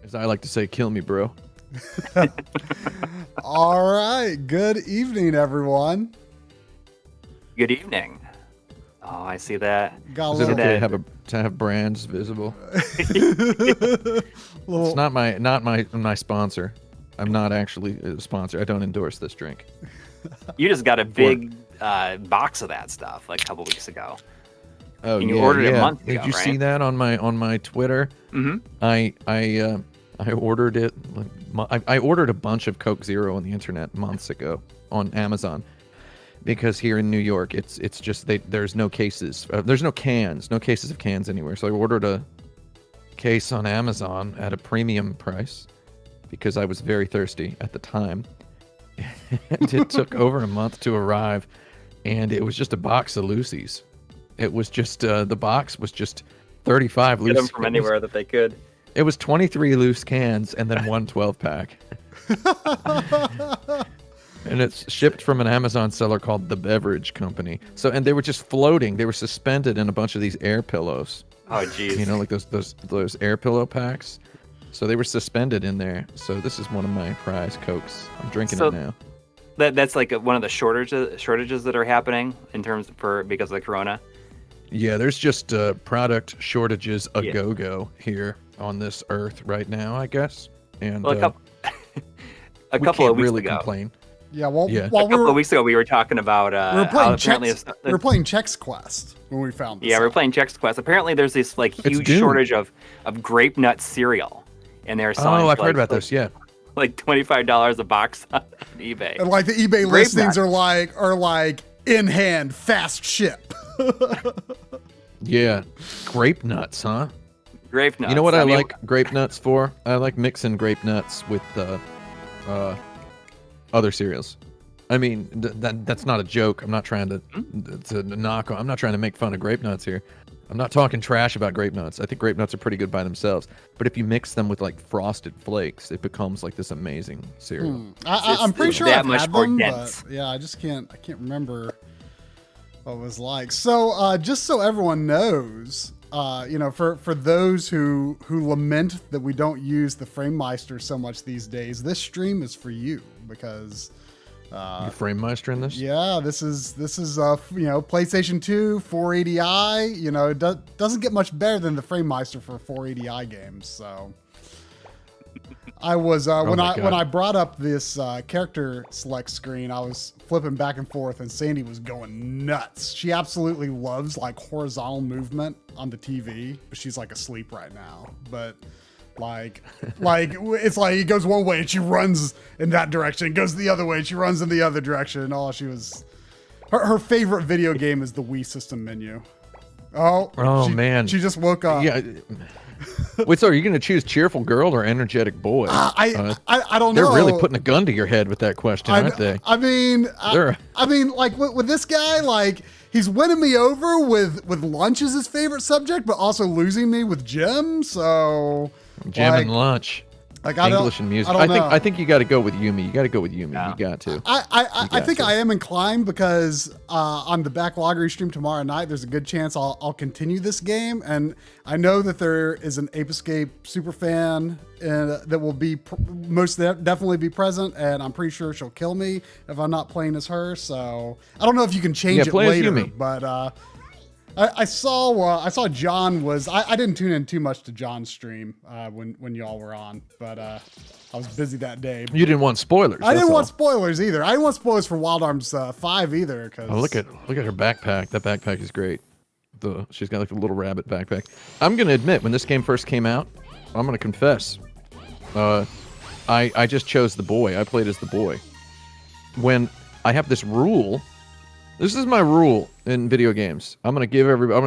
As I like to say, kill me, bro. All right. Good evening, everyone. Good evening. Oh, I see that. Got Is a it little, okay to have brands visible? little- It's not my sponsor. I'm not actually a sponsor. I don't endorse this drink. You just got a big box of that stuff like a couple weeks ago. Oh, And you ordered it a month ago, Did you see right? that on my Twitter? Mm-hmm. I ordered it. I ordered a bunch of Coke Zero on the internet months ago on Amazon, because here in New York, it's just there's no cases. There's no cases of cans anywhere. So I ordered a case on Amazon at a premium price because I was very thirsty at the time. And it took over a month to arrive, and it was just a box of Lucy's. It was just the box was just 35 loose. Get them from anywhere that they could. It was 23 loose cans and then one 12-pack. And it's shipped from an Amazon seller called The Beverage Company. And they were just floating. They were suspended in a bunch of these air pillows. Oh, jeez. You know, like those air pillow packs. So they were suspended in there. So this is one of my prize Cokes. I'm drinking it now. That's like one of the shortages that are happening because of the corona. Yeah, there's just product shortages go here on this earth right now, I guess. And Well, a we couple can't of weeks really ago. complain. yeah. Well, Yeah. while A couple of weeks ago, we were talking about we were how playing apparently Chex. We were playing Chex Quest when we found this. Yeah, we're out. playing Chex Quest. Apparently, there's this like huge due. shortage of grape nut cereal, and they're selling. Oh, I've for, heard about this. Yeah. Like $25 a box on eBay. And like the eBay Grape listings nuts. are like in hand, fast ship. Yeah. Grape nuts, huh? Grape nuts. You know what I mean, like grape nuts for? I like mixing grape nuts with other cereals. I mean, that's not a joke. I'm not trying to knock on. I'm not trying to make fun of grape nuts here. I'm not talking trash about grape nuts. I think grape nuts are pretty good by themselves. But if you mix them with like Frosted Flakes, it becomes like this amazing cereal. I'm pretty it's sure that I've much had more them, dense. but yeah, I can't remember what it was like. So just so everyone knows, for those who lament that we don't use the FrameMeister so much these days, this stream is for you because. You frame meister in this? Yeah, this is PlayStation 2 480i. It doesn't get much better than the FrameMeister for 480i games. So I was when I brought up this character select screen, I was flipping back and forth, and Sandy was going nuts. She absolutely loves like horizontal movement on the TV, but she's like asleep right now. But like it's like it goes one way and she runs in that direction, it goes the other way and she runs in the other direction, and her favorite video game is the Wii system menu. Man, she just woke up. Yeah. Wait, so are you going to choose cheerful girl or energetic boy? I don't know. They're really putting a gun to your head with that question, aren't they? I mean, like with this guy, like he's winning me over with lunch as his favorite subject, but also losing me with gym. So Gym and lunch. Like English and music. I think you got to go with Yumi. You got to go with Yumi. Yeah. You got to. I think I am inclined because on the Backloggery stream tomorrow night, there's a good chance I'll continue this game, and I know that there is an Ape Escape super fan that will be definitely be present, and I'm pretty sure she'll kill me if I'm not playing as her. So I don't know if you can change it play as later, Yumi. but. I saw John was I didn't tune in too much to John's stream when y'all were on, but I was busy that day. You didn't want spoilers. I didn't want spoilers either. I didn't want spoilers for Wild Arms 5 either. Cause look at her backpack. That backpack is great. She's got like a little rabbit backpack. I'm gonna admit, when this game first came out, I'm gonna confess, I just chose the boy. I played as the boy. When I have this rule. This is my rule in video games. I'm gonna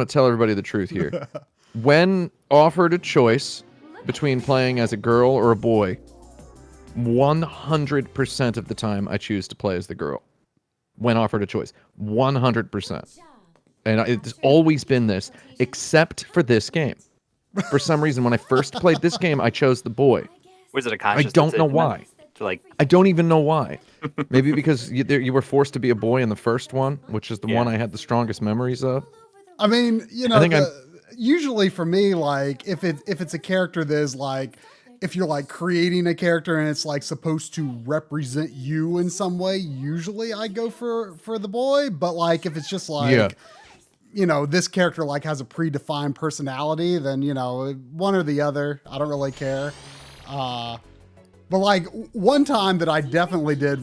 tell everybody the truth here. When offered a choice between playing as a girl or a boy, 100% of the time I choose to play as the girl. When offered a choice, 100%. And it's always been this, except for this game. For some reason, when I first played this game, I chose the boy. Was it a conscious I don't know decision why. I don't even know why. Maybe because you were forced to be a boy in the first one, which is the one I had the strongest memories of. I mean, usually for me, like if it's a character that is like if you're like creating a character and it's like supposed to represent you in some way, usually I go for the boy. But like if it's just like, you know, this character like has a predefined personality, then, you know, one or the other, I don't really care. But like one time that I definitely did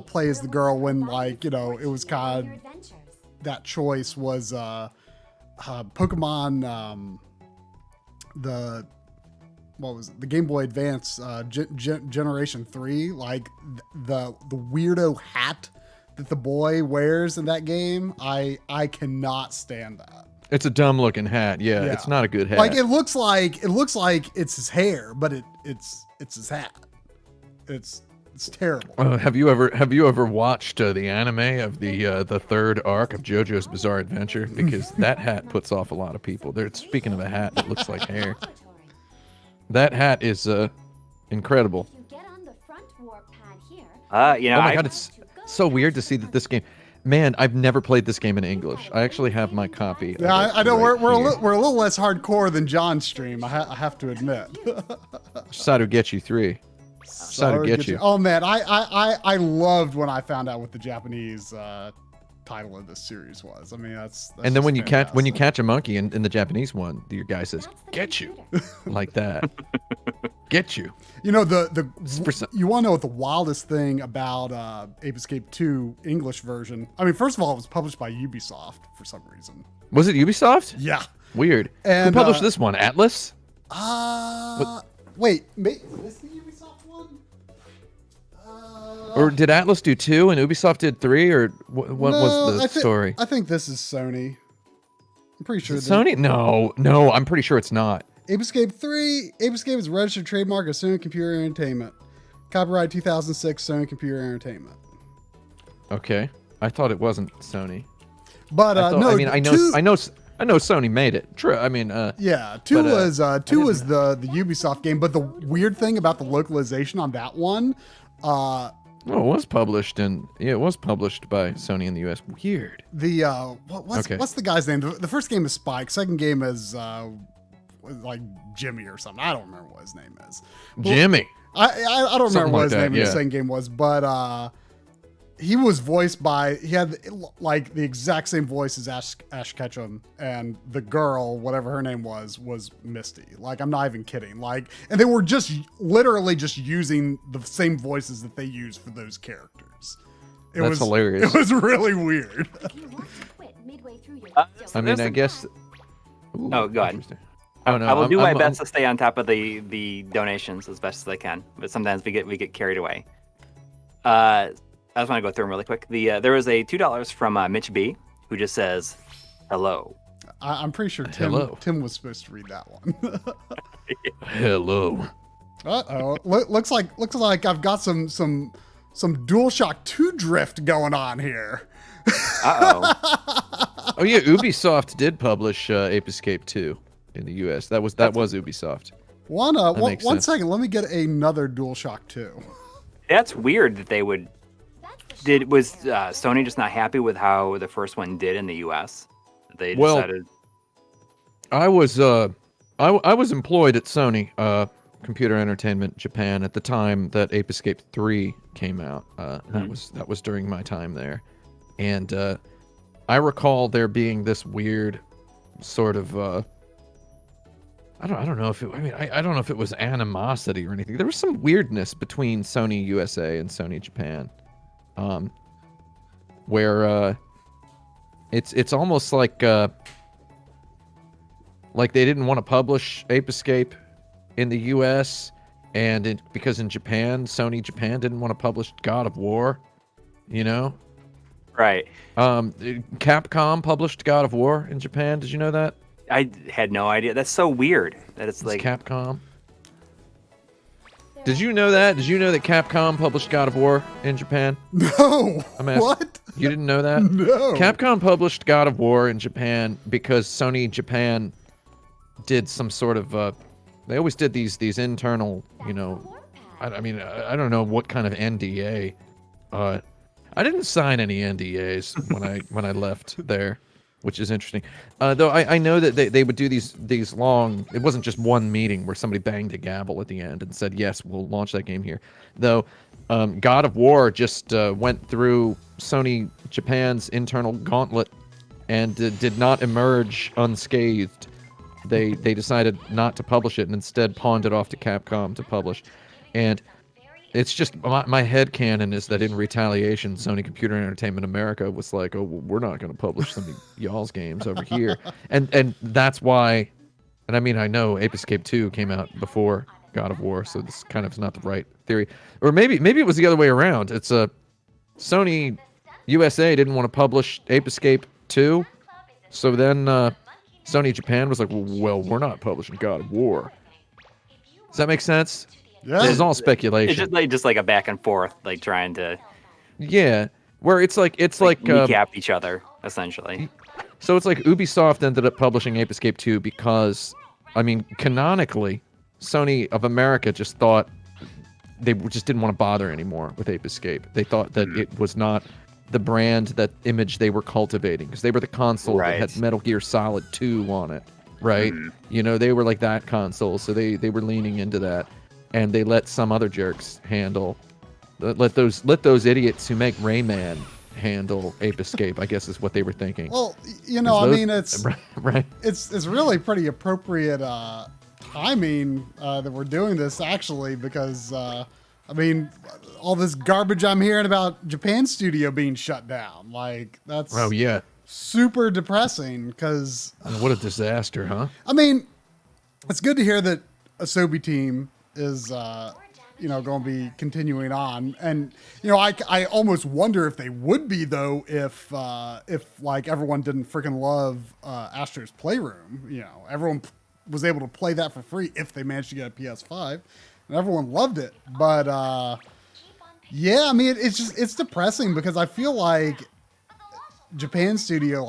play as the girl when like, you know, it was kind of that choice was Pokemon, the Game Boy Advance Generation 3, like the weirdo hat that the boy wears in that game. I cannot stand that. It's a dumb looking hat. Yeah, it's not a good hat. Like it looks like it's his hair, but it's his hat. It's terrible. Have you ever watched the anime of the third arc of JoJo's Bizarre Adventure? Because that hat puts off a lot of people. Speaking of a hat that looks like hair, that hat is incredible. You know, oh my god, it's so weird to see that this game. Man, I've never played this game in English. I actually have my copy. Yeah, I know we're a little less hardcore than John's stream. I have to admit. Sado get you 3. Sado get you. Oh man, I loved when I found out what the Japanese title of this series was. I mean, that's and then when you catch a monkey in the Japanese one, your guy says "get you," like that. Get you. You know you want to know what the wildest thing about Ape Escape 2 English version? I mean, first of all, it was published by Ubisoft for some reason. Was it Ubisoft? Yeah. Weird. And, who published this one? Atlas? Wait, is this the Ubisoft one? Or did Atlas do 2 and Ubisoft did 3, or what was the story? I think this is Sony. I'm pretty sure. Sony? No, I'm pretty sure it's not. Ape Escape 3. Ape Escape is a registered trademark of Sony Computer Entertainment. Copyright 2006, Sony Computer Entertainment. Okay, I thought it wasn't Sony. But no, I mean, I know Sony made it. True. I mean, yeah, 2 was the Ubisoft game. But the weird thing about the localization on that one, well, it was published by Sony in the U.S. Weird. The what's the guy's name? The first game is Spike. Second game is like Jimmy or something. I don't remember what his name is. Jimmy. I don't remember what his name in yeah. the second game was, but he was voiced by, he had like the exact same voice as Ash Ketchum, and the girl, whatever her name was Misty. Like, I'm not even kidding. Like, and they were just literally just using the same voices that they use for those characters. That's hilarious. It was really weird. I mean, I guess. Ooh, oh, go ahead. Oh, no, I will do my best to stay on top of the donations as best as I can, but sometimes we get carried away. I just want to go through them really quick. There was a $2 from Mitch B, who just says, "Hello." I'm pretty sure Tim was supposed to read that one. Hello. Uh-oh. Looks like I've got some DualShock 2 drift going on here. Uh-oh. Oh yeah, Ubisoft did publish Ape Escape 2 in the US. That was Ubisoft. One second, let me get another DualShock 2. That's weird that they would. Was Sony just not happy with how the first one did in the US? They decided. I was employed at Sony Computer Entertainment Japan at the time that Ape Escape 3 came out. That was during my time there, and I recall there being this weird sort of I don't know if I don't know if it was animosity or anything. There was some weirdness between Sony USA and Sony Japan, where it's almost like they didn't want to publish Ape Escape in the US, and because in Japan, Sony Japan didn't want to publish God of War, you know? Right. Capcom published God of War in Japan. Did you know that? I had no idea. That's so weird that it's like Capcom. Did you know that? Did you know that Capcom published God of War in Japan? No. What? You didn't know that? No. Capcom published God of War in Japan because Sony Japan did some sort of they always did these internal, you know, I mean, I don't know what kind of NDA. I didn't sign any NDAs when I left there. which is interesting. Though I know that they would do these long. It wasn't just one meeting where somebody banged a gavel at the end and said, "Yes, we'll launch that game here." Though God of War just went through Sony Japan's internal gauntlet and did not emerge unscathed. They decided not to publish it and instead pawned it off to Capcom to publish. And it's just my headcanon is that in retaliation, Sony Computer Entertainment America was like, "Oh, well, we're not going to publish some of y'all's games over here," and that's why. And I mean, I know Ape Escape 2 came out before God of War, so this kind of is not the right theory. Or maybe it was the other way around. It's a Sony USA didn't want to publish Ape Escape 2, so then Sony Japan was like, "Well, we're not publishing God of War." Does that make sense? Yeah. This is all speculation. It's just like a back and forth, like trying to where it's like recap each other essentially. So it's like Ubisoft ended up publishing Ape Escape 2 because, I mean, canonically, Sony of America just thought they just didn't want to bother anymore with Ape Escape. They thought that it was not the brand, that image they were cultivating, because they were the console that had Metal Gear Solid 2 on it, right? You know, they were like that console, so they were leaning into that. And they let some other jerks let those idiots who make Rayman handle Ape Escape, I guess is what they were thinking. Well, you know, I mean, it's right. It's really pretty appropriate timing that we're doing this, actually, because I mean, all this garbage I'm hearing about Japan studio being shut down, like that's super depressing. Because what a disaster, huh? I mean, it's good to hear that Asobi team is you know, going to be continuing on, and you know, I almost wonder if they would be, though, if like everyone didn't freaking love Astro's Playroom. You know, everyone was able to play that for free if they managed to get a PS5, and everyone loved it. But yeah, I mean, it's depressing because I feel like Japan studio,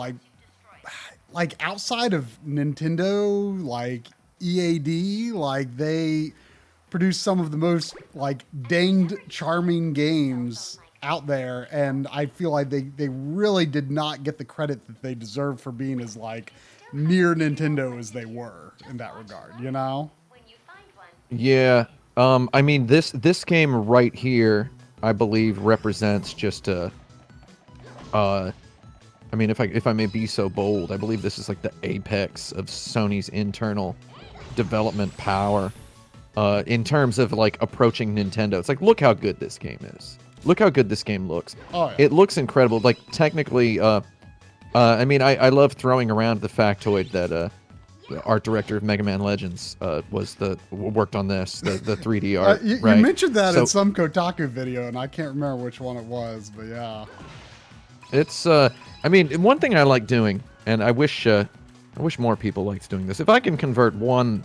like outside of Nintendo, like EAD, like they produce some of the most like danged charming games out there, and I feel like they really did not get the credit that they deserve for being as like near Nintendo as they were in that regard, you know? Yeah. I mean, this game right here, I believe, represents just a I mean, if I may be so bold, I believe this is like the apex of Sony's internal development power. In terms of like approaching Nintendo, it's like, look how good this game is. Look how good this game looks. Oh, yeah. It looks incredible. Like technically, I mean, I love throwing around the factoid that the art director of Mega Man Legends worked on this, the 3D art. You mentioned that in some Kotaku video, and I can't remember which one it was, but yeah. It's I mean, one thing I like doing, and I wish more people liked doing this. If I can convert one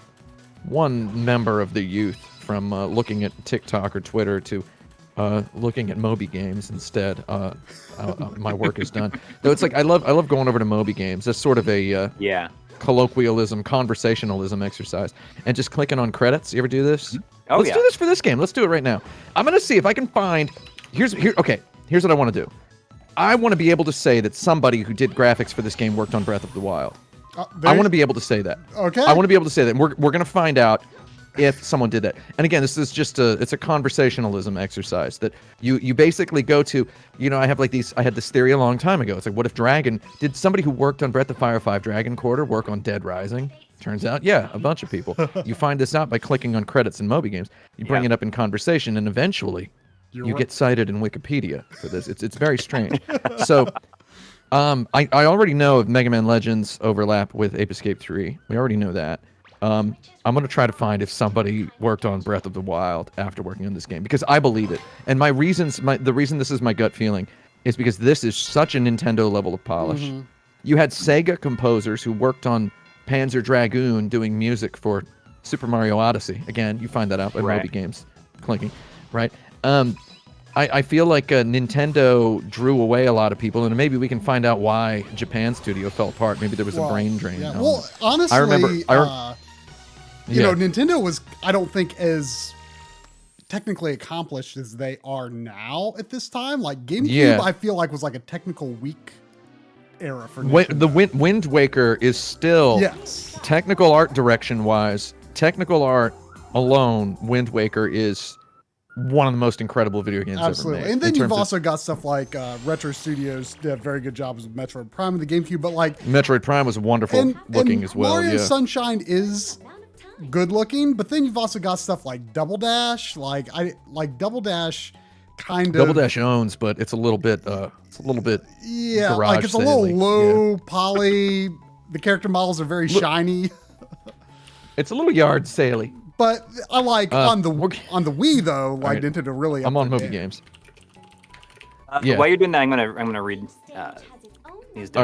member of the youth from looking at TikTok or Twitter to looking at Moby games instead, my work is done. Though it's like I love going over to Moby games. That's sort of a colloquialism, conversationalism exercise, and just clicking on credits. You ever do this? Let's do this for this game. Let's do it right now. I'm gonna see if I can find. Here's what I want to do. I want to be able to say that somebody who did graphics for this game worked on Breath of the Wild. I want to be able to say that. Okay. I want to be able to say that. And we're going to find out if someone did that. And again, this is just it's a conversationalism exercise that you basically go to, you know, I had this theory a long time ago. It's like, what if did somebody who worked on Breath of Fire 5 Dragon Quarter work on Dead Rising? Turns out, yeah, a bunch of people. You find this out by clicking on credits in Moby games. You bring it up in conversation, and eventually you get cited in Wikipedia for this. It's very strange. So I already know of Mega Man Legends overlap with Ape Escape 3. We already know that. I'm going to try to find if somebody worked on Breath of the Wild after working on this game, because I believe it. And the reason this is my gut feeling is because this is such a Nintendo level of polish. Mm-hmm. You had Sega composers who worked on Panzer Dragoon doing music for Super Mario Odyssey. Again, you find that out by Moby Games clinking, right? I feel like Nintendo drew away a lot of people, and maybe we can find out why Japan studio fell apart. Maybe there was a brain drain. Yeah. Well, honestly, I remember, you know, Nintendo was, I don't think, as technically accomplished as they are now at this time. Like GameCube, I feel like was like a technical weak era for The Nintendo. Wind Waker is still Yes. technical art direction wise. Technical art alone, Wind Waker is one of the most incredible video games Absolutely. ever made. And then in you've terms of- also got stuff like Retro Studios did a very good job with Metroid Prime and the GameCube, but like Metroid Prime was wonderful looking and as well. Mario Yeah. Sunshine is good looking, but then you've also got stuff like Double Dash, like Double Dash kind of Double Dash owns, but it's a little bit yeah, garage like it's a little sale-y. low poly. The character models are very shiny, it's a little yard saley. but I like on the we're- Wii though, like right. Nintendo really. I'm upped on their movie game. games. Yeah. While you're doing that, I'm gonna read these. All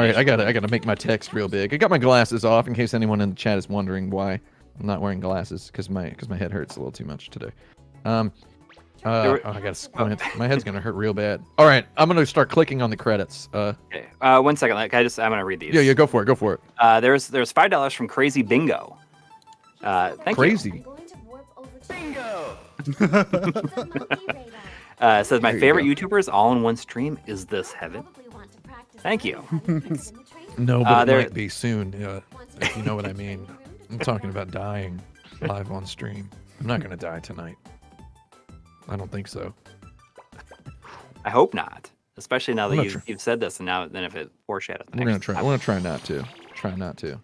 right, donations. I gotta make my text real big. I got my glasses off in case anyone in the chat is wondering why I'm not wearing glasses because my head hurts a little too much today. I gotta squint. My head's gonna hurt real bad. All right, I'm gonna start clicking on the credits. Okay. 1 second. Like I'm gonna read these. Yeah, go for it. There's $5 from Crazy Bingo. Thank you. Crazy. Says my There you favorite go. YouTubers all in one stream. Is this heaven? Thank you. No, but it there- might be soon. If you know what I mean. I'm talking about dying live on stream. I'm not gonna die tonight. I don't think so. I hope not. Especially now I'm that gonna you've said this, and now then if it foreshadows. We're gonna try. We're gonna try not to. Try not to.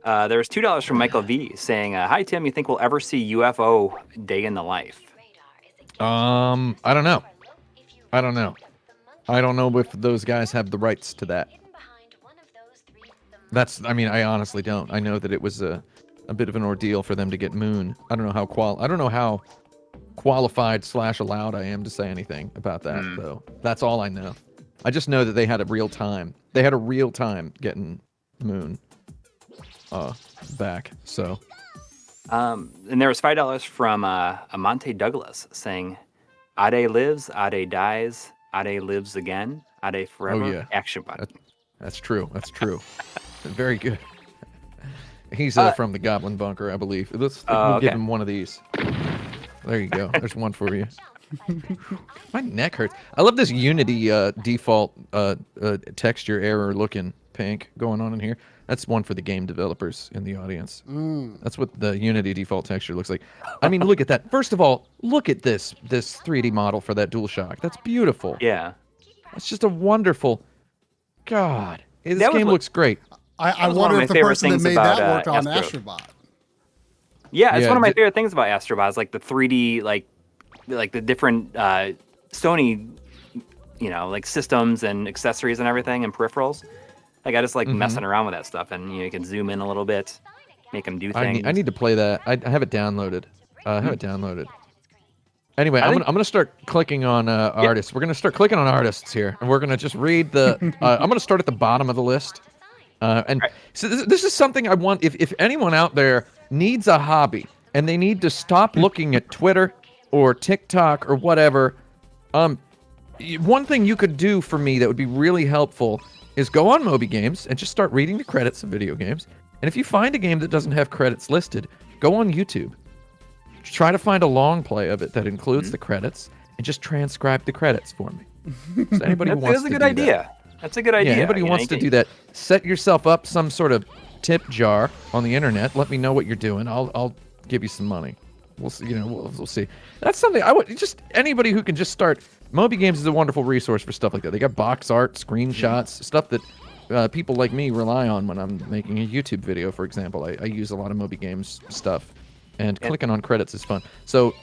There's $2 from Michael V saying, "Hi Tim, you think we'll ever see UFO day in the life?" I don't know. I don't know if those guys have the rights to that. I honestly don't. I know that it was a bit of an ordeal for them to get Moon. I don't know how qualified / allowed I am to say anything about that, though. That's all I know. I just know that they had a real time. They had a real time getting Moon back. So. And there was $5 from Amante Douglas saying, "Ade lives, Ade dies, Ade lives again, Ade forever." Oh, yeah. Action button. That's true. Very good. He's from the Goblin Bunker, I believe. We'll give okay. him one of these. There you go. There's one for you. My neck hurts. I love this Unity default texture error looking pink going on in here. That's one for the game developers in the audience. That's what the Unity default texture looks like. I mean, look at that. First of all, look at this 3D model for that DualShock. That's beautiful. Yeah. It's just a wonderful. God, this That was game what- looks great. I was one of wonder my if the favorite person that things made about, that worked on Astrobot. Astrobot. Yeah, it's Yeah, one of my favorite things about Astrobot is like the 3D, like the different Sony, like systems and accessories and everything and peripherals. Like I just like messing around with that stuff, and you can zoom in a little bit, make them do things. I need to play that. I have it downloaded. Anyway, I'm gonna start clicking on artists. We're gonna start clicking on artists here, and we're gonna just read the. I'm gonna start at the bottom of the list. So this is something I want. If anyone out there needs a hobby and they need to stop looking at Twitter or TikTok or whatever, one thing you could do for me that would be really helpful is go on Moby Games and just start reading the credits of video games. And if you find a game that doesn't have credits listed, go on YouTube. Try to find a long play of it that includes the credits and just transcribe the credits for me. So anybody who wants That's a to good do idea. that. That's a good idea. Yeah, anybody who wants to do that, set yourself up some sort of tip jar on the internet. Let me know what you're doing. I'll give you some money. We'll see. We'll see. That's something I would just anybody who can just start. Moby Games is a wonderful resource for stuff like that. They got box art, screenshots, stuff that people like me rely on when I'm making a YouTube video, for example. I use a lot of Moby Games stuff, and clicking on credits is fun. So,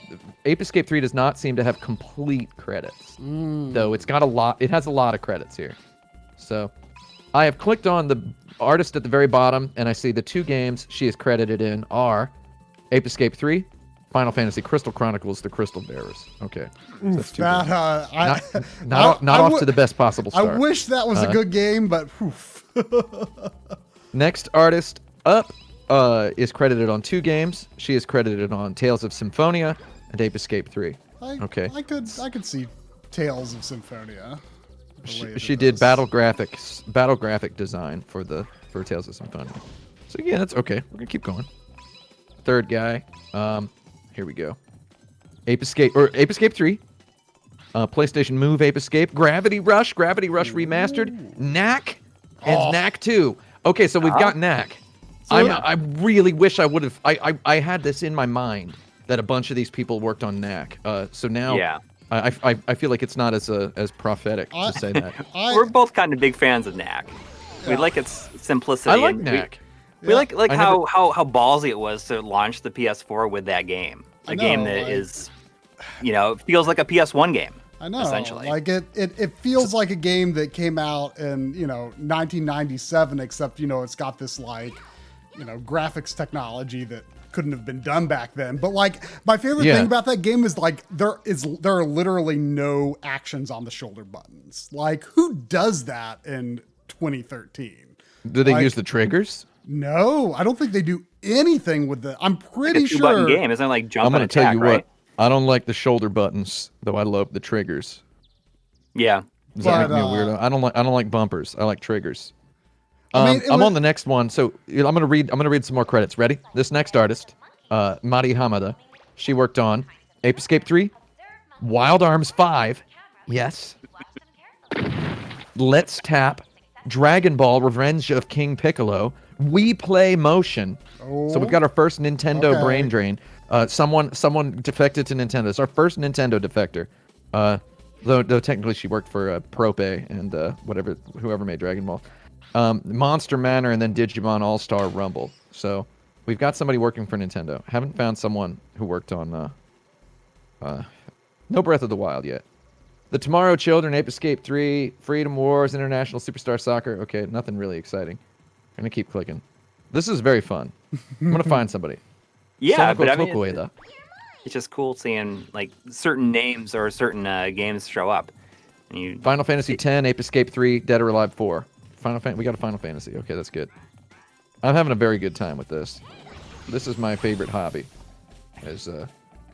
Ape Escape 3 does not seem to have complete credits, though. It's got a lot. It has a lot of credits here. So, I have clicked on the artist at the very bottom, and I see the two games she is credited in are Ape Escape 3, Final Fantasy Crystal Chronicles: The Crystal Bearers. Okay, so that's two games. Not off to the best possible start. I wish that was a good game, but oof. Next artist up is credited on two games. She is credited on Tales of Symphonia and Ape Escape 3. Okay. I could see Tales of Symphonia. She did battle graphic design for Tales of Symphonia. So yeah, that's okay. We're gonna keep going. Third guy. Here we go. Ape Escape 3. PlayStation Move Ape Escape. Gravity Rush Remastered. Knack. And Knack 2. Okay, so we've got Knack. I really wish I would have. I had this in my mind that a bunch of these people worked on Knack. So now I feel like it's not as prophetic to say that. We're both kind of big fans of Knack. We like its simplicity. I like Knack. We like how ballsy it was to launch the PS4 with that game. A game that is, feels like a PS1 game. I know. Essentially. Like it feels like a game that came out in, 1997, except, it's got this graphics technology that couldn't have been done back then. But my favorite thing about that game is there are literally no actions on the shoulder buttons. Who does that in 2013? Do they use the triggers? No, I don't think they do anything with the. I'm pretty sure. Two-button game, isn't it? Like jump and attack, I'm gonna tell you right? what. I don't like the shoulder buttons, though. I love the triggers. Yeah. Does that make me a weirdo? I don't like bumpers. I like triggers. I'm on the next one, so I'm gonna read some more credits. Ready? This next artist, Mari Hamada, she worked on Ape Escape 3, Wild Arms 5, yes, Let's Tap, Dragon Ball: Revenge of King Piccolo, We Play Motion. Oh, so we've got our first Nintendo brain drain. Someone defected to Nintendo. It's our first Nintendo defector. Though technically she worked for Prope and whoever made Dragon Ball. Monster Manor, and then Digimon All-Star Rumble. So we've got somebody working for Nintendo. Haven't found someone who worked on no Breath of the Wild yet. The Tomorrow Children, Ape Escape 3, Freedom Wars, International Superstar Soccer. Okay, nothing really exciting. I'm going to keep clicking. This is very fun. I'm going to find somebody. Yeah, but I mean, it's just cool seeing certain names or certain games show up. And Final Fantasy X, Ape Escape 3, Dead or Alive 4. We got a Final Fantasy. Okay, that's good. I'm having a very good time with this. This is my favorite hobby. Is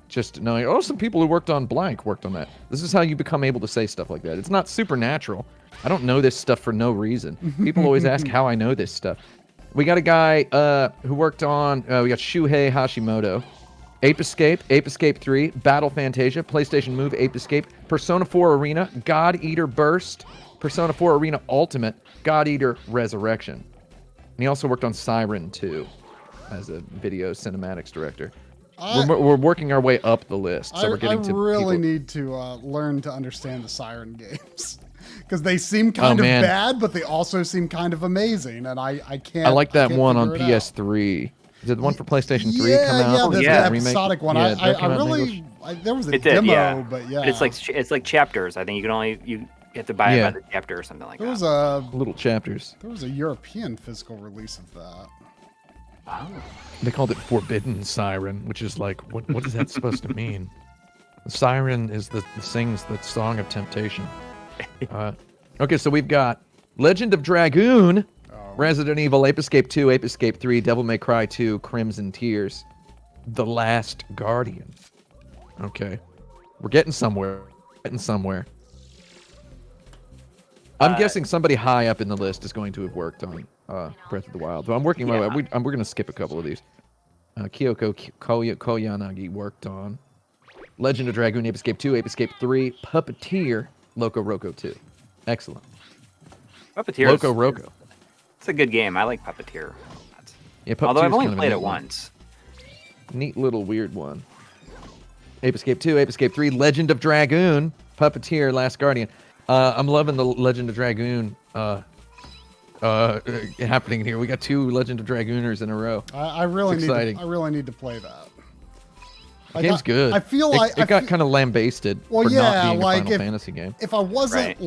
just knowing, some people who worked on blank worked on that. This is how you become able to say stuff like that. It's not supernatural. I don't know this stuff for no reason. People always ask how I know this stuff. We got a guy who worked on, we got Shuhei Hashimoto, Ape Escape, Ape Escape 3, Battle Fantasia, PlayStation Move, Ape Escape, Persona 4 Arena, God Eater Burst, Persona 4 Arena Ultimate, God Eater Resurrection. And he also worked on Siren 2 as a video cinematics director. We're working our way up the list, so we're getting to. I really need to learn to understand the Siren games because they seem kind of bad, but they also seem kind of amazing, and I can't. I like that one on PS3. Did the one for PlayStation 3 come out? Yeah, the episodic one. There was a demo, but yeah. It's like chapters. I think you can you have to buy it by the chapter or something like that. There was little chapters. There was a European physical release of that. Oh. They called it Forbidden Siren, which is what is that supposed to mean? The siren is sings the song of temptation. Okay, so we've got Legend of Dragoon, Resident Evil, Ape Escape 2, Ape Escape 3, Devil May Cry 2, Crimson Tears, The Last Guardian. Okay, we're getting somewhere. I'm guessing somebody high up in the list is going to have worked on Breath of the Wild. So I'm working my way. We're going to skip a couple of these. Kyoko Koyanagi worked on Legend of Dragoon, Ape Escape 2, Ape Escape 3, Puppeteer, Loco Roco 2. Excellent. Puppeteer. Loco Roco. It's a good game. I like Puppeteer. Yeah, although I've only played it once. Neat little weird one. Ape Escape 2, Ape Escape 3, Legend of Dragoon, Puppeteer, Last Guardian. I'm loving the Legend of Dragoon happening here. We got 2 Legend of Dragooners in a row. I really need to play that. The game's good. I feel like it got kind of lambasted for not being a Final Fantasy game. If I wasn't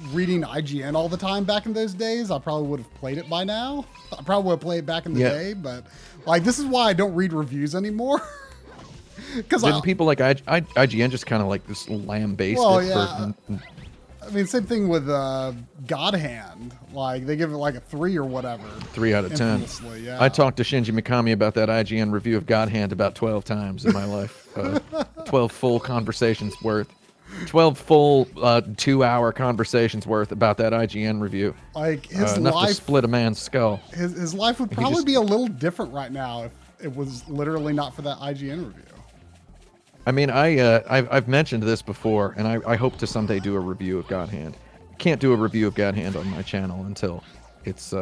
reading IGN all the time back in those days, I probably would have played it by now. I probably would have played it back in the day, but this is why I don't read reviews anymore. Because people like IGN just kind of just lambasted. Well, yeah. I mean, same thing with God Hand. They give it a 3 or whatever. 3 out of 10. Yeah. I talked to Shinji Mikami about that IGN review of God Hand about 12 times in my life. 12 full conversations worth. 12 full 2-hour conversations worth about that IGN review. His enough life to split a man's skull. His life would probably be a little different right now if it was literally not for that IGN review. I mean, I've mentioned this before, and I hope to someday do a review of God Hand. can't do a review of God Hand on my channel until it's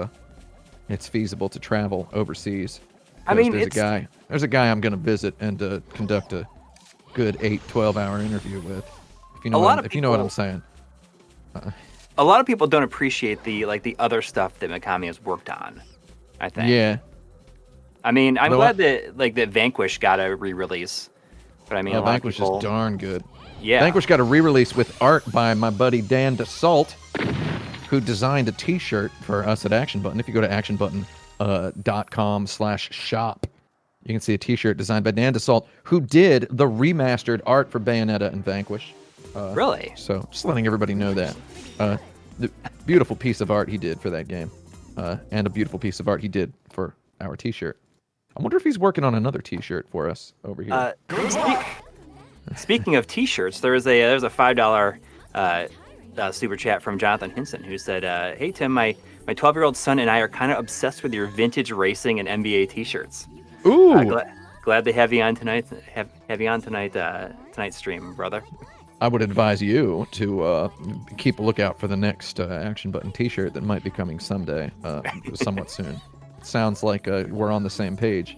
feasible to travel overseas. I mean, there's a guy I'm going to visit and conduct a good 8-12 hour interview with. If you know what I'm saying. A lot of people don't appreciate the other stuff that Mikami has worked on, I think. Yeah. I mean, I'm glad that that Vanquish got a re-release. But I mean, a lot Vanquish of people... is darn good. Yeah. Vanquish got a re-release with art by my buddy Dan DeSalt, who designed a T-shirt for us at Action Button. If you go to actionbutton.com/shop, you can see a T-shirt designed by Dan DeSalt, who did the remastered art for Bayonetta and Vanquish. Really? So just letting everybody know that. The beautiful piece of art he did for that game, and a beautiful piece of art he did for our T-shirt. I wonder if he's working on another T-shirt for us over here. Speaking of T-shirts, there's a $5 super chat from Jonathan Hinson who said, "Hey Tim, my 12-year-old son and I are kind of obsessed with your vintage racing and NBA T-shirts. Ooh, glad they have you on tonight. Have you on tonight's stream, brother." I would advise you to keep a lookout for the next Action Button T-shirt that might be coming someday, somewhat soon. Sounds like we're on the same page.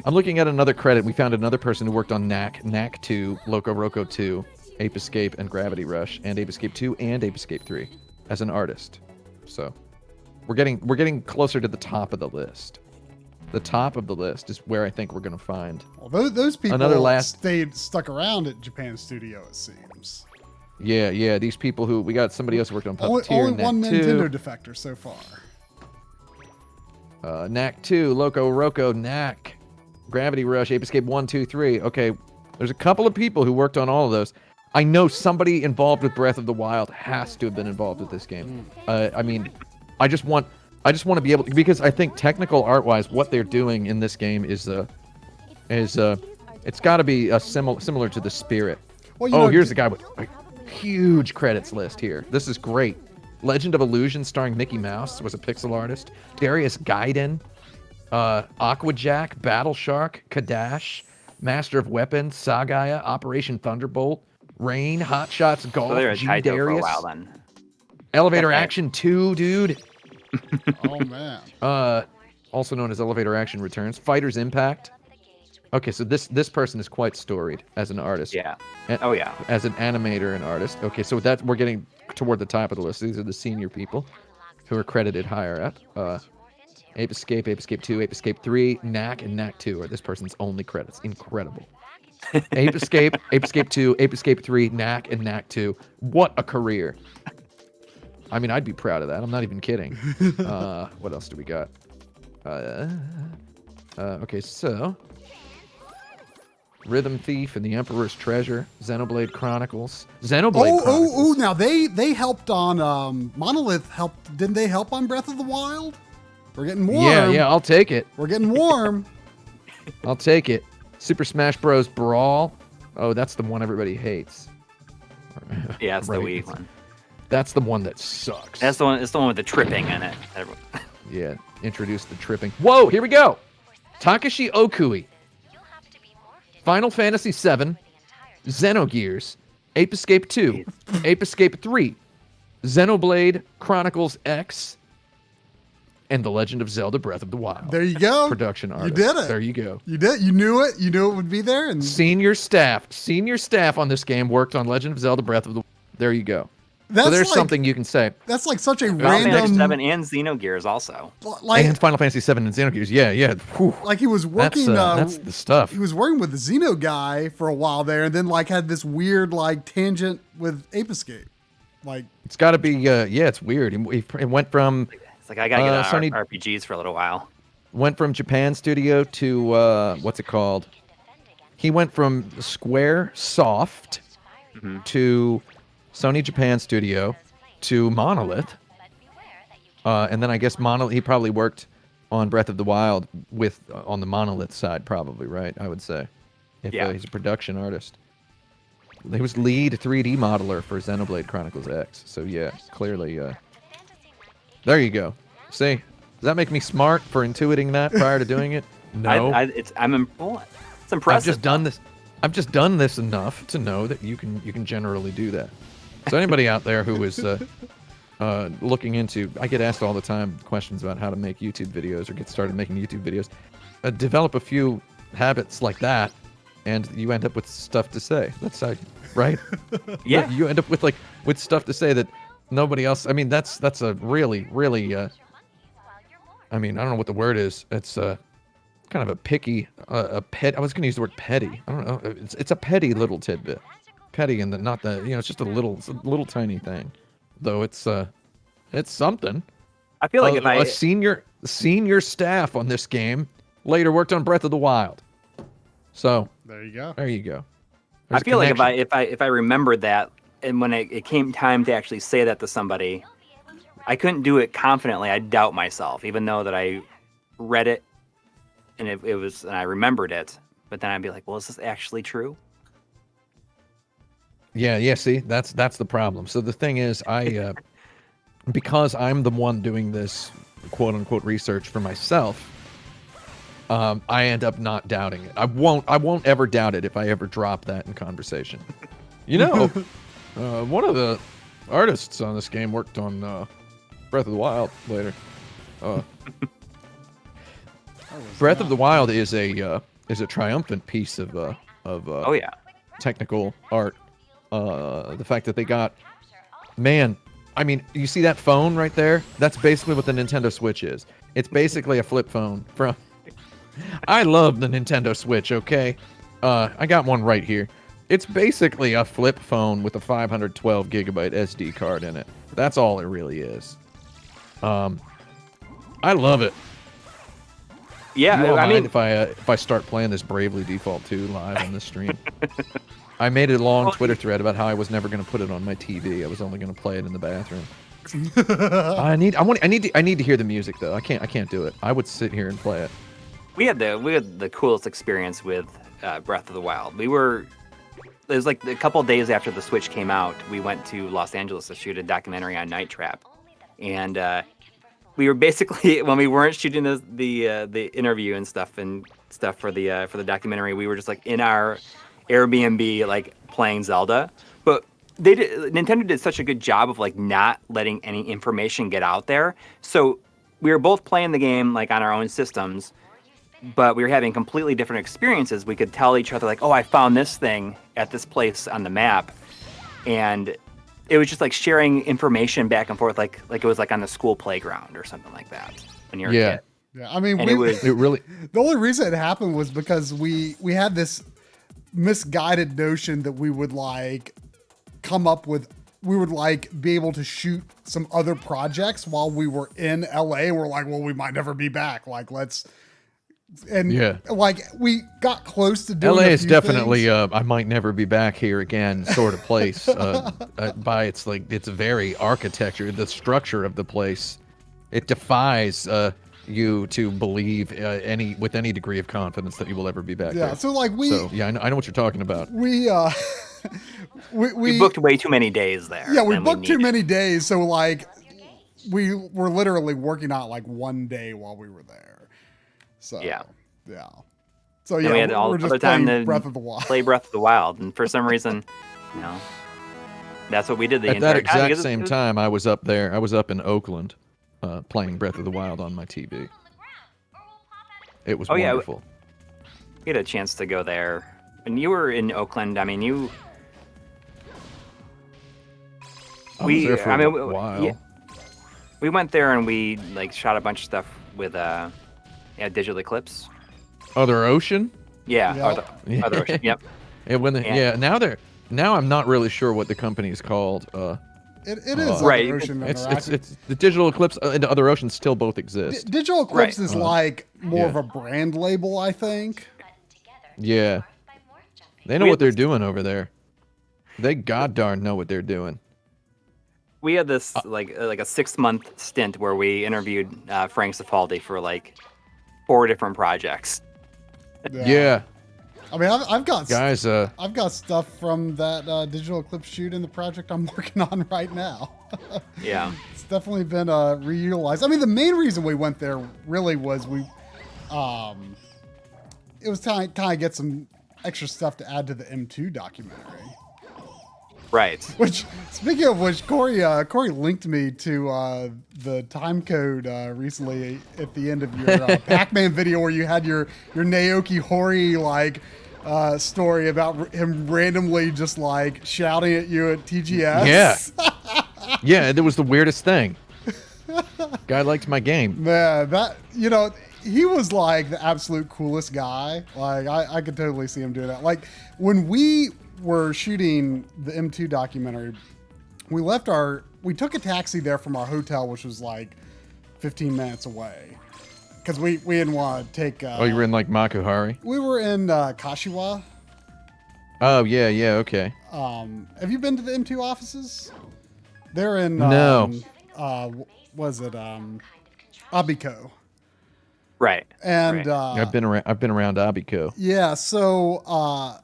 I'm looking at another credit. We found another person who worked on Knack 2, Loco Roco 2, Ape Escape, and Gravity Rush, and Ape Escape 2 and Ape Escape 3 as an artist. So we're getting closer to the top of the list. The top of the list is where I think we're going to find. Well, those people stuck around at Japan Studio, it seems. Yeah. These people we got somebody else who worked on Puppeteer. Only one Nintendo defector so far. Knack 2, Loco Roco, Knack, Gravity Rush, Ape Escape 1, 2, 3. Okay, there's a couple of people who worked on all of those. I know somebody involved with Breath of the Wild has to have been involved with this game. I mean, I just want to be able to, because I think technical art-wise, what they're doing in this game is it's got to be similar to the spirit. Well, here's the guy with a huge credits list here. This is great. Legend of Illusion, starring Mickey Mouse, was a pixel artist. Darius Gaiden, Aquajack, Battle Shark, Kadash, Master of Weapons, Sagaya, Operation Thunderbolt, Rain, Hot Shots, Golf, G Darius. For a while, then. Elevator Action 2, dude. Oh man. Also known as Elevator Action Returns. Fighters Impact. Okay, so this person is quite storied as an artist. Yeah. Yeah. As an animator and artist. Okay, so we're getting toward the top of the list. These are the senior people who are credited higher up. Ape Escape, Ape Escape 2, Ape Escape 3, Knack, and Knack 2 are this person's only credits. Incredible. Ape Escape, Ape Escape 2, Ape Escape 3, Knack, and Knack 2. What a career. I mean, I'd be proud of that. I'm not even kidding. What else do we got? Okay, so Rhythm Thief and the Emperor's Treasure, Xenoblade Chronicles, Xenoblade Chronicles. Now they helped on Monolith didn't they help on Breath of the Wild? We're getting warm. Yeah, I'll take it. We're getting warm. I'll take it. Super Smash Bros. Brawl. Oh, that's the one everybody hates. Yeah, it's the Wii one. That's the one that sucks. That's the one. It's the one with the tripping in it. Yeah, introduce the tripping. Whoa, here we go. Takashi Okui. Final Fantasy VII, Xenogears, Ape Escape 2, Ape Escape 3, Xenoblade Chronicles X, and The Legend of Zelda Breath of the Wild. There you go. Production artist. You did it. There you go. You did. You knew it. You knew it would be there. And senior staff on this game worked on Legend of Zelda Breath of the Wild. There you go. So there's something you can say. That's like such a Final random. Fantasy 7 and Xenogears also. And Final Fantasy 7 and Xenogears. Yeah. Whew. Like he was working. That's the stuff. He was working with the Xeno guy for a while there, and then had this weird tangent with Ape Escape. It's got to be. It's weird. It went from. It's like I gotta get on RPGs for a little while. Went from Japan Studio to what's it called? He went from Square Soft to Sony Japan Studio to Monolith, and then I guess Monolith. He probably worked on Breath of the Wild on the Monolith side, probably, right? I would say, he's a production artist. He was lead 3D modeler for Xenoblade Chronicles X. So yeah, clearly, there you go. See, does that make me smart for intuiting that prior to doing it? No, it's impressive. I've just done this enough to know that you can generally do that. So anybody out there who is looking into. I get asked all the time questions about how to make YouTube videos or get started making YouTube videos. Develop a few habits like that, and you end up with stuff to say. That's right. Yeah. You end up with stuff to say that nobody else. I mean, that's a really. I mean, I don't know what the word is. It's kind of a picky, a pet. I was going to use the word petty. I don't know. It's a petty little tidbit. Petty and not the, it's just a little tiny thing. Though it's something. I feel like a senior staff on this game later worked on Breath of the Wild. So there you go. There's I feel like if I remembered that, and when it came time to actually say that to somebody, I couldn't do it confidently. I doubt myself, even though that I read it and it was, and I remembered it. But then I'd be like, well, is this actually true? Yeah. See, that's the problem. So the thing is, because I'm the one doing this quote unquote research for myself, I end up not doubting it. I won't ever doubt it if I ever drop that in conversation. One of the artists on this game worked on Breath of the Wild later. Breath of the Wild is a triumphant piece of technical art. The fact that they got, man, I mean, you see that phone right there? That's basically what the Nintendo Switch is. It's basically a flip phone from. I love the Nintendo Switch. Okay, I got one right here. It's basically a flip phone with a 512 gigabyte SD card in it. That's all it really is. I love it. Yeah, I mean, if I start playing this Bravely Default 2 live on this stream. I made a long Twitter thread about how I was never going to put it on my TV. I was only going to play it in the bathroom. I need to hear the music though. I can't do it. I would sit here and play it. We had the coolest experience with Breath of the Wild. It was like a couple of days after the Switch came out. We went to Los Angeles to shoot a documentary on Night Trap, and we were basically, when we weren't shooting the interview and stuff for the documentary, we were just like in our Airbnb like playing Zelda. But Nintendo did such a good job of like not letting any information get out there. So we were both playing the game like on our own systems, but we were having completely different experiences. We could tell each other like, oh, I found this thing at this place on the map, and it was just like sharing information back and forth, like it was like on the school playground or something like that when you're a kid. Yeah, I mean, it really. The only reason it happened was because we had this misguided notion that we would like come up with, we would like be able to shoot some other projects while we were in LA. We're like, well, we might never be back. Like, like we got close to doing. LA is definitely I might never be back here again sort of place. By its very architecture, the structure of the place, it defies you to believe with any degree of confidence that you will ever be back there. So like I know what you're talking about. We booked way too many days there. Yeah, we booked too many days. So like we were literally working out like one day while we were there. So yeah. So we had all the other time to play Breath of the Wild, and for some reason, that's what we did the entire time. At that exact same time, I was up there. I was up in Oakland, playing Breath of the Wild on my TV. It was wonderful. We had a chance to go there, and you were in Oakland. I mean, I was there for a while. Yeah, we went there and we like shot a bunch of stuff with Digital Eclipse. Other Ocean? Yeah. Other Ocean. Yep. Now I'm not really sure what the company is called. It is right. Other Ocean. It's the Digital Eclipse and Other Ocean still both exist. Digital Eclipse is like more of a brand label, I think. Yeah. They know what they're doing over there. They goddarn know what they're doing. We had this like a 6-month stint where we interviewed Frank Cifaldi for like 4 different projects. Yeah. I mean, I've got guys. I've got stuff from that Digital Eclipse shoot in the project I'm working on right now. Yeah, it's definitely been reutilized. I mean, the main reason we went there really was it was time to get some extra stuff to add to the M2 documentary. Right. Which, speaking of which, Coury linked me to the time code recently at the end of your Pac-Man video where you had your Naoki Hori like story about him randomly just like shouting at you at TGS. Yeah. Yeah, it was the weirdest thing. Guy liked my game. Man, that, you know, he was like the absolute coolest guy. Like I could totally see him doing that. Like when we were shooting the M2 documentary, we took a taxi there from our hotel, which was like 15 minutes away. Because we didn't want to take... oh, you were in like Makuhari? We were in Kashiwa. Oh, yeah, okay. Have you been to the M2 offices? They're in... No. Was it Abiko? Right. And right. I've been around Abiko. Yeah, so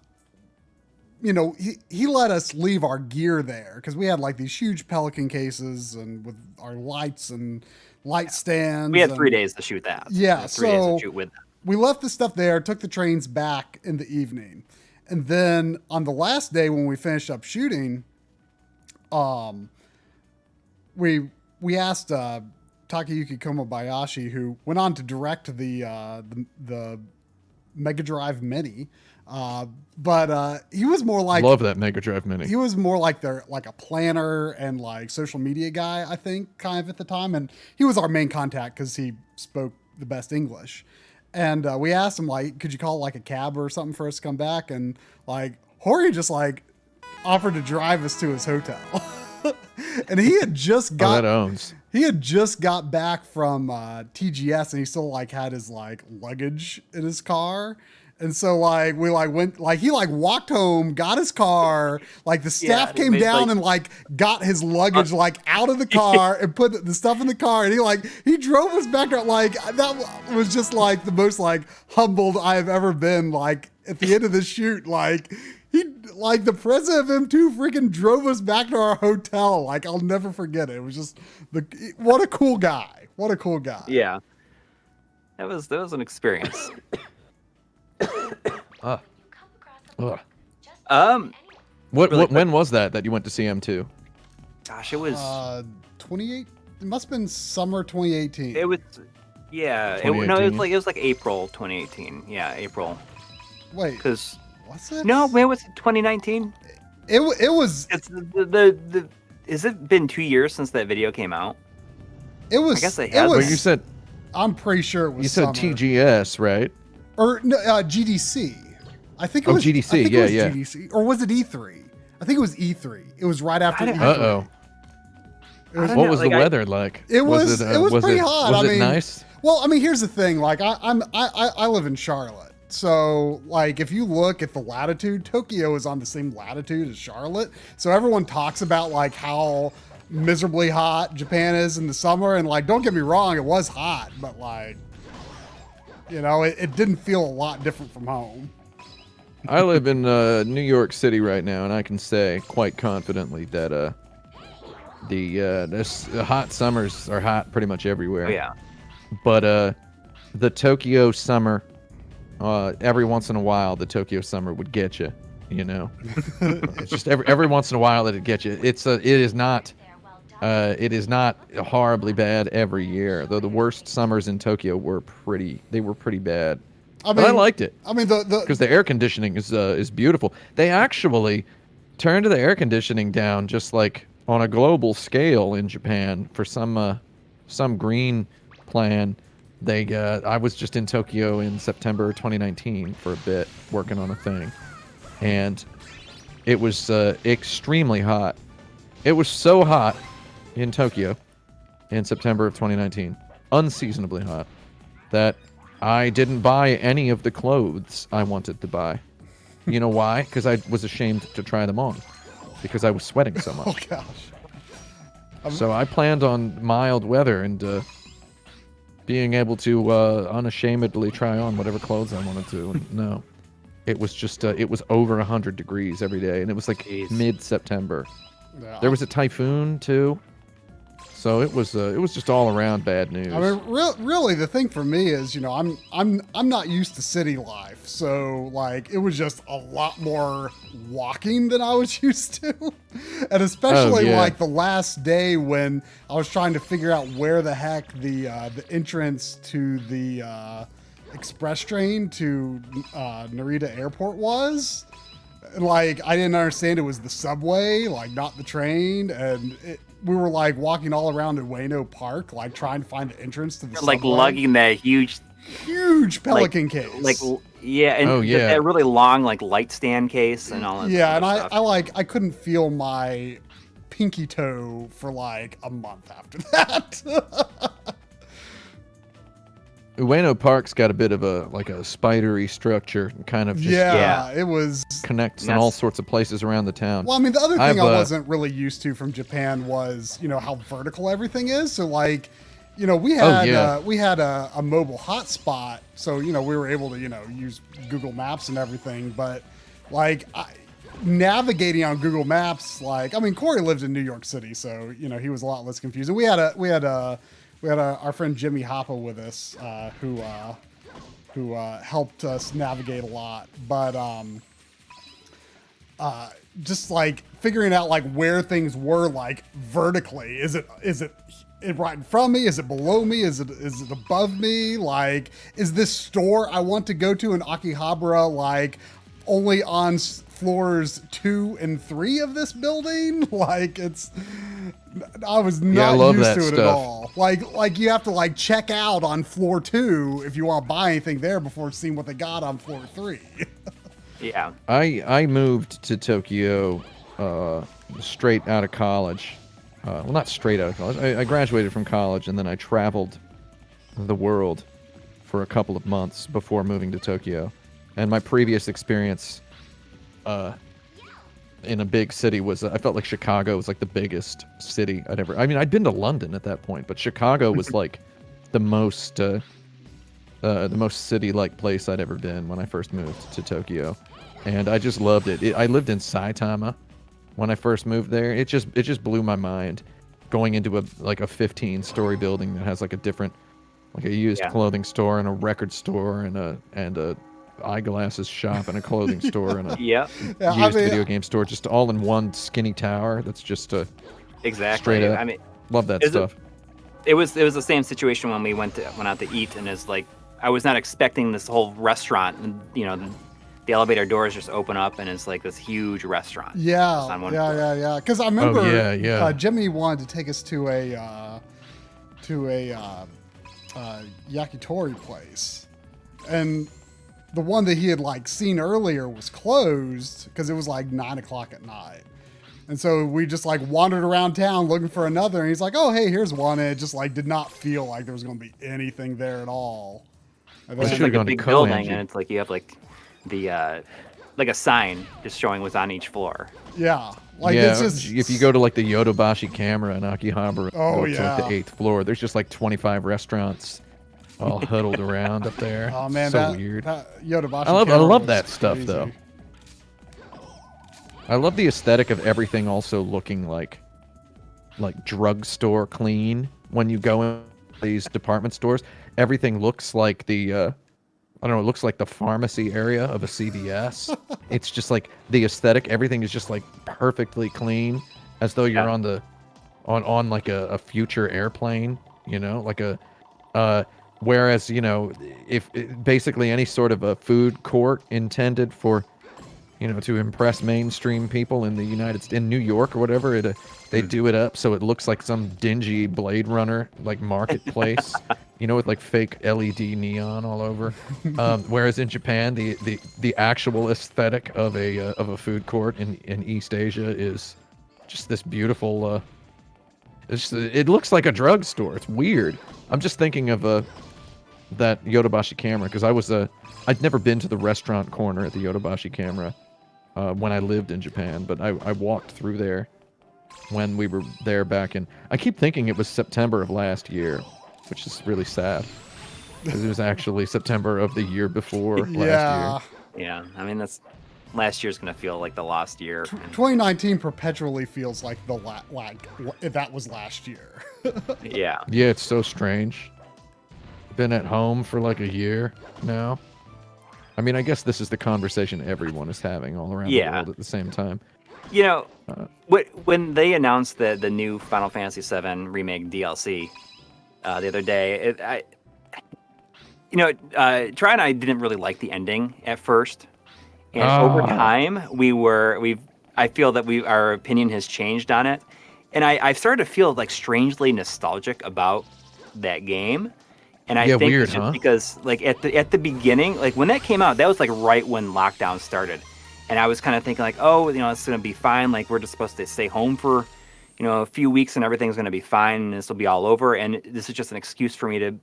you know, he let us leave our gear there because we had like these huge Pelican cases and with our lights and light stands. We had 3 days to shoot that. Yeah, so 3 days to shoot with that. We left the stuff there, took the trains back in the evening, and then on the last day when we finished up shooting, we asked Takayuki Komabayashi, who went on to direct the Mega Drive Mini. But he was more like... Love that Mega Drive Mini. He was more like a planner and like social media guy, I think, kind of at the time. And he was our main contact because he spoke the best English. And we asked him, like, could you call like a cab or something for us to come back? And like, Hori just like offered to drive us to his hotel. And he had just got... that owns. He had just got back from TGS and he still like had his like luggage in his car. And so like we like went like he like walked home, got his car, like the staff came down and like got his luggage like out of the car and put the stuff in the car, and he drove us back there. Like that was just like the most like humbled I've ever been. Like at the end of the shoot, like he like the president of M2 freaking drove us back to our hotel. Like I'll never forget it. It was just what a cool guy. What a cool guy. Yeah. That was an experience. When was that you went to see M2? Gosh, it was 28. It must have been summer 2018. It was, yeah. It was like April 2018. Yeah, April. Wait, because was it? No, when was it? 2019. It was. It's the. Has it been 2 years since that video came out? It was. I guess it has. But you said. I'm pretty sure it was. You said summer. TGS, right? Or no, GDC. I think it was GDC. I think it was GDC. Or was it E3? I think it was E3. It was right after E3. Uh-oh. What was the weather like? It was pretty hot. Was it nice? Well, I mean, here's the thing. Like, I live in Charlotte, so like, if you look at the latitude, Tokyo is on the same latitude as Charlotte. So everyone talks about like how miserably hot Japan is in the summer, and like, don't get me wrong, it was hot, but like, you know, it didn't feel a lot different from home. I live in New York City right now, and I can say quite confidently that the hot summers are hot pretty much everywhere. Oh, yeah. But the Tokyo summer, every once in a while, the Tokyo summer would get you. You know, it's just every once in a while that it gets you. It is not horribly bad every year. Though the worst summers in Tokyo were pretty bad. But I liked it. I mean, because the air conditioning is beautiful. They actually turned the air conditioning down just like on a global scale in Japan for some green plan. I was just in Tokyo in September 2019 for a bit working on a thing, and it was extremely hot. It was so hot in Tokyo in September of 2019, unseasonably hot, that I didn't buy any of the clothes I wanted to buy. You know why? Because I was ashamed to try them on. Because I was sweating so much. Oh, gosh. So I planned on mild weather and being able to unashamedly try on whatever clothes I wanted to. And no. It was just, it was over 100 degrees every day. And it was like mid-September. Yeah. There was a typhoon, too. So it was just all around bad news. I mean, really, the thing for me is, I'm not used to city life, so like it was just a lot more walking than I was used to, and especially like the last day when I was trying to figure out where the heck the entrance to the express train to Narita Airport was. Like, I didn't understand it was the subway, like not the train, and we were like walking all around Ueno Park, like trying to find the entrance to the subway. Like lugging that huge pelican case. And that really long like light stand case and all that. Yeah, and I couldn't feel my pinky toe for like a month after that. Ueno Park's got a bit of a spidery structure, kind of just it was connects in all sorts of places around the town. Well, I mean, the other thing I wasn't really used to from Japan was, how vertical everything is. So like, we had a mobile hotspot, so we were able to use Google Maps and everything. But like navigating on Google Maps, like, I mean, Coury lived in New York City, so he was a lot less confused. And we had our friend Jimmy Hoppa with us, who helped us navigate a lot. But just like figuring out like where things were like vertically. Is it right in front of me? Is it below me? Is it above me? Like, is this store I want to go to in Akihabara like only on floors 2 and 3 of this building? Like, I was not used to it at all. Like you have to like check out on floor 2 if you want to buy anything there before seeing what they got on floor 3. Yeah. I moved to Tokyo straight out of college. Well, not straight out of college. I graduated from college and then I traveled the world for a couple of months before moving to Tokyo. And my previous experience in a big city was, I felt like Chicago was like the biggest city I'd ever, I mean, I'd been to London at that point, but Chicago was like the most city-like place I'd ever been when I first moved to Tokyo. And I just loved it. I lived in Saitama when I first moved there. It just blew my mind going into a 15-story building that has like a used clothing store and a record store and a eyeglasses shop and a clothing store and a used video game store, just all in one skinny tower. That's just straight up. I mean, love that stuff. It was the same situation when we went out to eat, and it's like I was not expecting this whole restaurant, and the elevator doors just open up and it's like this huge restaurant. Yeah. Because I remember Jimmy wanted to take us to a yakitori place, and the one that he had like seen earlier was closed because it was like 9 o'clock at night. And so we just like wandered around town looking for another, and he's like, "Oh, hey, here's one." And it just like did not feel like there was going to be anything there at all. It's like a big building, and it's like you have like the like a sign just showing what's on each floor. Yeah, like it's just, if you go to like the Yodobashi camera in Akihabara, like the 8th floor, there's just like 25 restaurants all huddled around up there. Oh man, so weird. Yodobashi I love that stuff crazy. though. I love the aesthetic of everything also looking like drugstore clean. When you go in these department stores, everything looks like it looks like the pharmacy area of a CVS. It's just like the aesthetic, everything is just like perfectly clean, as though you're on like a future airplane, like a whereas, if basically any sort of a food court intended for, to impress mainstream people in the in New York or whatever, they do it up so it looks like some dingy Blade Runner like marketplace, with like fake LED neon all over. Whereas in Japan, the actual aesthetic of a food court in East Asia is just this beautiful. It looks like a drugstore. It's weird. I'm just thinking of that Yodobashi camera because I'd never been to the restaurant corner at the Yodobashi camera when I lived in Japan, but I walked through there when we were there back in. I keep thinking it was September of last year, which is really sad because it was actually September of the year before last year. Yeah, I mean last year's gonna feel like the lost year. 2019 perpetually feels like that was last year. Yeah. Yeah, it's so strange. Been at home for like a year now. I mean, I guess this is the conversation everyone is having all around the world at the same time. You know, when they announced the new Final Fantasy VII Remake DLC the other day, Try and I didn't really like the ending at first, and over time I feel that our opinion has changed on it, and I've started to feel like strangely nostalgic about that game. And I think weird, it's just because like at the beginning, like when that came out, that was like right when lockdown started. And I was kind of thinking like, oh, it's going to be fine. Like we're just supposed to stay home for, a few weeks and everything's going to be fine and this will be all over. And this is just an excuse for me to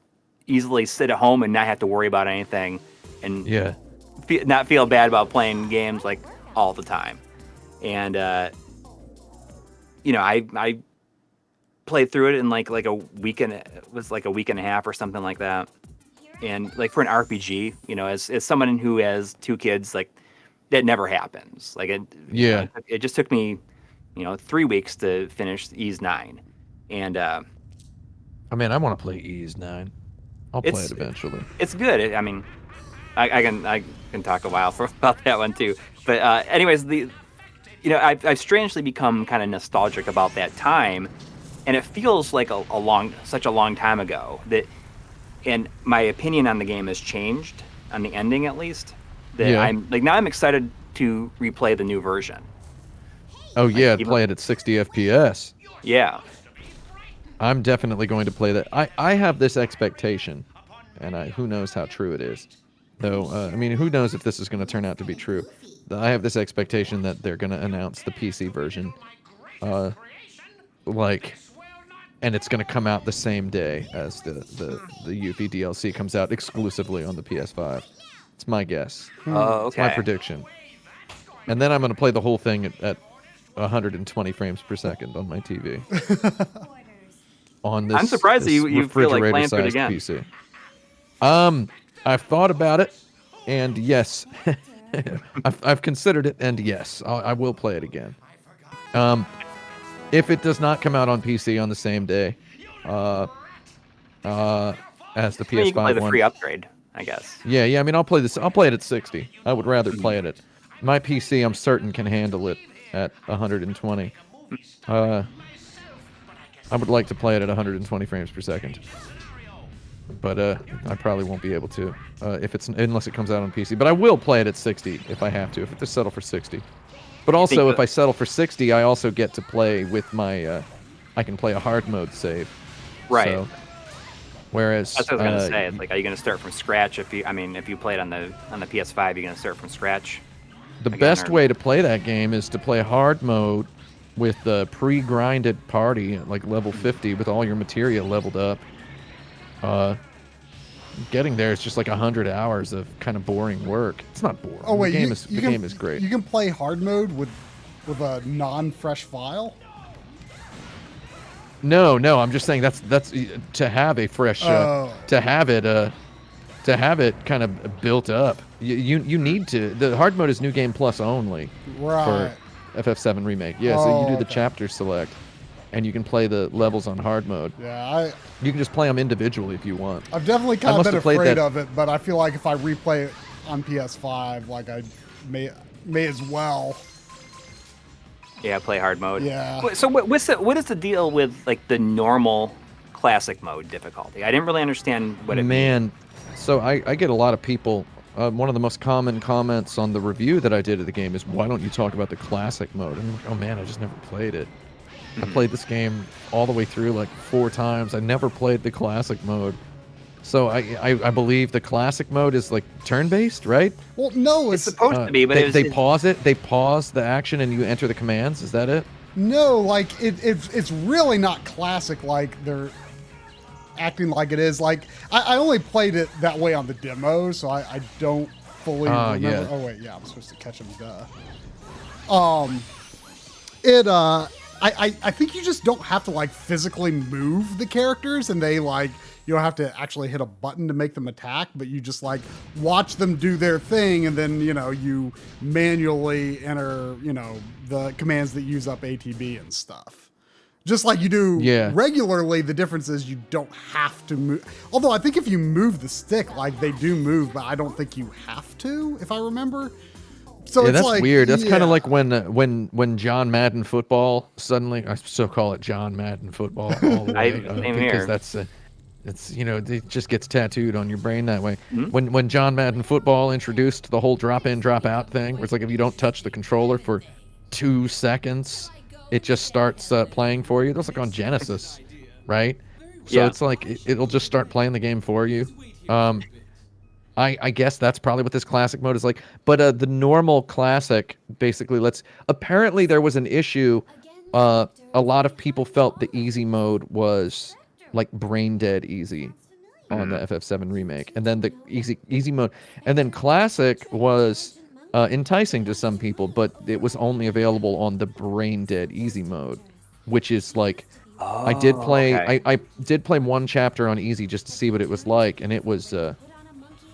easily sit at home and not have to worry about anything and not feel bad about playing games like all the time. And, I played through it in like a week and a half or something like that. And like for an RPG, as someone who has 2 kids, like that never happens. Like it just took me, 3 weeks to finish Ys 9. And I want to play Ys 9. I'll play it eventually. It's good. I can talk a while about that one too. But anyways, I've strangely become kind of nostalgic about that time. And it feels like such a long time ago and my opinion on the game has changed, on the ending at least. I'm excited to replay the new version. Oh yeah, play it at 60 FPS. Yeah. I'm definitely going to play that. I have this expectation, and who knows how true it is. Though, who knows if this is going to turn out to be true. I have this expectation that they're going to announce the PC version. And it's going to come out the same day as the Yuffie DLC comes out exclusively on the PS5. It's my guess. Oh, okay. It's my prediction. And then I'm going to play the whole thing at 120 frames per second on my TV. On this, I'm surprised that you feel like playing through it again. PC. I've thought about it, and yes, I've considered it, and yes, I will play it again. If it does not come out on PC on the same day as the PS5 you can play the one, free upgrade, I guess. Yeah. I'll play this. I'll play it at 60. I would rather play it at. My PC, I'm certain, can handle it at 120. I would like to play it at 120 frames per second, but I probably won't be able to unless it comes out on PC. But I will play it at 60 if I have to. If it's settle for 60. But also, if I settle for 60, I also get to play with my. I can play a hard mode save. Right. So, whereas that's what I was gonna say. It's like, are you gonna start from scratch? If you play it on the PS5, you're gonna start from scratch. The best way to play that game is to play hard mode with the pre-grinded party at like level 50 with all your materia leveled up. Getting there is just like 100 hours of kind of boring work. It's not boring. Oh wait, the game is great. You can play hard mode with a non-fresh file. No, I'm just saying that's to have a fresh to have it kind of built up. You need to. The hard mode is New Game Plus only for FF7 Remake. Yeah, so you do the chapter select. And you can play the levels on hard mode. Yeah, you can just play them individually if you want. I've definitely kind of been afraid of it, but I feel like if I replay it on PS5, like I may as well. Yeah, play hard mode. Yeah. So what is the deal with like the normal classic mode difficulty? I didn't really understand what it means. So I get a lot of people. One of the most common comments on the review that I did of the game is, "Why don't you talk about the classic mode?" And I'm like, "Oh man, I just never played it." I played this game all the way through like 4 times. I never played the classic mode. So I believe the classic mode is like turn-based, right? Well, no, it's supposed to be, but they pause it. They pause the action and you enter the commands. Is that it? No, like it's really not classic like they're acting like it is. Like I only played it that way on the demo, so I don't fully remember. Yeah. Oh wait, yeah, I'm supposed to catch him. I think you just don't have to like physically move the characters, and they like you don't have to actually hit a button to make them attack, but you just like watch them do their thing, and then you manually enter the commands that use up ATB and stuff. just like you do Yeah. regularly. The difference is you don't have to move. Although I think if you move the stick, like they do move, but I don't think you have to, if I remember. So Yeah, it's that's like, weird. That's kind yeah. of like when John Madden football suddenly, I still call it John Madden football all the way Same because here. that's it's it just gets tattooed on your brain that way. Mm-hmm. When John Madden football introduced the whole drop in drop out thing, where it's like if you don't touch the controller for 2 seconds, it just starts playing for you. That's like on Genesis, right? So Yeah. it's like it'll just start playing the game for you. I guess that's probably what this classic mode is like. But the normal classic, basically, apparently there was an issue. A lot of people felt the easy mode was like brain dead easy on the FF7 remake. And then the easy mode. And then classic was enticing to some people, but it was only available on the brain dead easy mode, which is like, I did play, okay. I did play one chapter on easy just to see what it was like. And it was,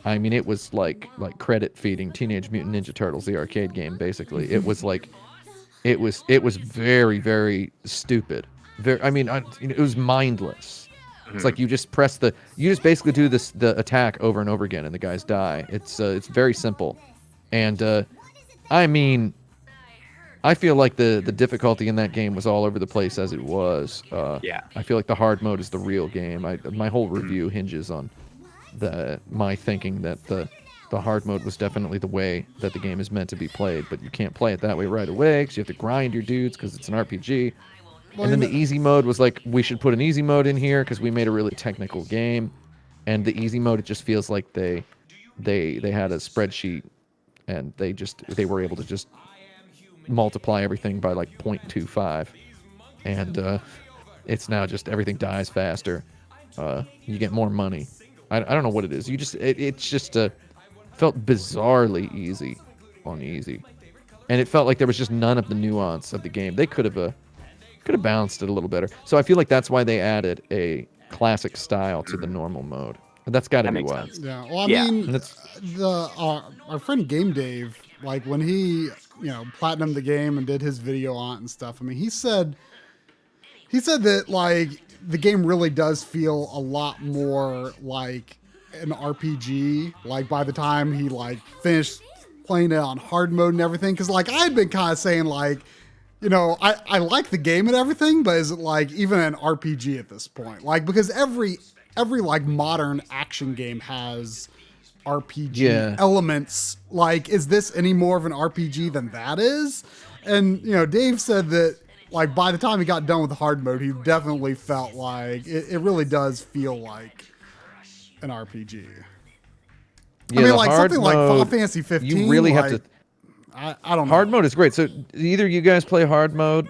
I mean, it was like credit feeding Teenage Mutant Ninja Turtles, the arcade game. Basically, it was like, it was very, very stupid. I mean, it was mindless. It's like you just basically do the attack over and over again, and the guys die. It's very simple, and I mean, I feel like the difficulty in that game was all over the place as it was. Yeah. I feel like the hard mode is the real game. My whole review hinges on my thinking that the hard mode was definitely the way that the game is meant to be played, but you can't play it that way right away because you have to grind your dudes because it's an RPG. And then the easy mode was like, we should put an easy mode in here because we made a really technical game. And the easy mode, it just feels like they had a spreadsheet and they were able to just multiply everything by like 0.25. And it's now just everything dies faster. You get more money. I don't know what it is. It's just felt bizarrely easy on easy, and it felt like there was just none of the nuance of the game. They could have balanced it a little better. So I feel like that's why they added a classic style to the normal mode. And that's got to be makes why. sense. Yeah, well, I Yeah. mean, our friend Game Dave, like when he, platinumed the game and did his video on it and stuff. I mean, he said that like the game really does feel a lot more like an RPG. Like by the time he like finished playing it on hard mode and everything, because like I had been kind of saying like, I like the game and everything, but is it like even an RPG at this point? Like because every like modern action game has RPG elements. Like, is this any more of an RPG than that is? And Dave said that like by the time he got done with the hard mode, he definitely felt like it really does feel like an RPG. Yeah, I mean, the like hard something like mode, Final Fantasy 15. you really like, have to. I don't know. Hard mode is great. So either you guys play hard mode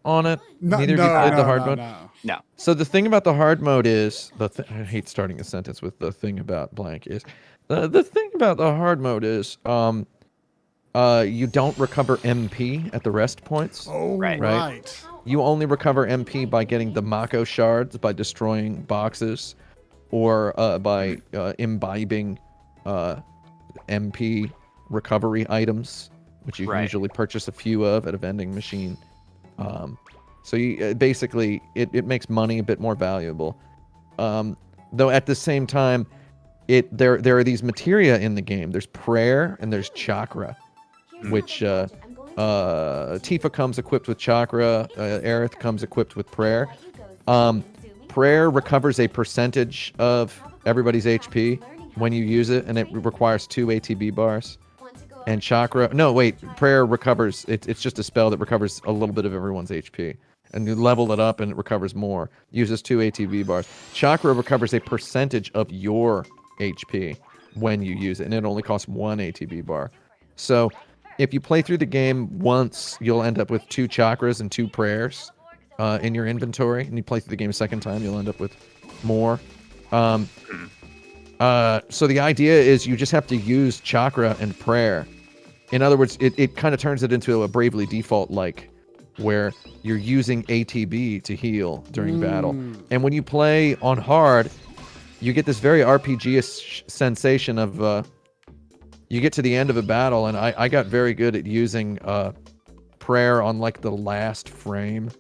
on it. Neither of you played the hard mode. No. So the thing about the hard mode is I hate starting a sentence with the thing about blank is the thing about the hard mode is you don't recover MP at the rest points. Oh, right. You only recover MP by getting the Mako shards, by destroying boxes, or by imbibing MP recovery items, which you can usually purchase a few of at a vending machine. So you basically it makes money a bit more valuable. Though at the same time, there are these materia in the game. There's prayer and there's chakra, which Tifa comes equipped with chakra. Aerith comes equipped with prayer. Prayer recovers a percentage of everybody's HP when you use it, and it requires 2 ATB bars. And chakra, prayer recovers. It's just a spell that recovers a little bit of everyone's HP, and you level it up, and it recovers more. Uses 2 ATB bars. Chakra recovers a percentage of your HP when you use it, and it only costs 1 ATB bar. So if you play through the game once, you'll end up with 2 chakras and 2 prayers in your inventory, and you play through the game a second time, you'll end up with more. So the idea is you just have to use chakra and prayer. In other words, it kind of turns it into a Bravely Default like, where you're using ATB to heal during battle. And when you play on hard, you get this very RPG-ish sensation of you get to the end of a battle, and I got very good at using prayer on like the last frame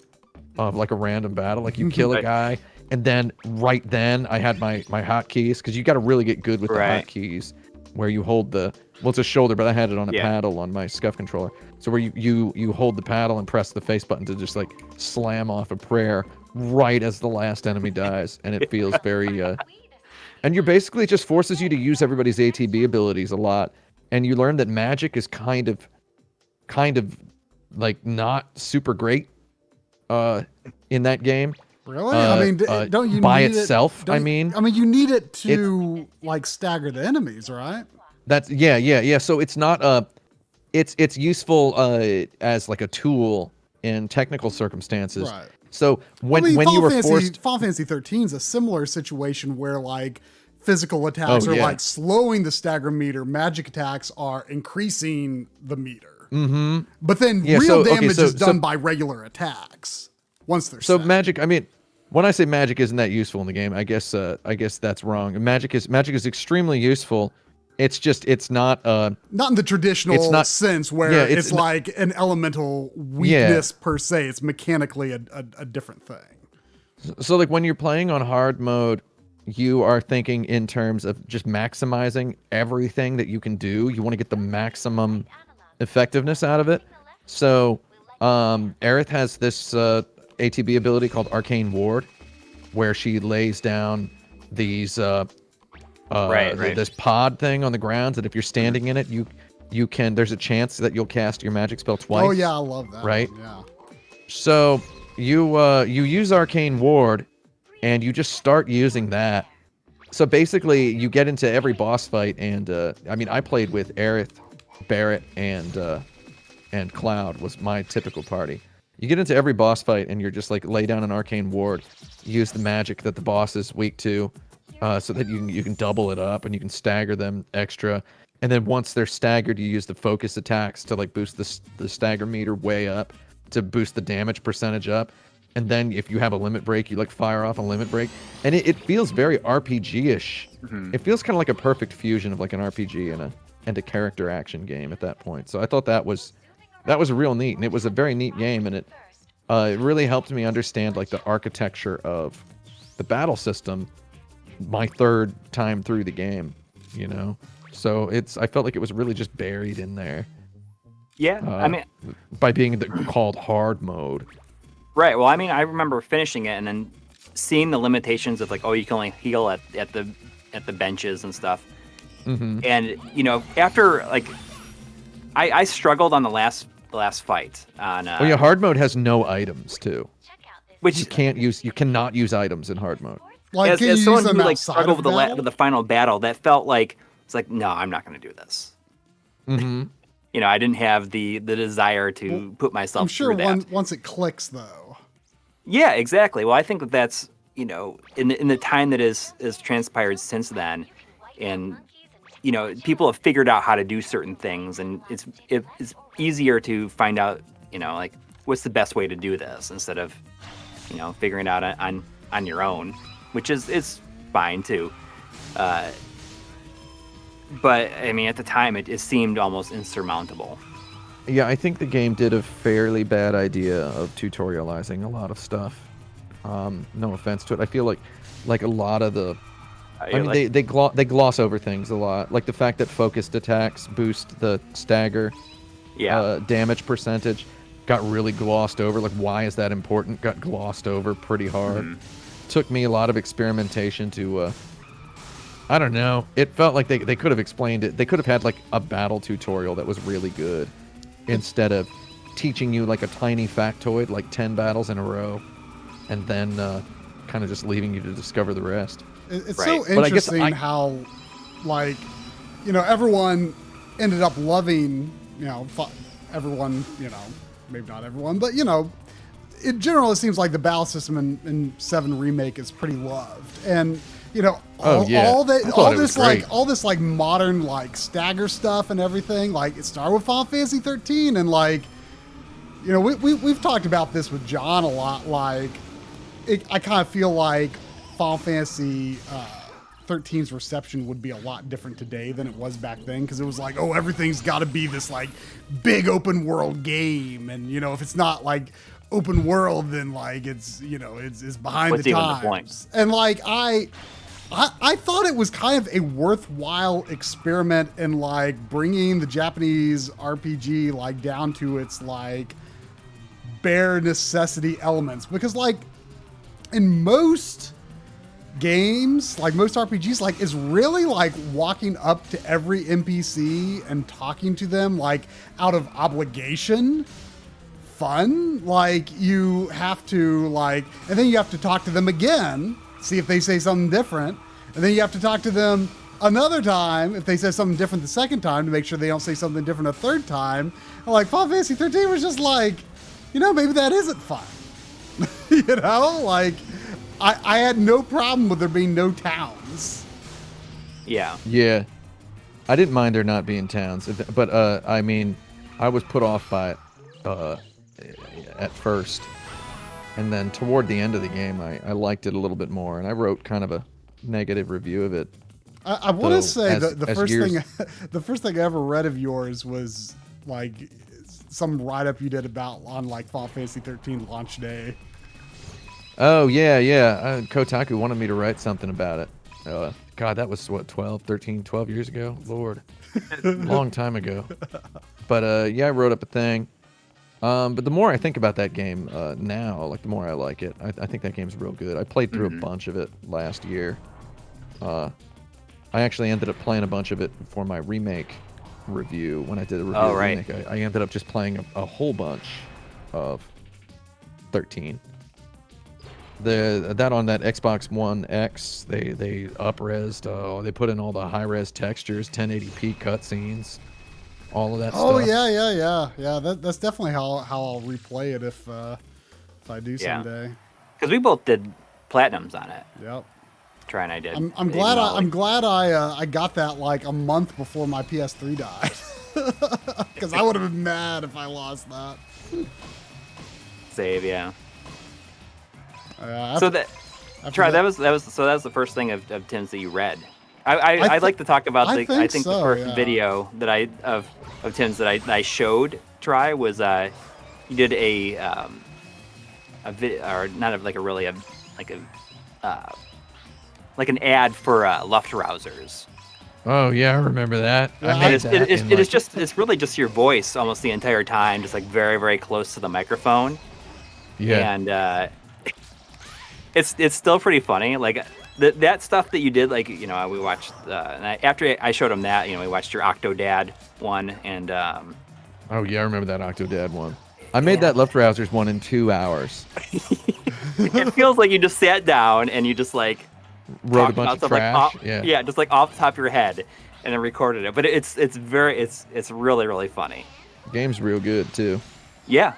of like a random battle. Like you kill a guy, and then right then I had my hotkeys, because you got to really get good with the hotkeys, where you hold the, well, it's a shoulder, but I had it on a paddle on my scuff controller. So where you hold the paddle and press the face button to just like slam off a prayer right as the last enemy dies, and it feels very and you're basically just forces you to use everybody's ATB abilities a lot, and you learn that magic is kind of like not super great in that game. Really? I mean, don't you by need itself? I mean, you need it to like stagger the enemies, right? That's yeah. So it's not it's useful as like a tool in technical circumstances. Right. So when you were forced, Final Fantasy 13 is a similar situation where like physical attacks are like slowing the stagger meter, magic attacks are increasing the meter. Mm-hmm. But then real damage is done by regular attacks once they're set. Magic. I mean, when I say magic isn't that useful in the game, I guess that's wrong. Magic is extremely useful. It's just it's not in the traditional sense where it's like an elemental weakness per se. It's mechanically a different thing. So like when you're playing on hard mode, you are thinking in terms of just maximizing everything that you can do. You want to get the maximum effectiveness out of it. So Aerith has this ATB ability called Arcane Ward, where she lays down these this pod thing on the ground that if you're standing in it, you can, there's a chance that you'll cast your magic spell twice. Oh yeah, I love that. Right? One, yeah. So you use Arcane Ward, and you just start using that. So basically, you get into every boss fight, and I mean, I played with Aerith, Barrett, and Cloud was my typical party. You get into every boss fight, and you're just like lay down an Arcane Ward, use the magic that the boss is weak to, so that you can double it up and you can stagger them extra. And then once they're staggered, you use the focus attacks to like boost the stagger meter way up to boost the damage percentage up. And then if you have a limit break, you like fire off a limit break, and it feels very RPG-ish. Mm-hmm. It feels kind of like a perfect fusion of like an RPG and a character action game at that point. So I thought that was real neat, and it was a very neat game, and it really helped me understand like the architecture of the battle system my third time through the game, you know. So I felt like it was really just buried in there. Yeah, I mean, by being called hard mode. Right. Well, I mean, I remember finishing it and then seeing the limitations of like, oh, you can only heal at the benches and stuff. Mm-hmm. And you know, after like, I struggled on the last fight on. Oh yeah, hard mode has no items too. Which you cannot use items in hard mode. Like, as someone who like struggled with the final battle, that felt like it's like, no, I'm not going to do this. Mm-hmm. You know, I didn't have the desire to put myself through that. Once it clicks, though. Yeah, exactly. Well, I think that's, you know, in the time that has transpired since then, and you know, people have figured out how to do certain things, and it's easier to find out, you know, like what's the best way to do this instead of, you know, figuring it out on your own, which is fine too. But I mean, at the time, it seemed almost insurmountable. Yeah, I think the game did a fairly bad idea of tutorializing a lot of stuff. No offense to it. I feel like a lot of the, I mean, they gloss over things a lot. Like the fact that focused attacks boost the stagger damage percentage got really glossed over. Like, why is that important? Got glossed over pretty hard. Mm-hmm. Took me a lot of experimentation to. I don't know. It felt like they could have explained it. They could have had like a battle tutorial that was really good instead of teaching you like a tiny factoid, like 10 battles in a row, and then kind of just leaving you to discover the rest. It's so interesting how, like, you know, everyone ended up loving, you know, everyone, you know, maybe not everyone, but, you know, in general, it seems like the battle system in 7 Remake is pretty loved. And, you know, all this like modern like stagger stuff and everything, like it started with Final Fantasy 13, and like, you know, we've talked about this with John a lot. Like, I kind of feel like Final Fantasy 13's reception would be a lot different today than it was back then, because it was like, oh, everything's got to be this like big open world game, and you know, if it's not like open world than like it's behind What's the even the times. point? And like I thought it was kind of a worthwhile experiment in like bringing the Japanese RPG like down to its like bare necessity elements, because like in most games, like most RPGs, like is really like walking up to every NPC and talking to them like out of obligation fun. Like you have to like, and then you have to talk to them again, see if they say something different, and then you have to talk to them another time if they say something different the second time to make sure they don't say something different a third time. And like Final Fantasy 13 was just like, maybe that isn't fun. Like I had no problem with there being no towns. Yeah. Yeah. I didn't mind there not being towns, but I mean, I was put off by it at first, and then toward the end of the game, I liked it a little bit more, and I wrote kind of a negative review of it. I want to say that the first thing I ever read of yours was like some write-up you did about on like Final Fantasy 13 launch day. Oh, yeah. Kotaku wanted me to write something about it. God, that was, 12 years ago? Lord. Long time ago. But, yeah, I wrote up a thing. But the more I think about that game now, like, the more I like it. I think that game's real good. I played through a bunch of it last year. I actually ended up playing a bunch of it for my remake review. When I did a review of remake, I ended up just playing a whole bunch of 13. That on that Xbox One X, they up-resed, they put in all the high-res textures, 1080p cutscenes, all of that stuff. Oh yeah. That's definitely how I'll replay it if I do someday. Because we both did platinums on it. Yep. Try and I did. I'm glad I got that like a month before my PS3 died, because I would have been mad if I lost that. Save, yeah. That was the first thing of Tim's that you read. I'd like to talk about the first video that of Tim's that I showed Try was you did a video, or not like an ad for Luftrausers. Oh yeah, I remember that. Yeah, it's really just your voice almost the entire time, just like very, very close to the microphone. Yeah. And it's still pretty funny. Like that stuff that you did, like, we watched, after I showed him that, we watched your Octodad one, and oh yeah, I remember that Octodad one. I made that Luftrausers one in 2 hours. It feels like you just sat down and you just like wrote a bunch of trash. Yeah, just like off the top of your head, and then recorded it. But it's really, really funny. The game's real good too. Yeah.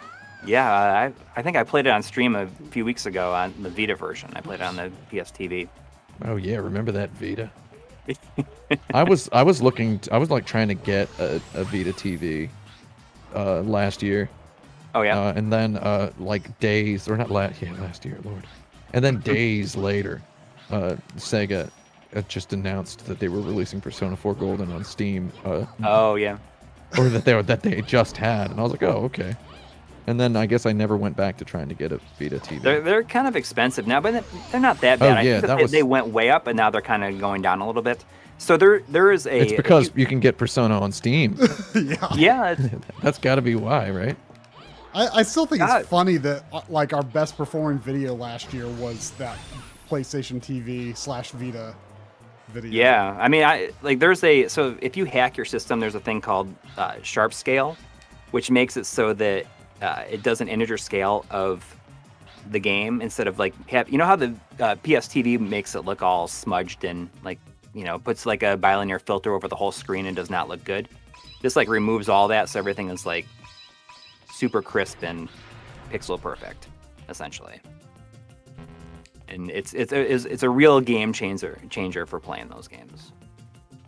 I think I played it on stream a few weeks ago on the Vita version. I played it on the PS TV. Oh yeah, remember that Vita? I was like trying to get a Vita TV last year. Oh yeah. And then like last year, Lord. And then days later, Sega just announced that they were releasing Persona 4 Golden on Steam. Oh yeah. Or that they just had, and I was like, oh okay. And then I guess I never went back to trying to get a Vita TV. They're kind of expensive now, but they're not that bad. Oh, yeah, I think they went way up, and now they're kind of going down a little bit. So there is a. It's because you can get Persona on Steam. Yeah. That's got to be why, right? I still think it's funny that like our best performing video last year was that PlayStation TV / Vita video. Yeah, I mean, so if you hack your system, there's a thing called Sharp Scale, which makes it so that it does an integer scale of the game instead of like how the PS TV makes it look all smudged and like puts like a bilinear filter over the whole screen and does not look good. This like removes all that, so everything is like super crisp and pixel perfect, essentially. And it's a real game changer for playing those games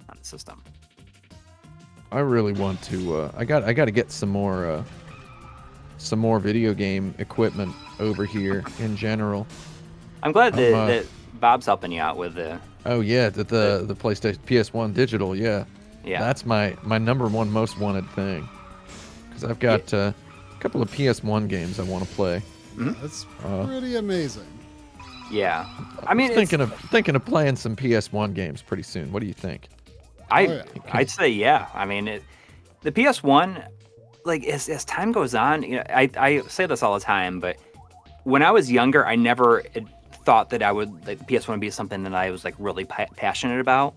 on the system. I really want to. I got to get some more video game equipment over here in general. I'm glad that Bob's helping you out with the. Oh yeah, the PlayStation PS1 digital. Yeah. Yeah. That's my number one most wanted thing, because I've got couple of PS1 games I want to play. That's pretty amazing. Yeah, I mean, thinking of playing some PS1 games pretty soon. What do you think? I'd say yeah. I mean, the PS1, like as time goes on, I say this all the time, but when I was younger, I never thought that I would like PS1 would be something that I was like really passionate about.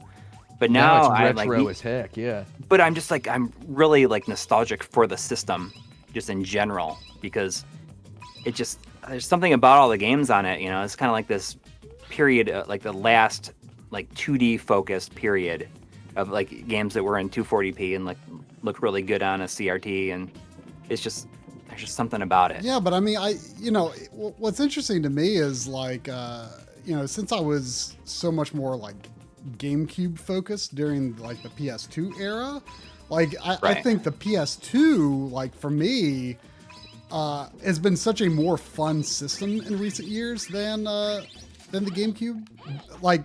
But now it's retro as heck, yeah. But I'm just like I'm really like nostalgic for the system, just in general, because it just there's something about all the games on it. It's kind of like this period, like the last like 2D focused period of like games that were in 240p and like look really good on a CRT, and it's just there's just something about it. Yeah, but I mean, what's interesting to me is like, since I was so much more like GameCube focused during like the PS2 era, like I think the PS2, like for me, has been such a more fun system in recent years than the GameCube. Like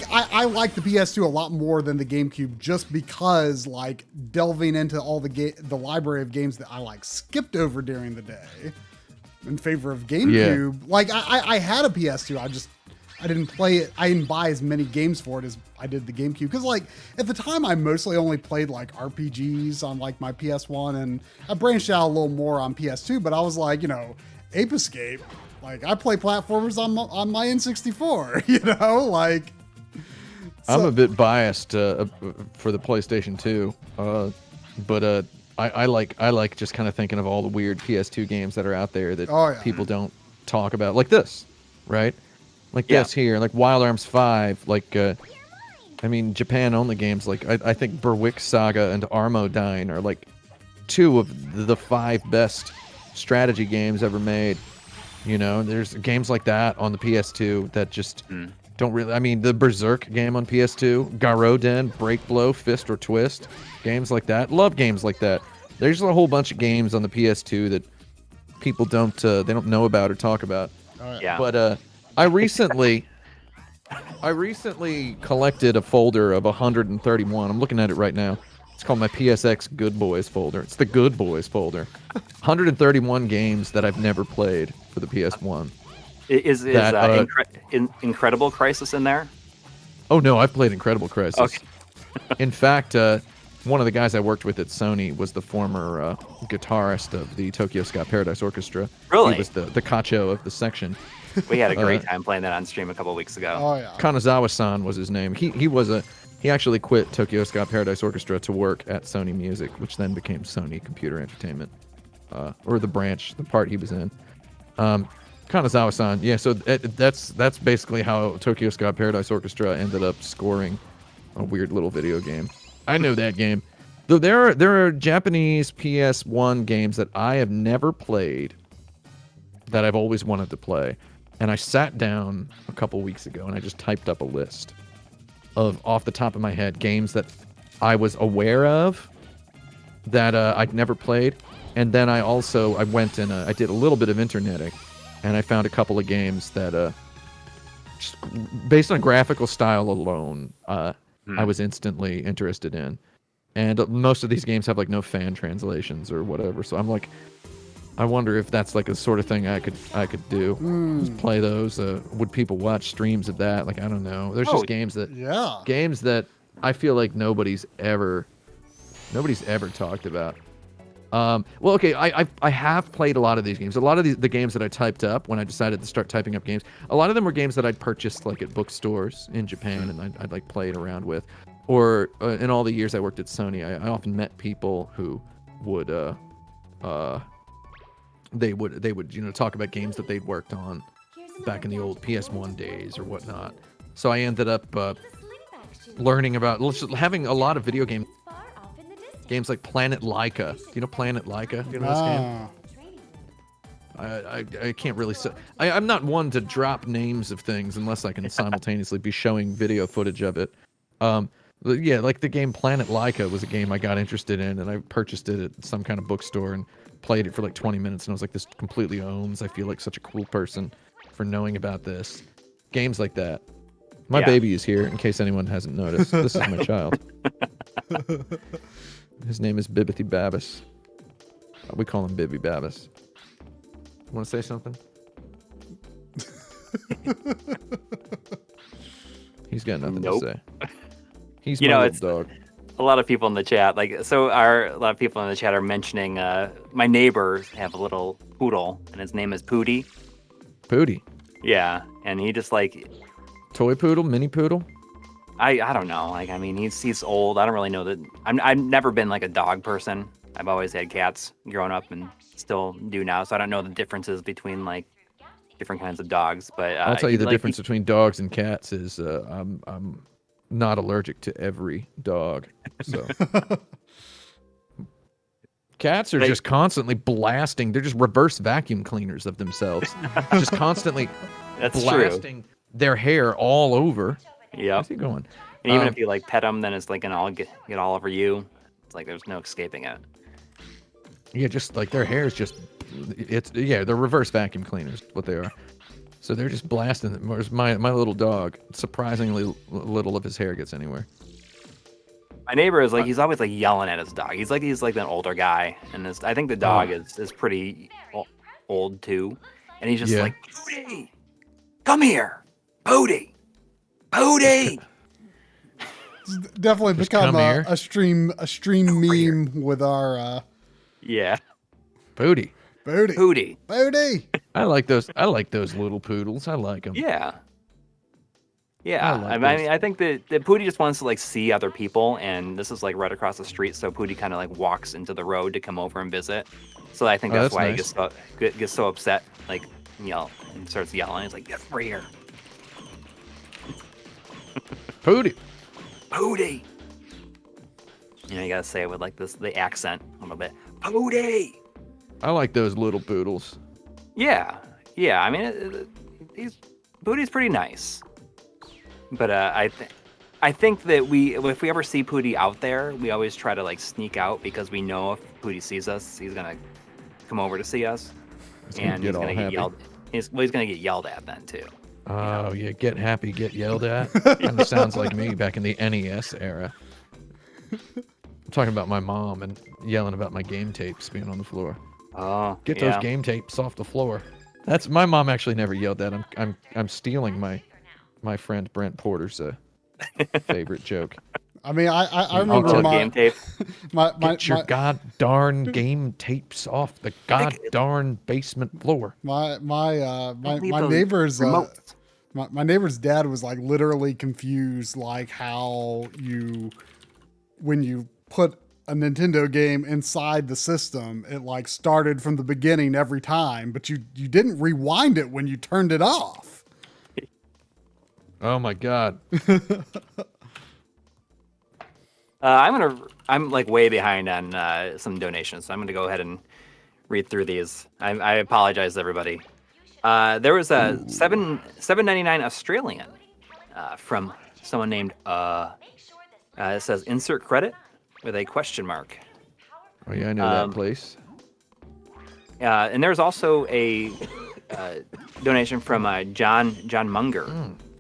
I like the PS2 a lot more than the GameCube, just because like delving into all the library of games that I like skipped over during the day in favor of GameCube. Yeah. Like I had a PS2, I didn't play it. I didn't buy as many games for it as I did the GameCube. Because like at the time, I mostly only played like RPGs on like my PS1, and I branched out a little more on PS2. But I was like, Ape Escape. Like I play platformers on my N64. Like. So, I'm a bit biased for the PlayStation 2, but I like just kind of thinking of all the weird PS2 games that are out there that people don't talk about, like this, right? Like this here, like Wild Arms 5, like, I mean, Japan-only games, like, I think Berwick Saga and Armodyne are, like, 2 of the 5 best strategy games ever made. There's games like that on the PS2 that just don't really... I mean, the Berserk game on PS2, Garoden, Break Blow, Fist or Twist, games like that. Love games like that. There's a whole bunch of games on the PS2 that people don't know about or talk about. Yeah. But, I recently collected a folder of 131. I'm looking at it right now. It's called my PSX Good Boys folder. It's the Good Boys folder. 131 games that I've never played for the PS1. Is Incredible Crisis in there? Oh no, I've played Incredible Crisis. Okay. In fact, one of the guys I worked with at Sony was the former guitarist of the Tokyo Ska Paradise Orchestra. Really? He was the Kacho of the section. We had a great time playing that on stream a couple weeks ago. Oh yeah. Kanazawa-san was his name. He actually quit Tokyo Ska Paradise Orchestra to work at Sony Music, which then became Sony Computer Entertainment, or the part he was in. Kanazawa-san, yeah. So that's basically how Tokyo Ska Paradise Orchestra ended up scoring a weird little video game. I know that game. Though there are Japanese PS1 games that I have never played that I've always wanted to play. And I sat down a couple weeks ago and I just typed up a list of, off the top of my head, games that I was aware of that I'd never played. And then I went and I did a little bit of interneting, and I found a couple of games that, just based on graphical style alone, I was instantly interested in. And most of these games have like no fan translations or whatever. So I'm like, I wonder if that's like a sort of thing I could do. Just play those. Would people watch streams of that? Like, I don't know. There's just games that I feel like nobody's ever talked about. Well, okay, I have played a lot of these games. A lot of the games that I typed up when I decided to start typing up games, a lot of them were games that I'd purchased like at bookstores in Japan, and I'd like played around with. Or in all the years I worked at Sony, I often met people who would they would talk about games that they'd worked on back in the old PS1 days or whatnot. So I ended up learning about, having a lot of video games like Planet Laika. Do you know Planet Laika? Do you know this game? I can't really say. I'm not one to drop names of things unless I can simultaneously be showing video footage of it. Yeah, like the game Planet Laika was a game I got interested in, and I purchased it at some kind of bookstore and played it for like 20 minutes, and I was like, this completely owns. I feel like such a cool person for knowing about this. Games like that. My baby is here, in case anyone hasn't noticed. This is my child. His name is Bibbity Babbis. We call him Bibby Babbis. Want to say something? He's got nothing to say. He's my little dog. A lot of people in the chat, a lot of people in the chat are mentioning my neighbors have a little poodle, and his name is Pootie. Pootie. Yeah, and he just toy poodle, mini poodle. I don't know. He's old. I don't really know that. I've never been a dog person. I've always had cats growing up and still do now, so I don't know the differences between different kinds of dogs. But I'll tell you the difference between dogs and cats is I'm not allergic to every dog. So cats are just constantly blasting. They're just reverse vacuum cleaners of themselves, just constantly blasting their hair all over. Yeah. Where's he going? And even if you pet them, then it's gonna all get all over you. It's there's no escaping it. Yeah, just their hair is just they're reverse vacuum cleaners, what they are. So they're just blasting it. Whereas my little dog, surprisingly little of his hair gets anywhere. My neighbor is he's always yelling at his dog. He's an older guy, and I think the dog is pretty old too, and he's just Pootie, come here, Pootie, Pootie. It's definitely become a stream meme with our Pootie. Pootie. I like those little poodles. I like them. Yeah. Yeah, I think that Pootie just wants to see other people, and this is right across the street, so Pootie kind of walks into the road to come over and visit. So I think that's why nice. He gets so upset, and starts yelling. He's get over here, Pootie. Pootie. You gotta say it with the accent a little bit. Pootie. I like those little poodles. Yeah. Pootie's pretty nice. But I think that if we ever see Pootie out there, we always try to sneak out because we know if Pootie sees us, he's gonna come over to see us, and he's gonna get yelled. He's gonna get yelled at then too. Oh yeah, get happy, get yelled at. Kind of sounds like me back in the NES era. I'm talking about my mom and yelling about my game tapes being on the floor. Oh, get those game tapes off the floor. That's my mom actually never yelled that. I'm stealing my friend Brent Porter's favorite joke. I remember game tape. Get your god darn game tapes off the god darn basement floor. My neighbor's my neighbor's dad was literally confused how when you put a Nintendo game inside the system, it started from the beginning every time, but you didn't rewind it when you turned it off. Oh my god. I'm way behind on some donations, so I'm gonna go ahead and read through these. I apologize, everybody. There was a $7.99 Australian from someone named it says insert credit with a question mark. Oh yeah, I know that place. And there's also a donation from John Munger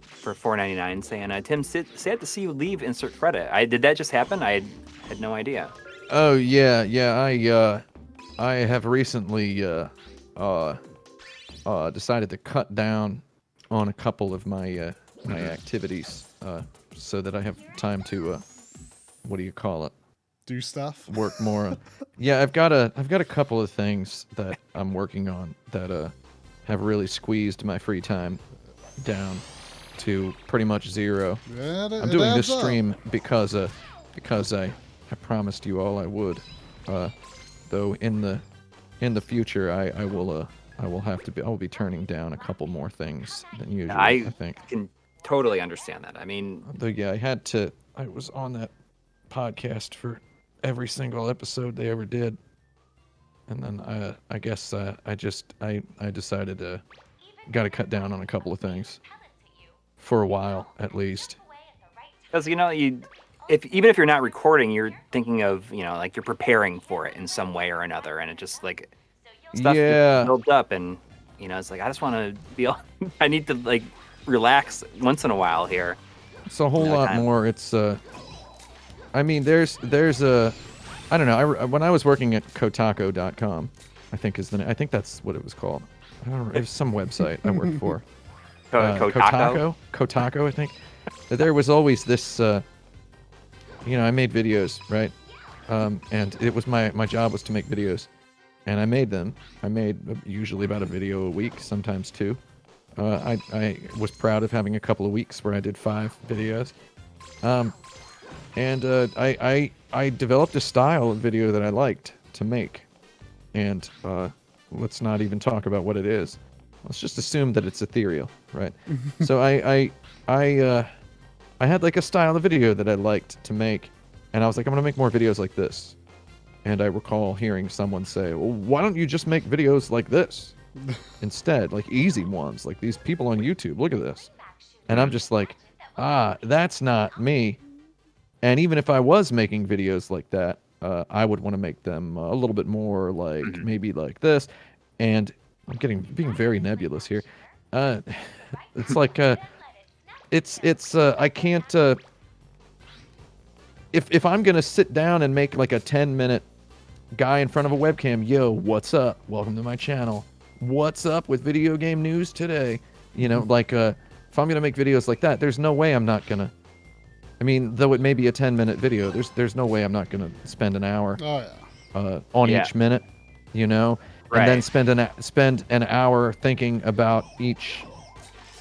for $4.99 saying, Tim, sad to see you leave insert credit. Did that just happen? I had no idea. Oh yeah. I have recently decided to cut down on a couple of my activities so that I have time to what do you call it? Do stuff. Work more. Yeah, I've got a couple of things that I'm working on that have really squeezed my free time down to pretty much zero. I'm doing this stream because I promised you all I would. Though in the future I will be turning down a couple more things than usual. I think can totally understand that. I mean, yeah, I was on that podcast for every single episode they ever did, and then I guess I decided to got to cut down on a couple of things for a while at least. Because even if you're not recording, you're thinking of you're preparing for it in some way or another, and it just stuff builds up, and it's I just want to be. I need to relax once in a while here. It's a whole lot more. It's I mean, there's a I don't know. When I was working at Kotaku.com, I think that's what it was called. I don't know. It was some website I worked for. Kotaku, I think. There was always this. I made videos, right? And it was my job was to make videos, and I made them. I made usually about a video a week, sometimes two. I was proud of having a couple of weeks where I did 5 videos. I developed a style of video that I liked to make. And let's not even talk about what it is. Let's just assume that it's ethereal, right? So I had like a style of video that I liked to make, and I was like, I'm gonna make more videos like this. And I recall hearing someone say, well, why don't you just make videos like this instead, like easy ones, like these people on YouTube, look at this. And I'm just like, that's not me. And even if I was making videos like that, I would want to make them a little bit more like maybe like this. And I'm being very nebulous here. It's like I can't. If I'm gonna sit down and make like a 10-minute guy in front of a webcam, yo, what's up? Welcome to my channel. What's up with video game news today? Like if I'm gonna make videos like that, there's no way I'm not gonna. I mean, though it may be a 10-minute video, there's no way I'm not gonna spend an hour on each minute, Right. and then spend an hour thinking about each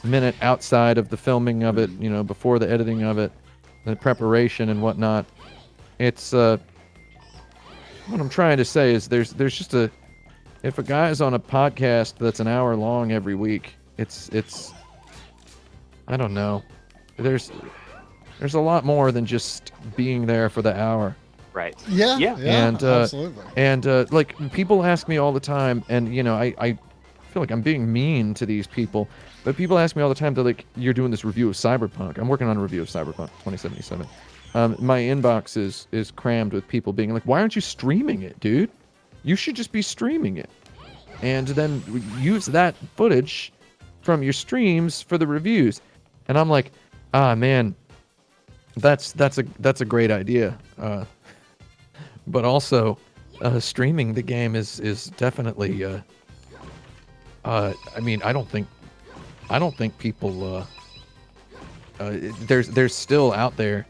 minute outside of the filming of it, before the editing of it, the preparation and whatnot. It's what I'm trying to say is there's just if a guy's on a podcast that's an hour long every week, it's I don't know. There's a lot more than just being there for the hour. Right. Yeah. And absolutely. And like people ask me all the time, and I feel like I'm being mean to these people, but people ask me all the time, they're like, you're doing this review of Cyberpunk. I'm working on a review of Cyberpunk 2077. My inbox is crammed with people being like, why aren't you streaming it, dude? You should just be streaming it. And then use that footage from your streams for the reviews. And I'm like, man, that's a great idea. But also, streaming the game is definitely. I mean, I don't think people. There's still out there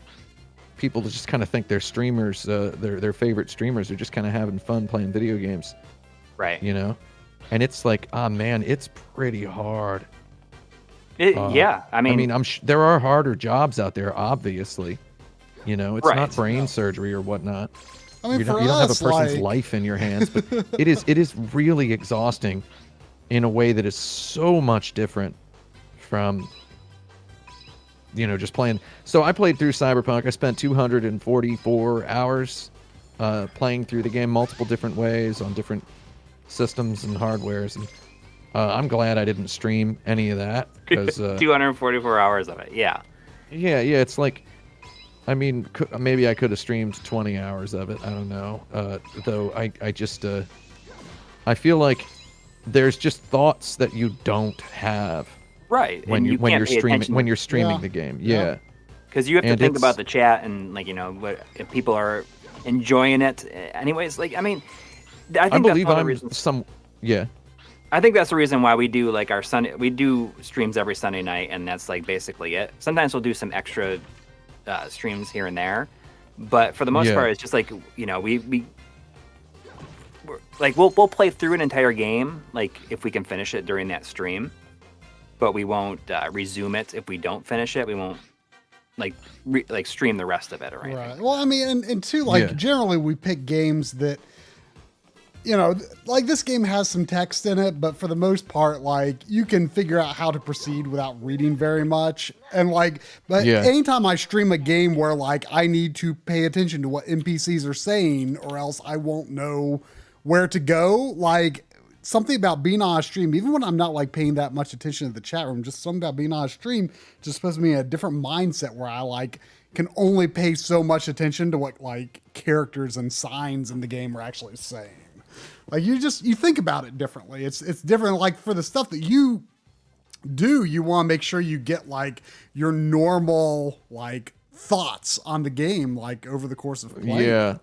people that just kind of think they're streamers. Their favorite streamers are just kind of having fun playing video games. Right. And it's like, man, it's pretty hard. Yeah, I mean, there are harder jobs out there, obviously. It's Right. not brain surgery or whatnot. I mean, You for don't have a us, person's like, life in your hands, but it is really exhausting in a way that is so much different from just playing. So I played through Cyberpunk. I spent 244 hours playing through the game multiple different ways on different systems and hardwares, and I'm glad I didn't stream any of that because 244 hours of it. Yeah. yeah, it's like, I mean, maybe I could have streamed 20 hours of it. I don't know. Though I just I feel like there's just thoughts that you don't have Right. when and you're streaming Yeah. the game. Yeah. Because you have to And think about it's- the chat and what if people are enjoying it. Anyways, like I mean, I think I that's believe one of the I'm reasons. yeah. I think that's the reason why we do like our Sunday. We do streams every Sunday night, and that's like basically it. Sometimes we'll do some extra streams here and there, but for the most Yeah. part, it's just like we're, like we'll play through an entire game like if we can finish it during that stream, but we won't resume it if we don't finish it. We won't like stream the rest of it or anything. Right. Well, I mean, and too, like, Yeah. generally we pick games that, like this game has some text in it, but for the most part, like, you can figure out how to proceed without reading very much. And like, but Yeah. anytime I stream a game where like I need to pay attention to what NPCs are saying or else I won't know where to go, like, something about being on a stream, even when I'm not like paying that much attention to the chat room, just something about being on a stream just puts me in a different mindset where I like can only pay so much attention to what like characters and signs in the game are actually saying. Like you think about it differently. It's different. Like for the stuff that you do, you want to make sure you get like your normal like thoughts on the game, like over the course of playing. Yeah.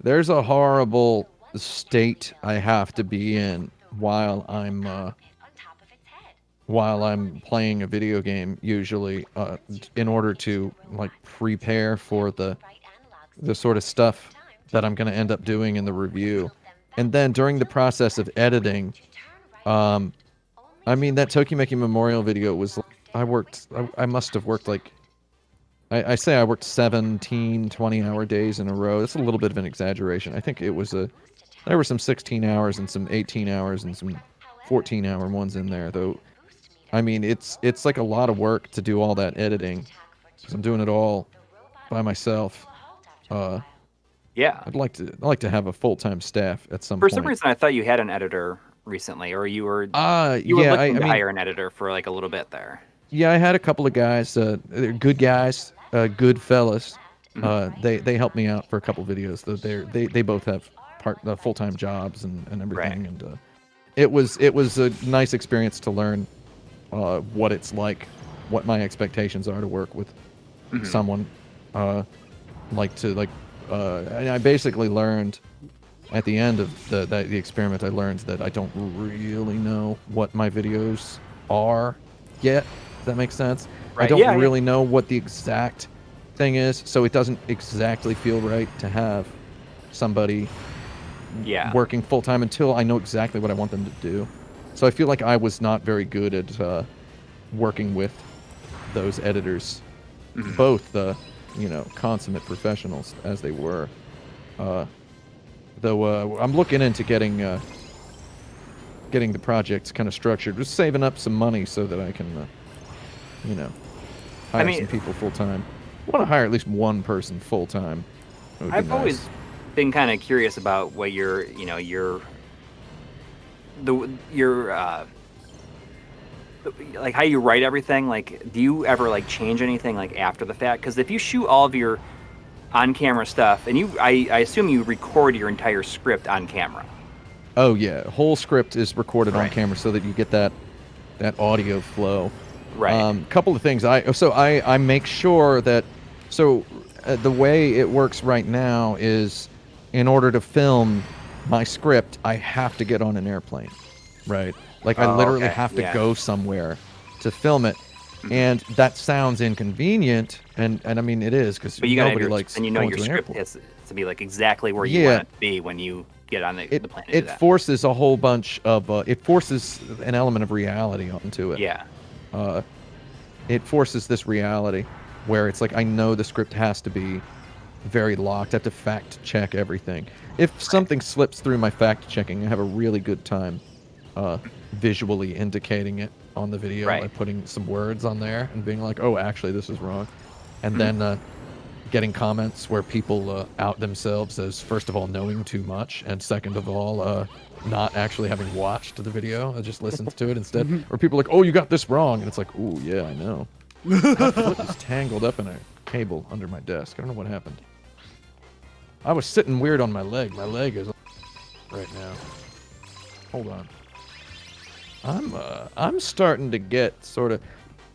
there's a horrible state I have to be in while I'm playing a video game, usually, in order to like prepare for the sort of stuff that I'm going to end up doing in the review. And then during the process of editing, I mean, that Tokimeki Memorial video was, I must have worked like, I say I worked 17, 20-hour days in a row. That's a little bit of an exaggeration. I think it was there were some 16 hours and some 18 hours and some 14-hour ones in there, though. I mean, it's like a lot of work to do all that editing, because I'm doing it all by myself. Yeah. I'd like to have a full-time staff at some point. For some reason, I thought you had an editor recently, or you were looking to hire an editor for like a little bit there. Yeah, I had a couple of guys. They're good guys, good fellas. They helped me out for a couple videos. They both have full-time jobs and everything. Right. And it was a nice experience to learn what it's like, what my expectations are to work with someone. And I basically learned at the end of the experiment, I learned that I don't really know what my videos are yet. Does that make sense? Right. I don't really know what the exact thing is, so it doesn't exactly feel right to have somebody working full-time until I know exactly what I want them to do. So I feel like I was not very good at working with those editors, both consummate professionals as they were. Though I'm looking into getting the projects kind of structured, just saving up some money so that I can, hire some people full time. I want to hire at least one person full time. I've always been kind of curious about what your like how you write everything. Like, do you ever like change anything like after the fact? Because if you shoot all of your on-camera stuff, and I assume you record your entire script on camera. Oh yeah, whole script is recorded on camera so that you get that audio flow. Right. Couple of things. I make sure that the way it works right now is, in order to film my script, I have to get on an airplane, right? Like I literally have to go somewhere to film it. And that sounds inconvenient, and I mean it is, because nobody likes. And your script has to be like exactly where you want it to be when you get on the plane. It forces a whole bunch of it forces an element of reality onto it. Yeah. It forces this reality where it's like I know the script has to be very locked. I have to fact check everything. If something slips through my fact checking, I have a really good time visually indicating it on the video by putting some words on there and being like, oh, actually this is wrong. And then getting comments where people out themselves as, first of all, knowing too much, and second of all, not actually having watched the video, just listened to it instead. Or people are like, oh, you got this wrong. And it's like, ooh, yeah, I know. My foot is tangled up in a cable under my desk. I don't know what happened. I was sitting weird on my leg. My leg is right now. Hold on. I'm starting to get sort of.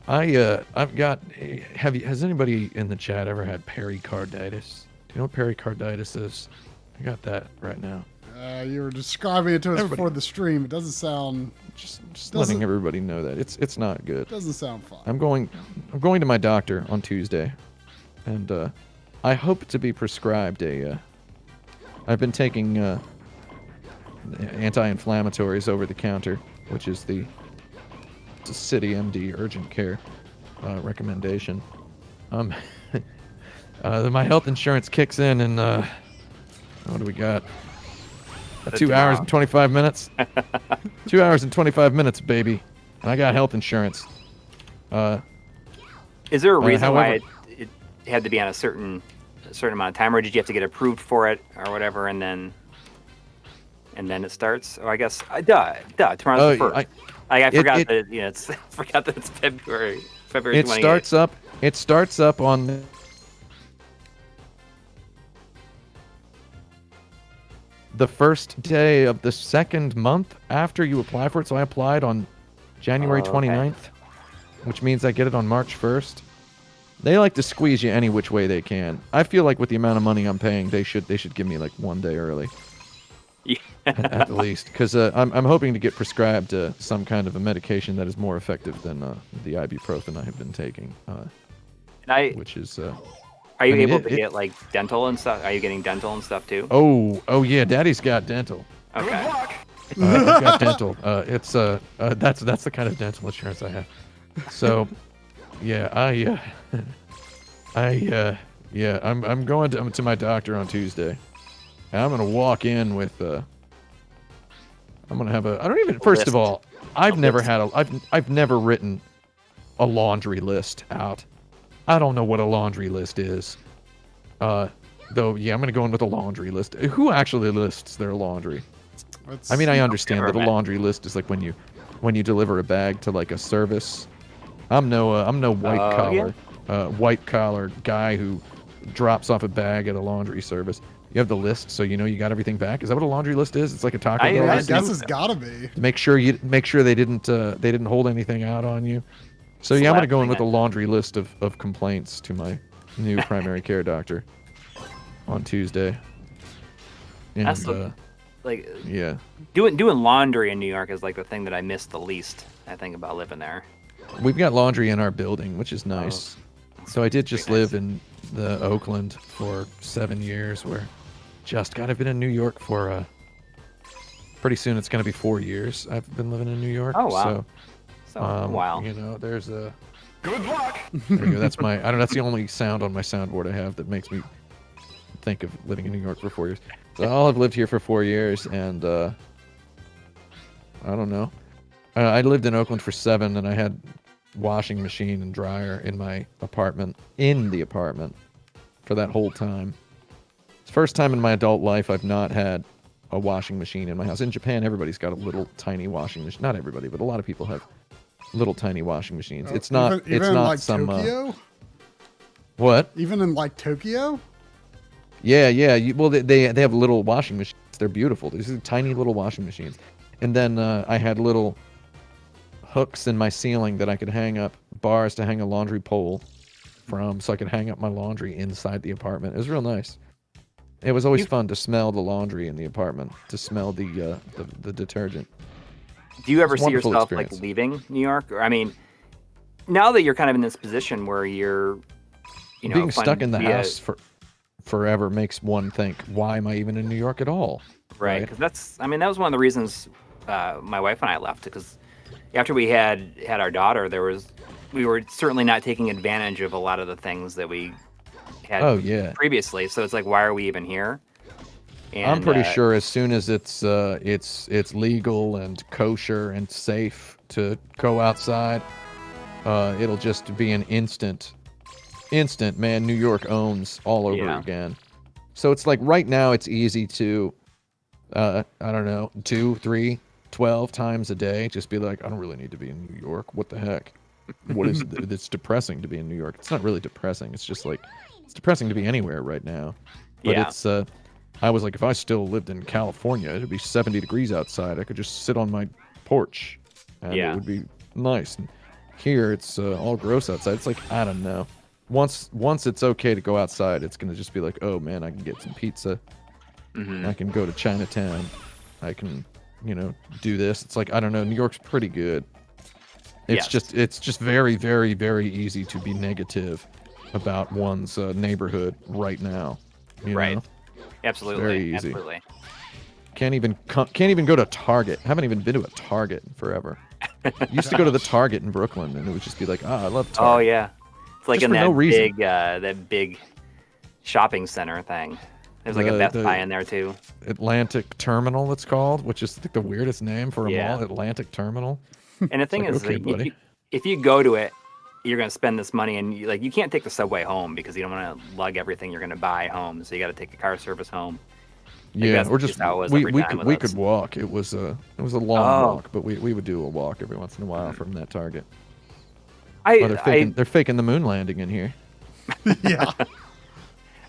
I've got. Has anybody in the chat ever had pericarditis? Do you know what pericarditis is? I got that right now. You were describing it to us before the stream. It doesn't sound. Just letting everybody know that it's not good. It doesn't sound fun. I'm going to my doctor on Tuesday, and I hope to be prescribed a. I've been taking anti-inflammatories over the counter, which is the City MD urgent care recommendation. My health insurance kicks in, and what do we got? 2 hours and 25 minutes. 2 hours and 25 minutes, baby. And I got health insurance. Is there a reason why it had to be on a certain amount of time, or did you have to get approved for it or whatever, and then it starts? Oh, I guess tomorrow's the 1st. I forgot that it's February 28th. It starts up on the first day of the second month after you apply for it. So I applied on January 29th, which means I get it on March 1st. They like to squeeze you any which way they can. I feel like with the amount of money I'm paying, they should give me like 1 day early. Yeah. At the least, because I'm hoping to get prescribed some kind of a medication that is more effective than the ibuprofen I have been taking, which is. Are you able to get like dental and stuff? Are you getting dental and stuff too? Oh yeah, Daddy's got dental. Okay. I've got dental. It's that's the kind of dental insurance I have. So, yeah, I'm going to my doctor on Tuesday. And I'm gonna walk in with I'm gonna have a. I don't even. First of all, I've never written a laundry list out. I don't know what a laundry list is. Though, yeah, I'm gonna go in with a laundry list. Who actually lists their laundry? I mean, I understand that a laundry list is like when you deliver a bag to like a service. I'm no white collar guy who drops off a bag at a laundry service. You have the list, so you know you got everything back. Is that what a laundry list is? It's like a Taco Bell. I guess it's gotta be. Make sure they didn't hold anything out on you. So yeah, I'm gonna go in with a laundry list of complaints to my new primary care doctor on Tuesday. And, that's like yeah, doing laundry in New York is like the thing that I miss the least. I think about living there. We've got laundry in our building, which is nice. So I did just live in the Oakland for 7 years, where I've been in New York for pretty soon it's going to be 4 years I've been living in New York. Oh wow. So wow. You know, there's a Good luck. there you go. That's that's the only sound on my soundboard I have that makes me think of living in New York for 4 years. So I'll have lived here for 4 years, and I don't know. I lived in Oakland for 7, and I had washing machine and dryer in my apartment, for that whole time. It's the first time in my adult life I've not had a washing machine in my house. In Japan, everybody's got a little tiny washing machine. Not everybody, but a lot of people have little tiny washing machines. It's not even it's not like some Tokyo? What? Even in like Tokyo? Yeah. Well, they have little washing machines. They're beautiful. These are tiny little washing machines. And then I had little hooks in my ceiling that I could hang up, bars to hang a laundry pole from, so I could hang up my laundry inside the apartment. It was real nice. It was always fun to smell the laundry in the apartment, to smell the detergent. Do you ever see wonderful yourself experience. like leaving New York? Or, I mean, now that you're kind of in this position where you're, being stuck in the house for forever makes one think, why am I even in New York at all? Right, because that was one of the reasons my wife and I left, because after we had our daughter, we were certainly not taking advantage of a lot of the things that we had previously. So it's like, why are we even here? And, I'm pretty sure as soon as it's legal and kosher and safe to go outside, it'll just be an instant, man. New York owns all over again. So it's like right now it's easy to, I don't know, 2, 3, 12 times a day, just be like, I don't really need to be in New York. What the heck? What is it? It's depressing to be in New York. It's not really depressing. It's just like, it's depressing to be anywhere right now. But it's, I was like, if I still lived in California, it'd be 70 degrees outside. I could just sit on my porch and it would be nice. And here it's all gross outside. It's like, I don't know. Once it's okay to go outside, it's going to just be like, oh man, I can get some pizza. Mm-hmm. I can go to Chinatown. I can, do this. It's like, I don't know. New York's pretty good. It's just very, very, very easy to be negative about one's neighborhood right now. You know? Absolutely. It's very easy. Absolutely. Can't even go to Target. Haven't even been to a Target in forever. Used to go to the Target in Brooklyn, and it would just be like, I love Target. Oh yeah, it's like just in for that no big shopping center thing. There's like a Best Buy in there too. Atlantic Terminal, it's called, which is like the weirdest name for a mall. Atlantic Terminal. And the thing is, okay, buddy. If you go to it, you're going to spend this money, and you can't take the subway home because you don't want to lug everything you're going to buy home. So you got to take a car service home. Or just we could walk. It was a long walk, but we would do a walk every once in a while from that Target. They're faking the moon landing in here. Yeah.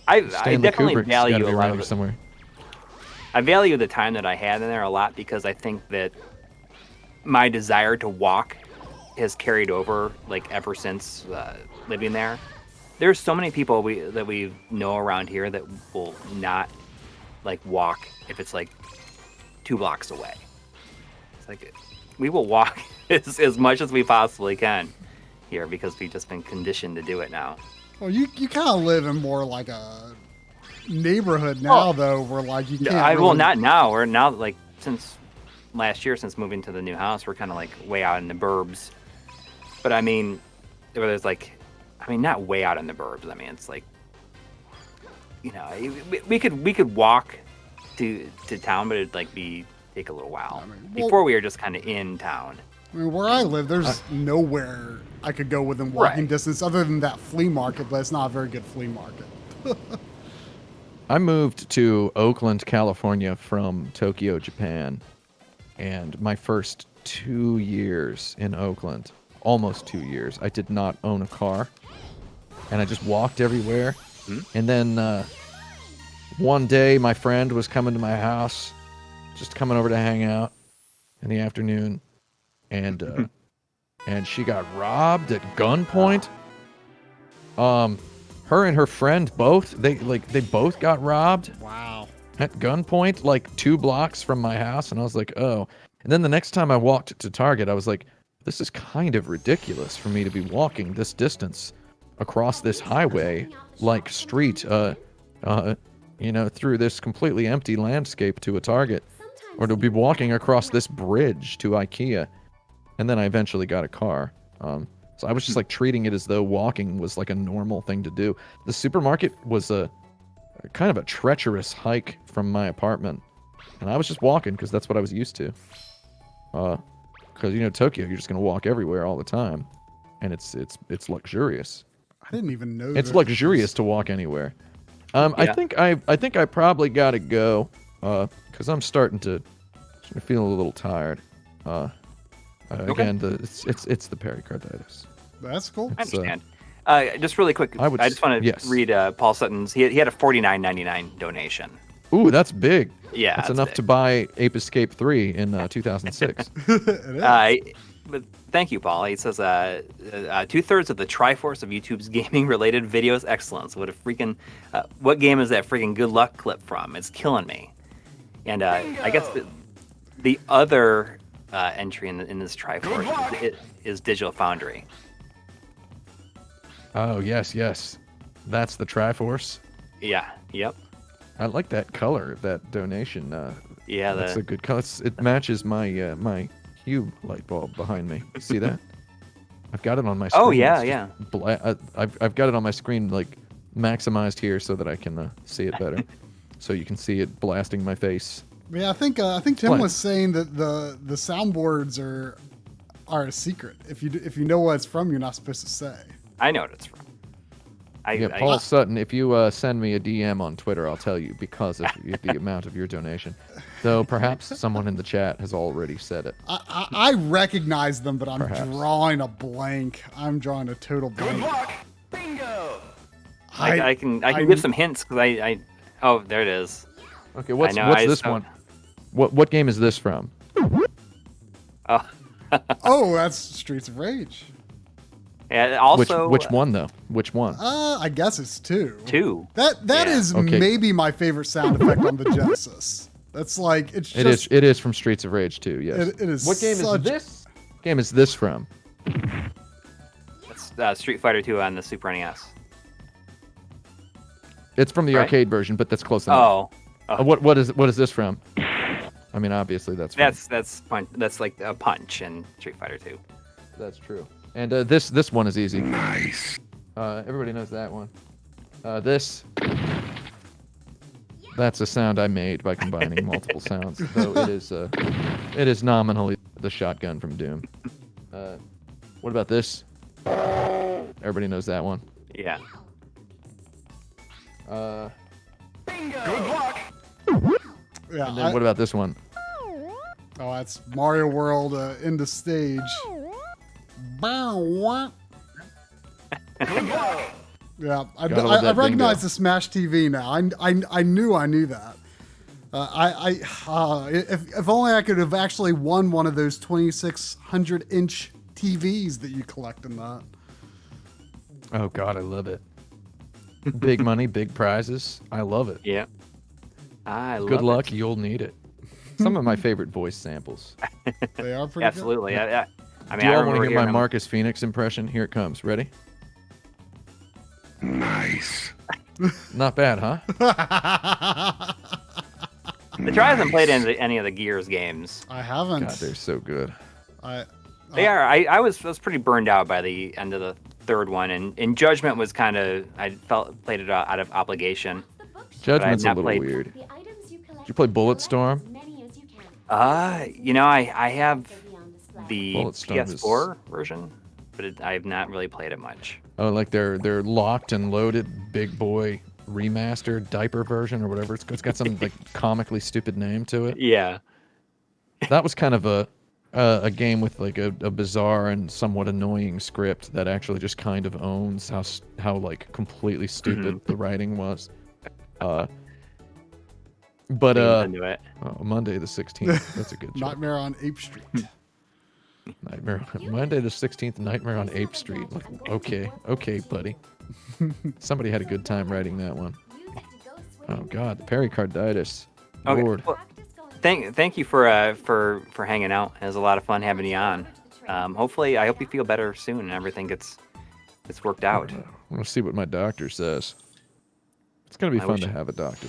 I definitely value a lot of somewhere. I value the time that I had in there a lot, because I think that my desire to walk has carried over ever since living there. there's so many people that we know around here that will not like walk if it's like 2 blocks away. It's like we will walk as much as we possibly can here because we've just been conditioned to do it now. Well, you kind of live in more like a neighborhood now, though, where like you can't. Well, not now. We're now like since last year, since moving to the new house, we're kind of like way out in the burbs. But I mean, where there's like, I mean, not way out in the burbs. I mean, it's like, you know, we could walk to town, but it'd like take a little while. I mean, before we were just kind of in town. I mean, where I live, there's nowhere I could go within walking distance other than that flea market, but it's not a very good flea market. I moved to Oakland, California from Tokyo, Japan, and my first 2 years in Oakland, almost 2 years, I did not own a car, and I just walked everywhere. And then one day, my friend was coming to my house, just coming over to hang out in the afternoon, and she got robbed at gunpoint. Her and her friend both, they both got robbed. Wow. At gunpoint, like 2 blocks from my house, and I was like, oh. And then the next time I walked to Target, I was like, this is kind of ridiculous for me to be walking this distance across this highway, like street, you know, through this completely empty landscape to a Target, or to be walking across this bridge to IKEA. And then I eventually got a car. So I was just like treating it as though walking was like a normal thing to do. The supermarket was a kind of a treacherous hike from my apartment, and I was just walking because that's what I was used to. Because you know, Tokyo, you're just gonna walk everywhere all the time, and it's luxurious. I didn't even know. It's luxurious to walk anywhere. Yeah. I think I probably gotta go because I'm starting to feel a little tired. Again, it's the pericarditis. That's cool. I understand. Just really quick, I just want to read Paul Sutton's. He had a $49.99 donation. Ooh, that's big. Yeah, that's enough to buy Ape Escape 3 in 2006. But thank you, Paul. He says 2/3 of the Triforce of YouTube's gaming-related videos excellence. What game is that freaking good luck clip from? It's killing me. And I guess the other entry in this Triforce is Digital Foundry. Oh yes, that's the Triforce. Yeah. Yep. I like that color, that donation. Yeah, that's a good color. It matches my my Hue light bulb behind me. You see that? I've got it on my screen. Oh yeah. I've got it on my screen like maximized here so that I can see it better. So you can see it blasting my face. Yeah, I think Tim was saying that the soundboards are a secret. If you know what it's from, you're not supposed to say. I know what it's from. Paul Sutton, if you send me a DM on Twitter, I'll tell you because of the amount of your donation. Though perhaps someone in the chat has already said it. I recognize them, but I'm drawing a blank. I'm drawing a total blank. Good luck. Bingo. I can give some hints because oh, there it is. Okay, what's this one? What game is this from? Oh. Oh, that's Streets of Rage. Yeah, also which one though? Which one? I guess it's 2. 2. That is maybe my favorite sound effect on the Genesis. That's like it is from Streets of Rage 2. Yes. It is. What game is this? What game is this from? It's Street Fighter 2 on the Super NES. It's from the arcade version, but that's close enough. Oh. What is this from? I mean, obviously that's like a punch in Street Fighter 2. That's true. And this one is easy. Nice. Everybody knows that one. That's a sound I made by combining multiple sounds. Though it is nominally the shotgun from Doom. What about this? Everybody knows that one. Yeah. Bingo. Good luck. Yeah. And then what about this one? Oh, that's Mario World into stage. Yeah, I recognize the Smash TV now. I knew that. If only I could have actually won one of those 2600-inch TVs that you collect in that. Oh God, I love it. Big money, big prizes. I love it. Yeah. I love Good luck. it. You'll need it. Some of my favorite voice samples. They are pretty Absolutely. I mean, Do you I all want to remember hear my hearing him- Marcus Phoenix impression? Here it comes. Ready? Nice. Not bad, huh? The Try hasn't played any of the Gears games. I haven't. God, they're so good. They are. I was pretty burned out by the end of the third one, and Judgment was kind of, I felt, played it out of obligation. Judgment's a not little played- weird. Did you play Bulletstorm? I have the Bulletstorm is- PS4 version, but I have not really played it much. Oh, like their locked and loaded big boy remastered diaper version or whatever. It's got some like comically stupid name to it. Yeah. That was kind of a game with like a bizarre and somewhat annoying script that actually just kind of owns how like completely stupid the writing was. But Into it. Monday the 16th. That's a good job. Nightmare on Ape Street. Nightmare Monday the 16th. Nightmare on Ape Street. Like, okay, buddy. Somebody had a good time writing that one. Oh God, the pericarditis. Okay. Lord. Well, thank you for hanging out. It was a lot of fun having you on. Hopefully, I hope you feel better soon and everything gets worked out. I want to see what my doctor says. It's gonna be I fun wish- to have a doctor.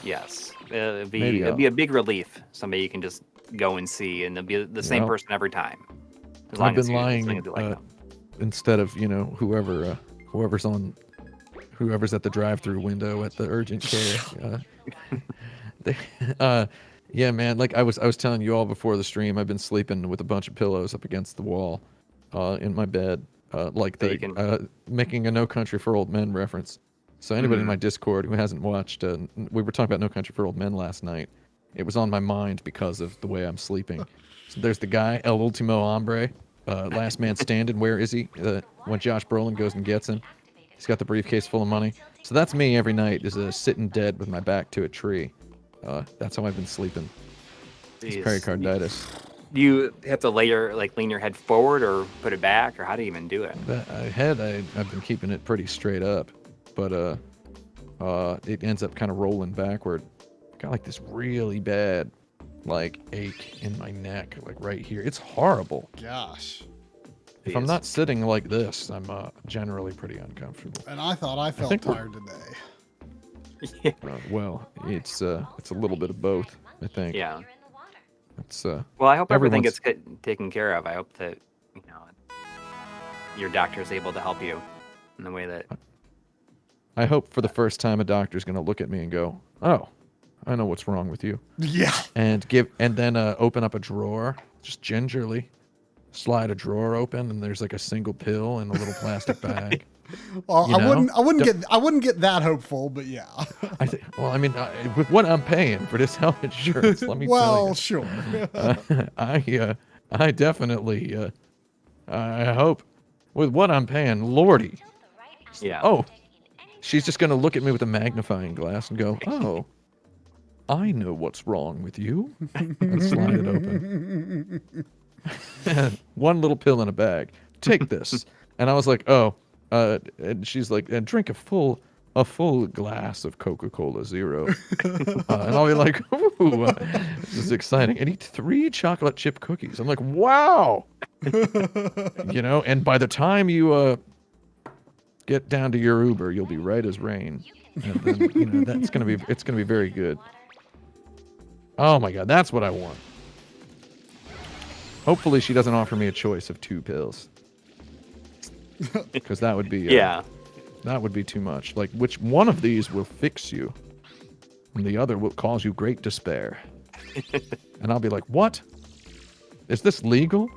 Yes, Maybe it'd be a big relief. Somebody you can just go and see, and they'll be the same Well, person every time. As I've long as been you- as lying long as you like them. instead of whoever's at the drive-through window at the urgent care. Yeah, man. Like I was telling you all before the stream, I've been sleeping with a bunch of pillows up against the wall, in my bed, like So you making a No Country for Old Men reference. So anybody in my Discord who hasn't watched, we were talking about No Country for Old Men last night. It was on my mind because of the way I'm sleeping. So there's the guy, El Ultimo Hombre, last man standing. Where is he? When Josh Brolin goes and gets him, he's got the briefcase full of money. So that's me every night, is sitting dead with my back to a tree. That's how I've been sleeping. It's Jeez. pericarditis. Do you have to lean your head forward or put it back, or how do you even do it? I've been keeping it pretty straight up, but it ends up kind of rolling backward. Got like this really bad like ache in my neck, like right here. It's horrible. Gosh. If I'm not sitting like this, I'm generally pretty uncomfortable. And I thought I felt think we're- tired today. Well, it's a little bit of both, I think. Yeah. It's Well, I hope everything everyone's- gets taken care of. I hope that your doctor is able to help you in the way that. I hope for the first time a doctor's gonna look at me and go, "Oh, I know what's wrong with you," Yeah. and then open up a drawer, just gingerly slide a drawer open, and there's like a single pill in a little plastic bag. Well, You know? I wouldn't get that hopeful, but yeah. Well, I mean, with what I'm paying for this health insurance, let me tell Well, you. sure. I definitely, I hope, with what I'm paying, Lordy. Yeah. Oh, she's just gonna look at me with a magnifying glass and go, "Oh, I know what's wrong with you," and slide it open. One little pill in a bag. Take this. And I was like, "Oh," and she's like, "And drink a full glass of Coca-Cola Zero." And I'll be like, "Ooh, this is exciting." And eat 3 chocolate chip cookies. I'm like, "Wow." And by the time you get down to your Uber, you'll be right as rain. And then, it's gonna be very good. Oh my God, that's what I want. Hopefully she doesn't offer me a choice of 2 pills. Because that would be that would be too much. Like, which one of these will fix you, and the other will cause you great despair. And I'll be like, "What? Is this legal?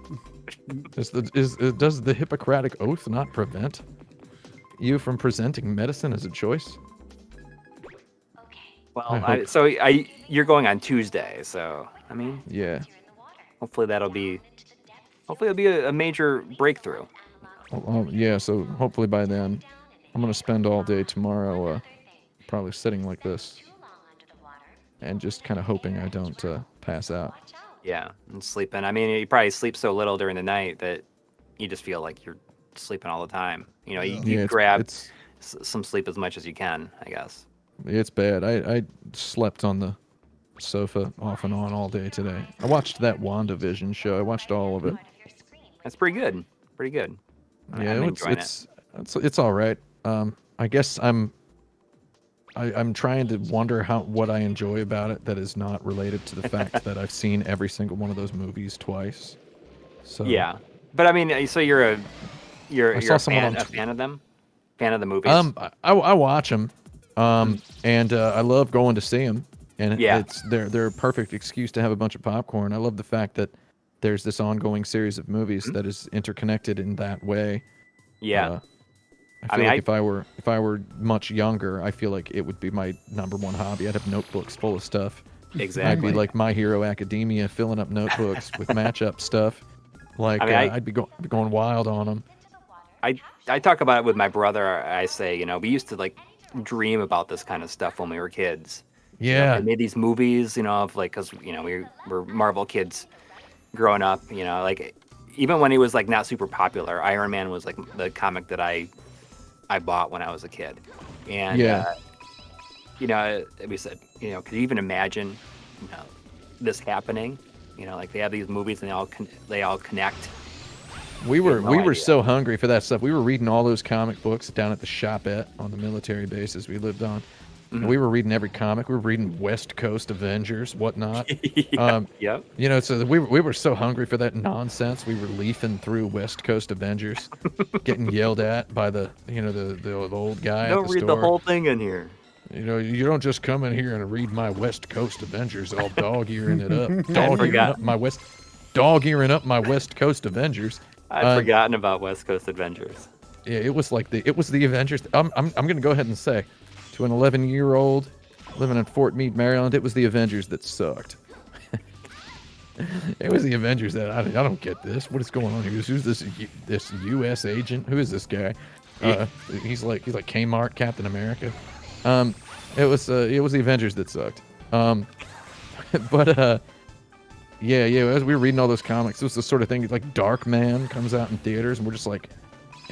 Does the Hippocratic Oath not prevent you from presenting medicine as a choice?" Well, you're going on Tuesday, so I mean, Yeah. hopefully it'll be a major breakthrough. Yeah, so hopefully by then, I'm going to spend all day tomorrow probably sitting like this and just kind of hoping I don't pass out. Yeah, and sleeping. I mean, you probably sleep so little during the night that you just feel like you're sleeping all the time. You Yeah, grab some sleep as much as you can, I guess. It's bad. I slept on the sofa off and on all day today. I watched that WandaVision show. I watched all of it. That's pretty good. Pretty good. Yeah, I'm it's enjoying it's all right. I guess I'm trying to wonder what I enjoy about it that is not related to the fact that I've seen every single one of those movies twice. So Yeah, but I mean, so you're a saw someone on fan of them, fan of the movies. I watch them, and I love going to see them, and Yeah. they're a perfect excuse to have a bunch of popcorn. I love the fact that there's this ongoing series of movies that is interconnected in that way. Yeah. I feel like if I were much younger, I feel like it would be my number one hobby. I'd have notebooks full of stuff. Exactly. I'd be like My Hero Academia, filling up notebooks with matchup stuff. Like I'd be going wild on them. I talk about it with my brother. I say, we used to like dream about this kind of stuff when we were kids. Yeah. They made these movies, of like, because we were Marvel kids growing up. Like even when he was like not super popular, Iron Man was like the comic that I bought when I was a kid. And we said, could you even imagine, this happening? Like they have these movies and they all connect. We were so hungry for that stuff. We were reading all those comic books down at the shopette on the military bases we lived on. Mm-hmm. We were reading every comic. We were reading West Coast Avengers, whatnot. Yep. So we were so hungry for that nonsense. We were leafing through West Coast Avengers, getting yelled at by the old guy at the store. Don't read the whole thing in here. You don't just come in here and read my West Coast Avengers, all dog-earing it up. Dog-earing up my West Coast Avengers. I'd forgotten about West Coast Avengers. Yeah, it was the Avengers. I'm going to go ahead and say, to an 11-year-old living in Fort Meade, Maryland, it was the Avengers that sucked. It was the Avengers that I don't get this. What is going on here? Who's this U.S. agent? Who is this guy? He's like Kmart, Captain America. It was the Avengers that sucked. Yeah, as we were reading all those comics, it was the sort of thing like Darkman comes out in theaters, and we're just like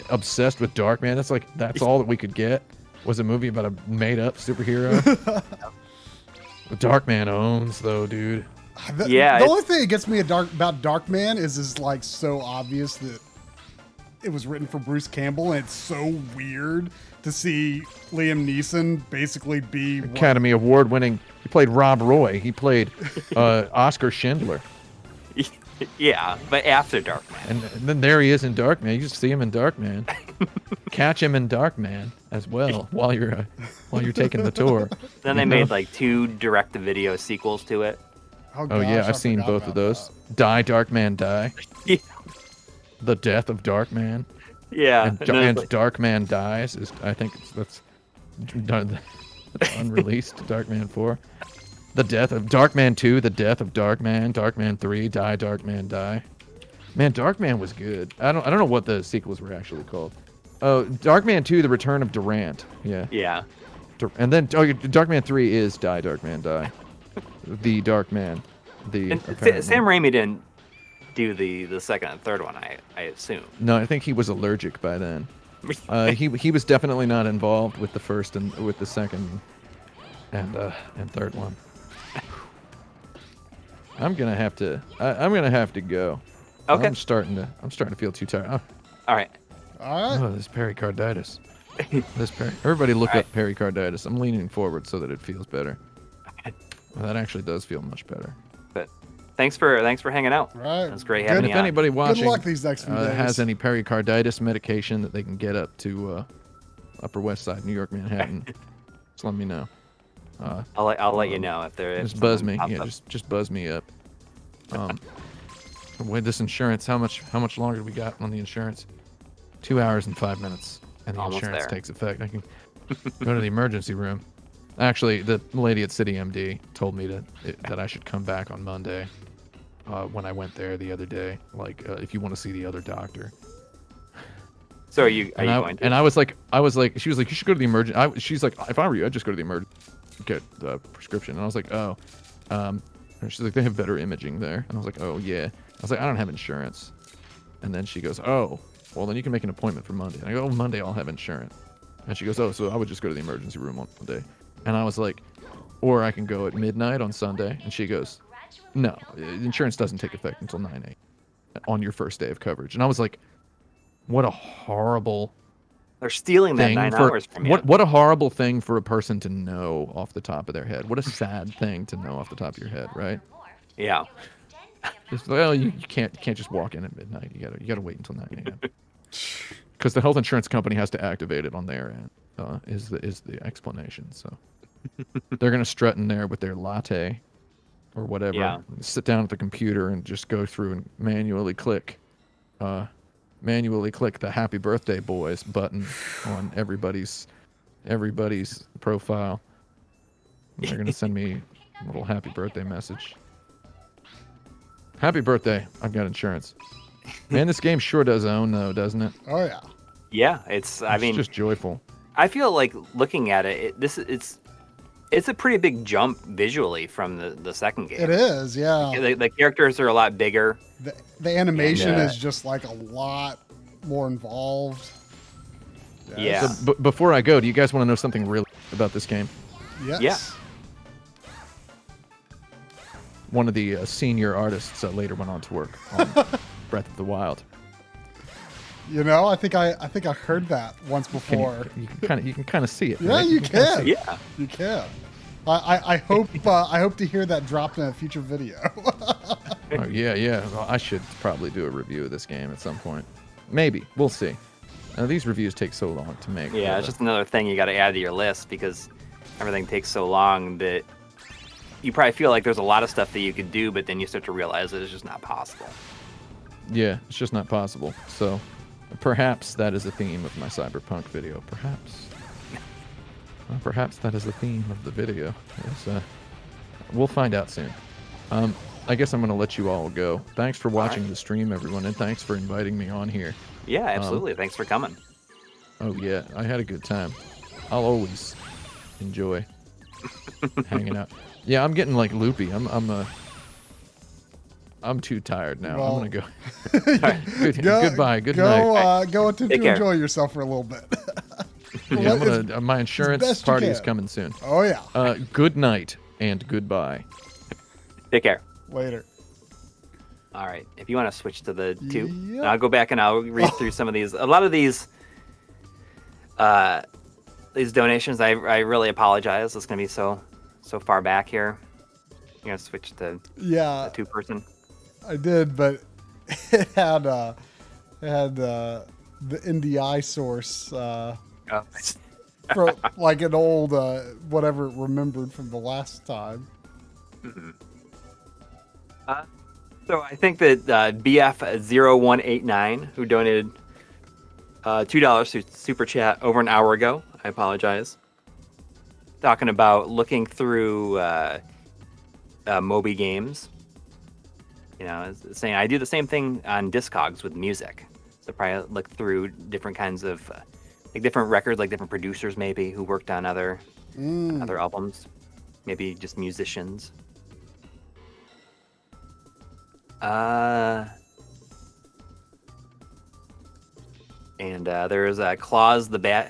obsessed with Darkman. That's all that we could get was a movie about a made-up superhero. Darkman owns though, dude. The only thing that gets me about Darkman is like so obvious that it was written for Bruce Campbell, and it's so weird to see Liam Neeson basically be Academy Award winning. He played Rob Roy. He played Oscar Schindler. Yeah, but after Darkman. And then there he is in Darkman. You just see him in Darkman. Catch him in Darkman as well while you're taking the tour. Then they made like 2 direct-to-video sequels to it. Oh yeah, I've seen both of those. That. Die, Darkman, Die. Yeah. The Death of Darkman. Yeah. And Darkman Dies is, I think that's unreleased. Darkman 4. The Death of Darkman 2. The Death of Darkman. Darkman 3. Die, Darkman, Die. Man, Darkman was good. I don't know what the sequels were actually called. Oh, Darkman 2. The Return of Durant. Yeah. Yeah. And then Darkman 3 is Die, Darkman, Die. The Darkman. Sam Raimi didn't do the second and third one, I assume. No, I think he was allergic by then. He was definitely not involved with the first and with the second and third one. I'm gonna have to go. Okay. I'm starting to feel too tired. Oh, All right. this pericarditis. Everybody look up pericarditis. I'm leaning forward so that it feels better. Well, that actually does feel much better. But thanks for hanging out. Right. It's great having you If on. anybody watching Good luck these next few days. has any pericarditis medication that they can get up to Upper West Side, New York, Manhattan, just let me know. I'll let you know if there is. Just buzz me. Yeah, just buzz me up. With this insurance, how much longer do we got on the insurance? 2 hours and 5 minutes, and the Almost insurance there. takes effect. I can go to the emergency room. Actually, the lady at City MD told me that I should come back on Monday. When I went there the other day, if you want to see the other doctor. So are you going to? And I was like, she was like, you should go to the emergency. She's like, if I were you, I'd just go to the emergency, get the prescription. And I was like, oh, and she's like, they have better imaging there. And I was like, oh yeah. I was like, I don't have insurance. And then she goes, oh, well then you can make an appointment for Monday. And I go, oh, Monday I'll have insurance. And she goes, oh, so I would just go to the emergency room on Monday. And I was like, or I can go at midnight on Sunday. And she goes, no, insurance doesn't take effect until 9 a.m. on your first day of coverage. And I was like, what a horrible They're stealing that thing 9 for hours from you. what a horrible thing for a person to know off the top of their head. What a sad thing to know off the top of your head, right? Yeah. Just, well, you can't just walk in at midnight. You gotta wait until 9 a.m. Because the health insurance company has to activate it on their end. Is the explanation. So they're gonna strut in there with their latte or whatever. Yeah. Sit down at the computer and just go through and manually click the happy birthday boys button on everybody's profile. And they're gonna send me a little happy birthday message. Happy birthday! I've got insurance. Man, this game sure does own though, doesn't it? Oh yeah. Yeah, it's Just joyful. I feel like looking at it, it's a pretty big jump visually from the second game. It is, yeah. The characters are a lot bigger. The animation Yeah. is just like a lot more involved. Yeah. So, before I go, do you guys want to know something really about this game? Yes. Yeah. One of the senior artists later went on to work on Breath of the Wild. You know, I think I heard that once before. You can kind of see it. Yeah, right? you kinda can. see it. Yeah. You can. I hope to hear that dropped in a future video. Oh, yeah. Well, I should probably do a review of this game at some point. Maybe. We'll see. These reviews take so long to make. Yeah, but, it's just another thing you got to add to your list because everything takes so long that you probably feel like there's a lot of stuff that you could do, but then you start to realize that it's just not possible. yeah, it's just not possible. So perhaps that is a theme of my Cyberpunk video. Perhaps. Well, perhaps that is the theme of the video. Yes, we'll find out soon. I guess I'm going to let you all go. Thanks for watching the stream, everyone, and thanks for inviting me on here. Yeah, absolutely. Thanks for coming. Oh, yeah, I had a good time. I'll always enjoy hanging out. Yeah, I'm getting like loopy. I'm too tired now. Well, I'm gonna go. Goodbye. Good night. Go attempt Take to care. enjoy yourself for a little bit. Yeah, I'm gonna. My insurance best you party is can. coming soon. Oh yeah. Good night and goodbye. Take care. Later. All right. If you want to switch to the 2, Yep. I'll go back and I'll read through some of these. A lot of these donations, I really apologize. It's going to be so far back here. You're going to switch to Yeah, the 2-person. I did, but it had the NDI source Oh. from like an old whatever it remembered from the last time. So I think that BF0189, who donated $2 to Super Chat over an hour ago, I apologize, talking about looking through Moby games. You know, saying I do the same thing on Discogs with music. So probably look through different kinds of, like different records, like different producers maybe who worked on other albums, maybe just musicians. And there is Claus the Badger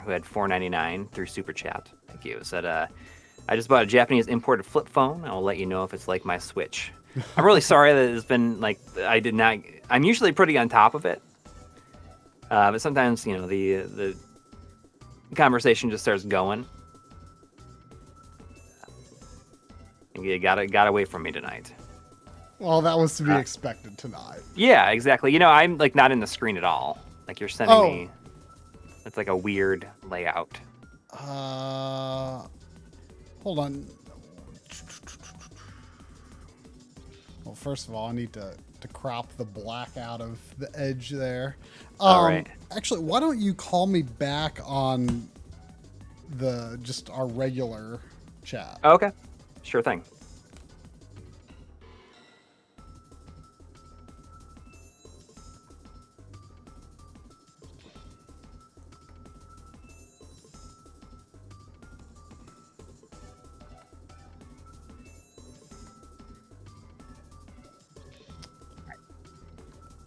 who had $4.99 through Super Chat. Thank you. Said, I just bought a Japanese imported flip phone. I will let you know if it's like my Switch. I'm really sorry that it's been like I did not. I'm usually pretty on top of it, but sometimes you know the conversation just starts going. You got away from me tonight. Well, that was to be expected tonight. Yeah, exactly. You know, I'm like not in the screen at all. Like you're sending me. It's like a weird layout. Hold on. Well, first of all, I need to crop the black out of the edge there. All right. Actually, why don't you call me back on just our regular chat? Okay, sure thing.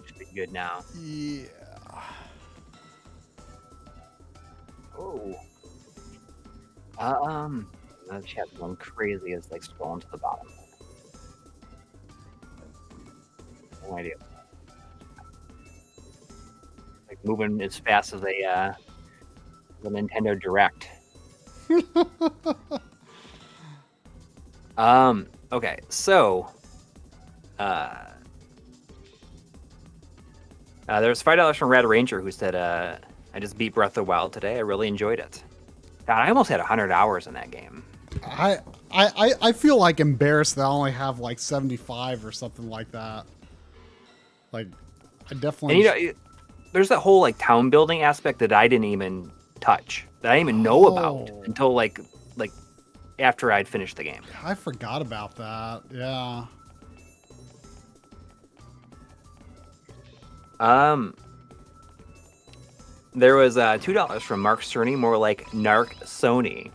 Should be good now. Yeah. Ooh. The chat's going crazy as they scroll to the bottom. No idea. Like moving as fast as the Nintendo Direct. Okay, so there's $5 from Red Ranger who said, I just beat Breath of the Wild today. I really enjoyed it. God, I almost had 100 hours in that game. I feel like embarrassed that I only have like 75 or something like that. Like, I definitely. And there's that whole like town building aspect that I didn't even touch, that I didn't even know about until like after I'd finished the game. I forgot about that. Yeah. There was $2 from Marc Cerny, more like Narc Sony,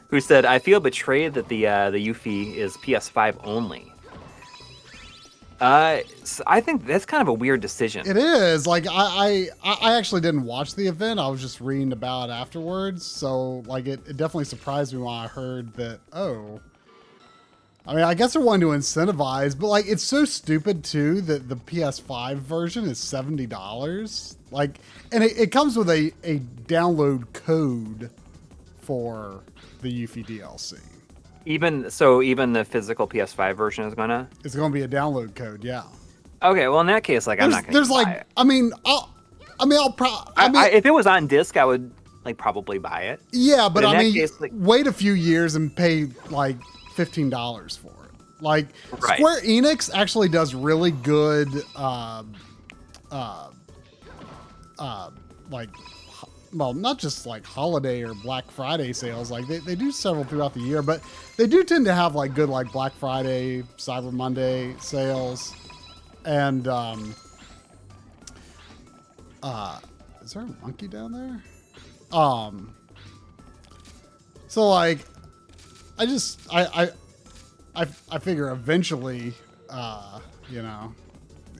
who said, "I feel betrayed that the Yuffie is PS5 only." So I think that's kind of a weird decision. It is. Like, I actually didn't watch the event. I was just reading about it afterwards. So, like, it definitely surprised me when I heard that, oh. I mean, I guess they're wanting to incentivize, but, like, it's so stupid, too, that the PS5 version is $70. Like, and it comes with a download code for the Yuffie DLC. Even the physical PS5 version is gonna. It's gonna be a download code, yeah. Okay, well in that case, like I'm not gonna. There's buy like, it. I mean, if it was on disc, I would like probably buy it. Yeah, but I mean, case, like, wait a few years and pay like $15 for it. Like right. Square Enix actually does really good, like. Well, not just like holiday or Black Friday sales. Like they do several throughout the year, but they do tend to have like good like Black Friday, Cyber Monday sales. And is there a monkey down there? So like I figure eventually you know,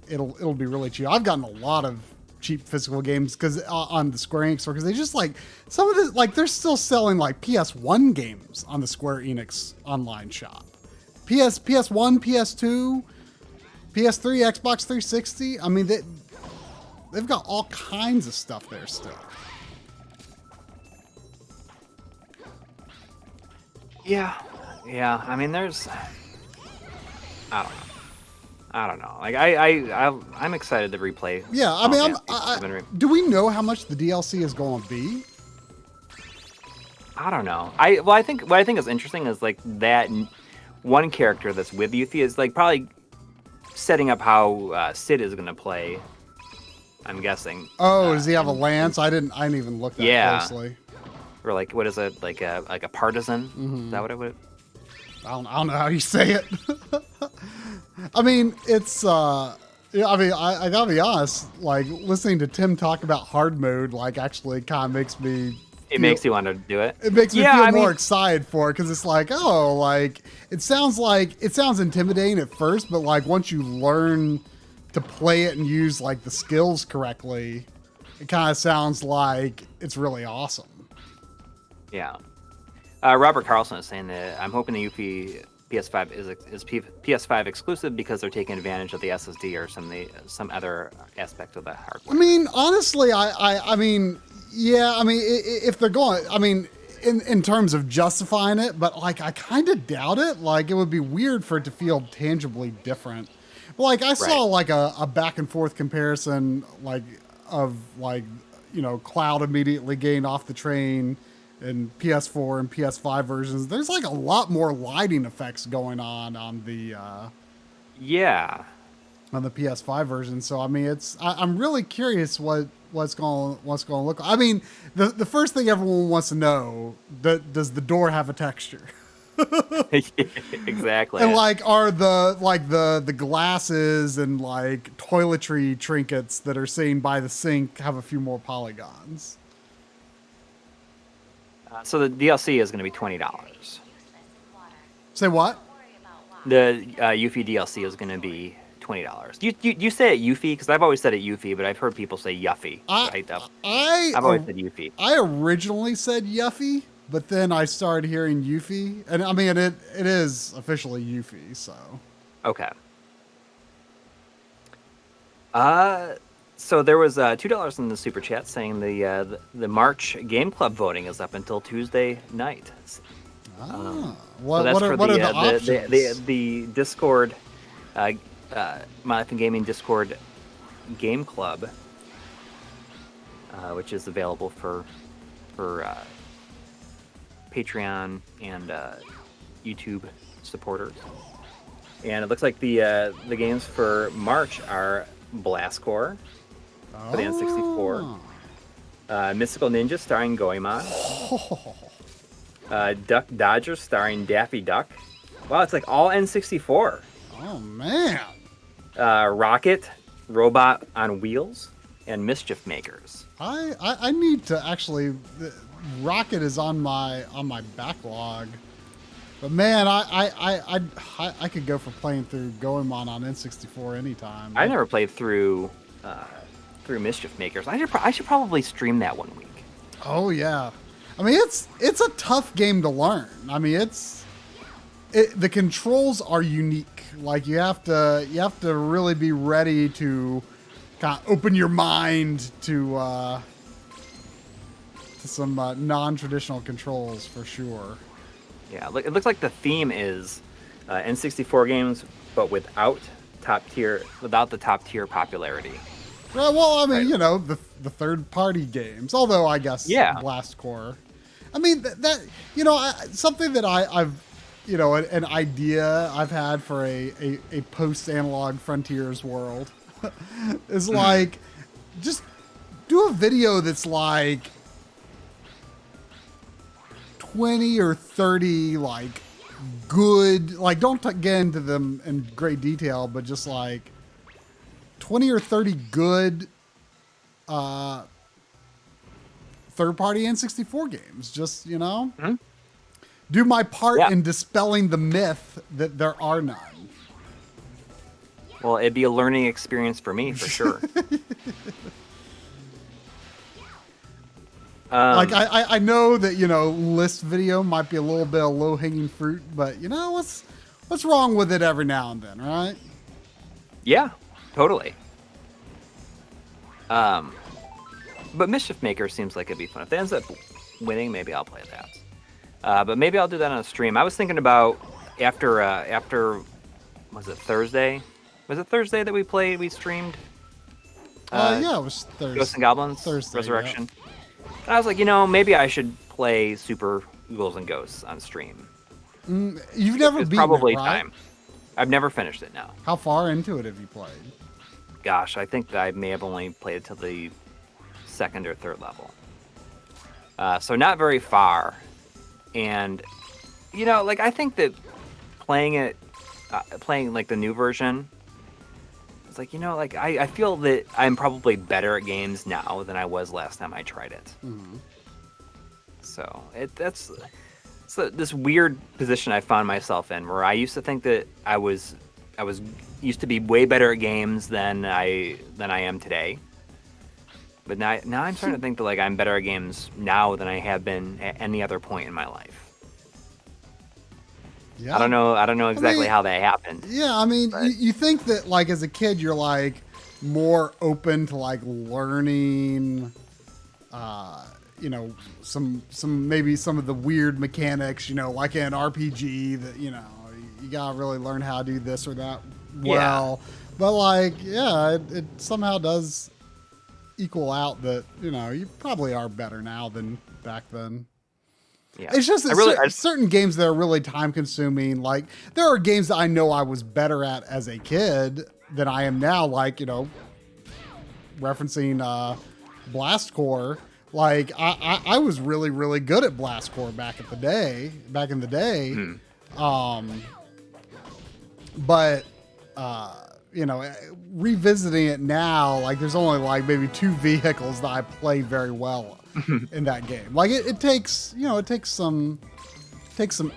it'll be really cheap. I've gotten a lot of cheap physical games because on the Square Enix store, because they just like some of the like they're still selling like PS1 games on the Square Enix online shop. PS1, PS2, PS3, Xbox 360. I mean they've got all kinds of stuff there still. Yeah. I mean, there's. I don't know. Like I'm excited to replay. Yeah, I mean, do we know how much the DLC is going to be? I don't know. I think what I think is interesting is like that one character that's with Yuffie is like probably setting up how Sid is going to play. I'm guessing. Oh, does he have a lance? I didn't even look that closely. Or like, what is it? Like a partisan? Mm-hmm. Is that what it would? I don't know how you say it. I mean, it's, I gotta be honest, like, listening to Tim talk about hard mode, like, actually kind of makes me... It makes you want to do it? It makes me feel more excited for it, because it's like, oh, like, it sounds intimidating at first, but, like, once you learn to play it and use, like, the skills correctly, it kind of sounds like it's really awesome. Yeah. Robert Carlson is saying that I'm hoping the Yuffie PS5 is PS5 exclusive because they're taking advantage of the SSD or some other aspect of the hardware. I mean, honestly, I mean, yeah, I mean, if they're going, I mean, in terms of justifying it, but like, I kind of doubt it. Like, it would be weird for it to feel tangibly different. Like, I saw like a back and forth comparison, like of like, you know, Cloud immediately gained off the train. In PS4 and PS5 versions, there's like a lot more lighting effects going on the on the PS5 version. So I mean, I'm really curious what's going to look like. I mean, the first thing everyone wants to know, does the door have a texture? Exactly. And like, are the glasses and like toiletry trinkets that are seen by the sink have a few more polygons? So the DLC is going to be $20. Say what? The Yuffie DLC is going to be $20. You say it Yuffie? Because I've always said it Yuffie, but I've heard people say Yuffie. I've always said Yuffie. I originally said Yuffie, but then I started hearing Yuffie, and I mean it is officially Yuffie. So okay. So there was $2 in the super chat saying the March Game Club voting is up until Tuesday night. What are the options? The Discord, My Life in Gaming Discord Game Club, which is available for Patreon and YouTube supporters. And it looks like the games for March are Blastcore for the N64, Mystical Ninja starring Goemon, Duck Dodger starring Daffy Duck. Wow, it's like all N64. Oh man. Rocket, Robot on Wheels, and Mischief Makers. I need to actually. Rocket is on my backlog, but man, I could go for playing through Goemon on N64 anytime. I never played through Mischief Makers. I should probably stream that one week. Oh yeah, I mean it's a tough game to learn. I mean the controls are unique. Like you have to really be ready to kind of open your mind to some non-traditional controls for sure. Yeah, it looks like the theme is N64 games, but without the top tier popularity. Well, I mean, right. The third-party games. Although I guess Blastcore. I mean that something that I've an idea I've had for a post-analog frontiers world is like just do a video that's like 20 or 30 like good, like don't get into them in great detail, but just like 20 or 30 good third-party N64 games. Just do my part in dispelling the myth that there are none. Well, it'd be a learning experience for me for sure. Like I know that list video might be a little bit of low-hanging fruit, but what's wrong with it every now and then, right? Yeah, totally. But Mischief Maker seems like it'd be fun. If it ends up winning, maybe I'll play that. But maybe I'll do that on a stream. I was thinking about after was it Thursday? Was it Thursday that we streamed? Yeah, it was Thursday. Ghosts and Goblins Thursday, Resurrection. Yeah. And I was like, maybe I should play Super Ghouls and Ghosts on stream. You've never beaten probably it, right? Time. I've never finished it now. How far into it have you played? Gosh, I think that I may have only played it to the second or third level. So not very far. And, I think that playing like the new version, it's like, I feel that I'm probably better at games now than I was last time I tried it. Mm-hmm. So that's this weird position I found myself in, where I used to think that I was used to be way better at games than I am today. But now I'm starting to think that I'm better at games now than I have been at any other point in my life. Yeah. I don't know exactly how that happened. Yeah, I mean, you think that as a kid you're more open to learning, maybe some of the weird mechanics, like in an RPG that you gotta really learn how to do this or that well. Yeah. But it somehow does equal out that you probably are better now than back then. Yeah. It's just certain games that are really time consuming. Like there are games that I know I was better at as a kid than I am now. Referencing Blastcore. I was really, really good at Blastcore back in the day. But revisiting it now, there's only maybe 2 vehicles that I play very well in that game. It takes some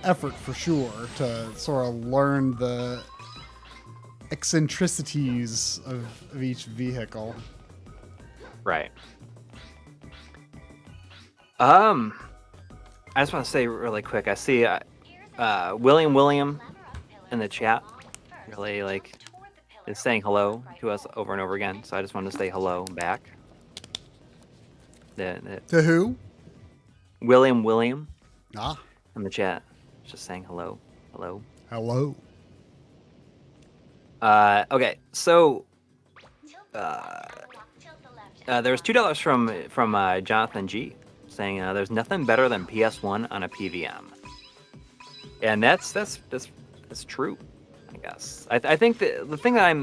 effort for sure to sort of learn eccentricities of each vehicle. Right. I just want to say really quick. I see William in the chat really is saying hello to us over and over again. So I just wanted to say hello back. To who? William Ah, in the chat, just saying hello. hello. Okay, so there's $2 from Jonathan G saying there's nothing better than PS1 on a PVM, and that's true, I guess. I think the thing that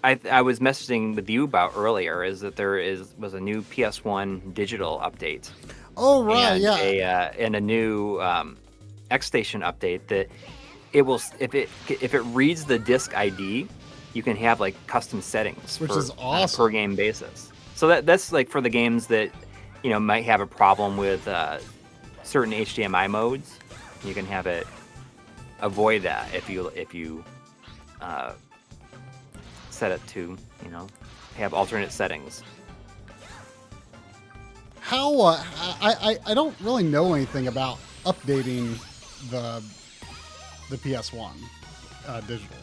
I was messaging with you about earlier is that was a new PS1 digital update. Oh right, and and a new X-Station update that it will if it reads the disc ID, you can have like custom settings, which is on a awesome, per game basis. So that's like for the games that might have a problem with certain HDMI modes. You can have it avoid that if you set it to have alternate settings. How I don't really know anything about updating the PS1 digital.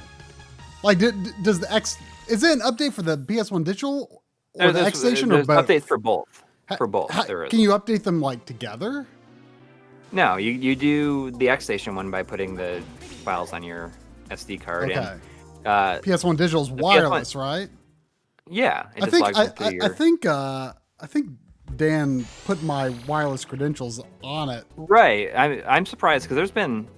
Like, does the X is it an update for the PS1 digital or the X Station or both? Updates for both. There is. Can you update them like together? No, you do the X Station one by putting the files on your SD card. Okay. And PS1 digital is wireless, right? Yeah, I think Dan put my wireless credentials on it. Right. I'm surprised because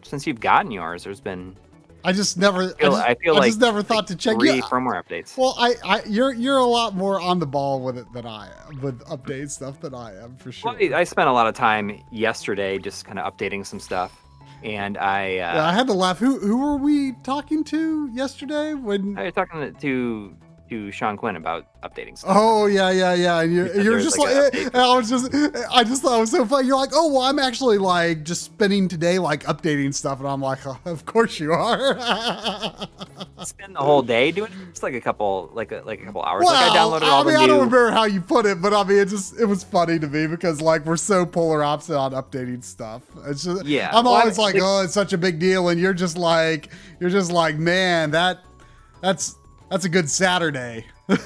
since you've gotten yours, there's been. I just never. I just never thought to check. Three firmware updates. Well, you're a lot more on the ball with it than I am with update stuff than I am for sure. Well, I spent a lot of time yesterday just kind of updating some stuff, and I had to laugh. Who were we talking to yesterday? When I was talking to Sean Quinn about updating stuff. Oh yeah. And you're just like I just thought it was so funny. You're like, oh well, I'm actually like just spending today like updating stuff, and I'm like, oh, of course you are. Spend the whole day doing it. It's like a couple hours. Well, I downloaded all the new. I don't remember how you put it, but I mean, it was funny to me because like we're so polar opposite on updating stuff. It's just I'm always like, oh, it's such a big deal, and you're just like, man, that's a good Saturday. Well,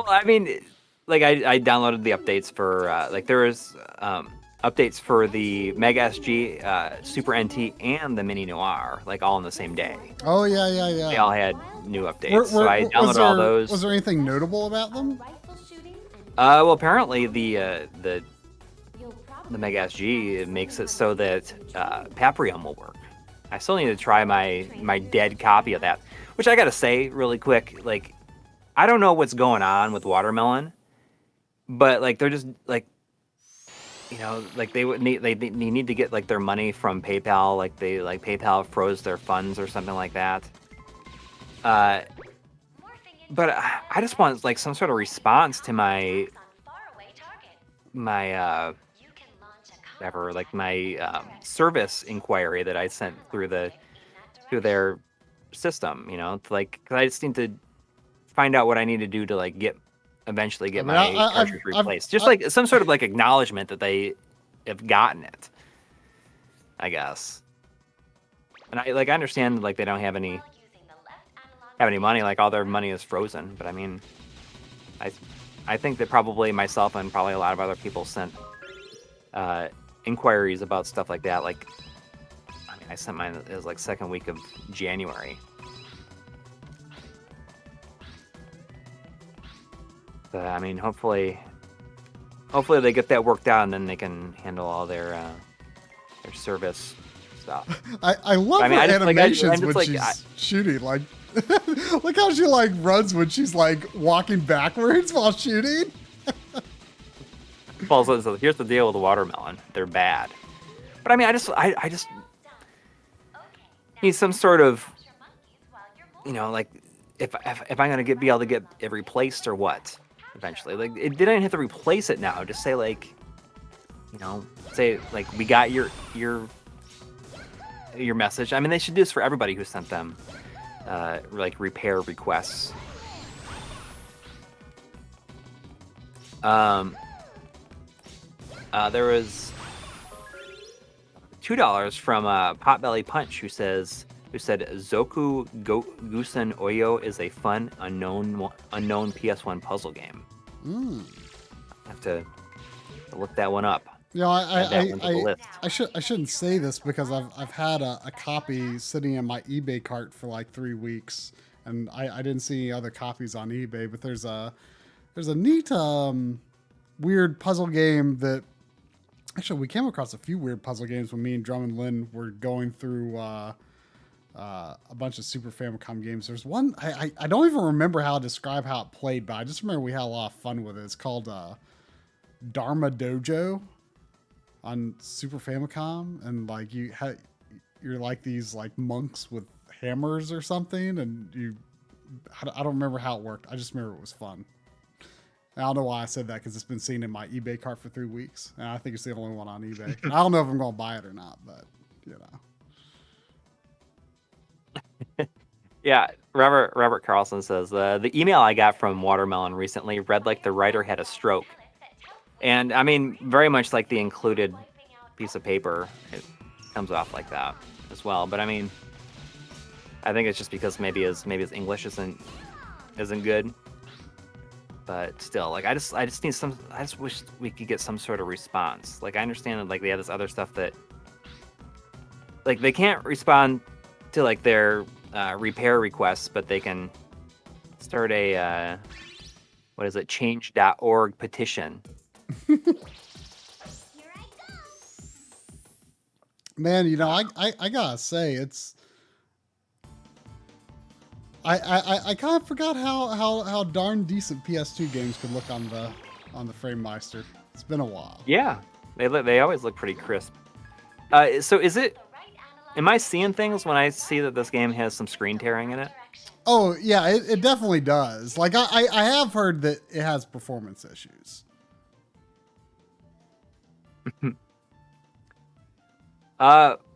I mean, like I downloaded the updates for there was updates for the Mega SG, Super NT, and the Mini Noir, like all on the same day. Oh yeah. They all had new updates, so I downloaded all those. Was there anything notable about them? Well, apparently the Mega SG makes it so that Paprium will work. I still need to try my dead copy of that. Which I gotta say, really quick, like, I don't know what's going on with Watermelon, but like they're just like, like they need to get like their money from PayPal, like PayPal froze their funds or something like that. But I just want like some sort of response to my service inquiry that I sent through their system, like, because I just need to find out what I need to do to like eventually get my cartridge replaced. Just like some sort of like acknowledgement that they have gotten it, I guess. And I understand like they don't have any money, like all their money is frozen. But I mean, I think that probably myself and probably a lot of other people sent inquiries about stuff like that. Like, I sent mine, it was like second week of January. But, I mean, hopefully they get that worked out and then they can handle all their service stuff. I love her animations when she's shooting. Like, look how she like runs when she's like walking backwards while shooting. Well, so here's the deal with the Watermelon. They're bad. But I mean, I just need some sort of, like, if I'm gonna be able to get it replaced or what, eventually. Like, it didn't have to replace it now. Just say like, say like we got your your message. I mean, they should do this for everybody who sent them like repair requests. There was $2 from Potbelly Punch who said Zoku Gusen Oyo is a fun unknown PS1 puzzle game. I have to look that one up. You know, I shouldn't say this because I've had a copy sitting in my eBay cart for like 3 weeks, and I didn't see any other copies on eBay. But there's a neat weird puzzle game that actually we came across a few weird puzzle games when me and Drum and Lynn were going through a bunch of Super Famicom games. There's one I don't even remember how to describe how it played, but I just remember we had a lot of fun with it. It's called Dharma Dojo on Super Famicom, and like you're like these like monks with hammers or something, and I don't remember how it worked. I just remember it was fun. And I don't know why I said that because it's been seen in my eBay cart for 3 weeks, and I think it's the only one on eBay. I don't know if I'm going to buy it or not, but you know. Yeah, Robert Carlson says the email I got from Watermelon recently read like the writer had a stroke. And I mean, very much like the included piece of paper, it comes off like that as well. But I mean, I think it's just because maybe his English isn't good. But still, like I just wish we could get some sort of response. Like I understand that like they have this other stuff that like they can't respond to like their repair requests, but they can start a change.org petition. Man, you know, I gotta say, it's I kind of forgot how darn decent PS2 games could look on the FrameMeister. It's been a while. Yeah, they always look pretty crisp. So am I seeing things when I see that this game has some screen tearing in it? Oh yeah, it definitely does. Like I have heard that it has performance issues.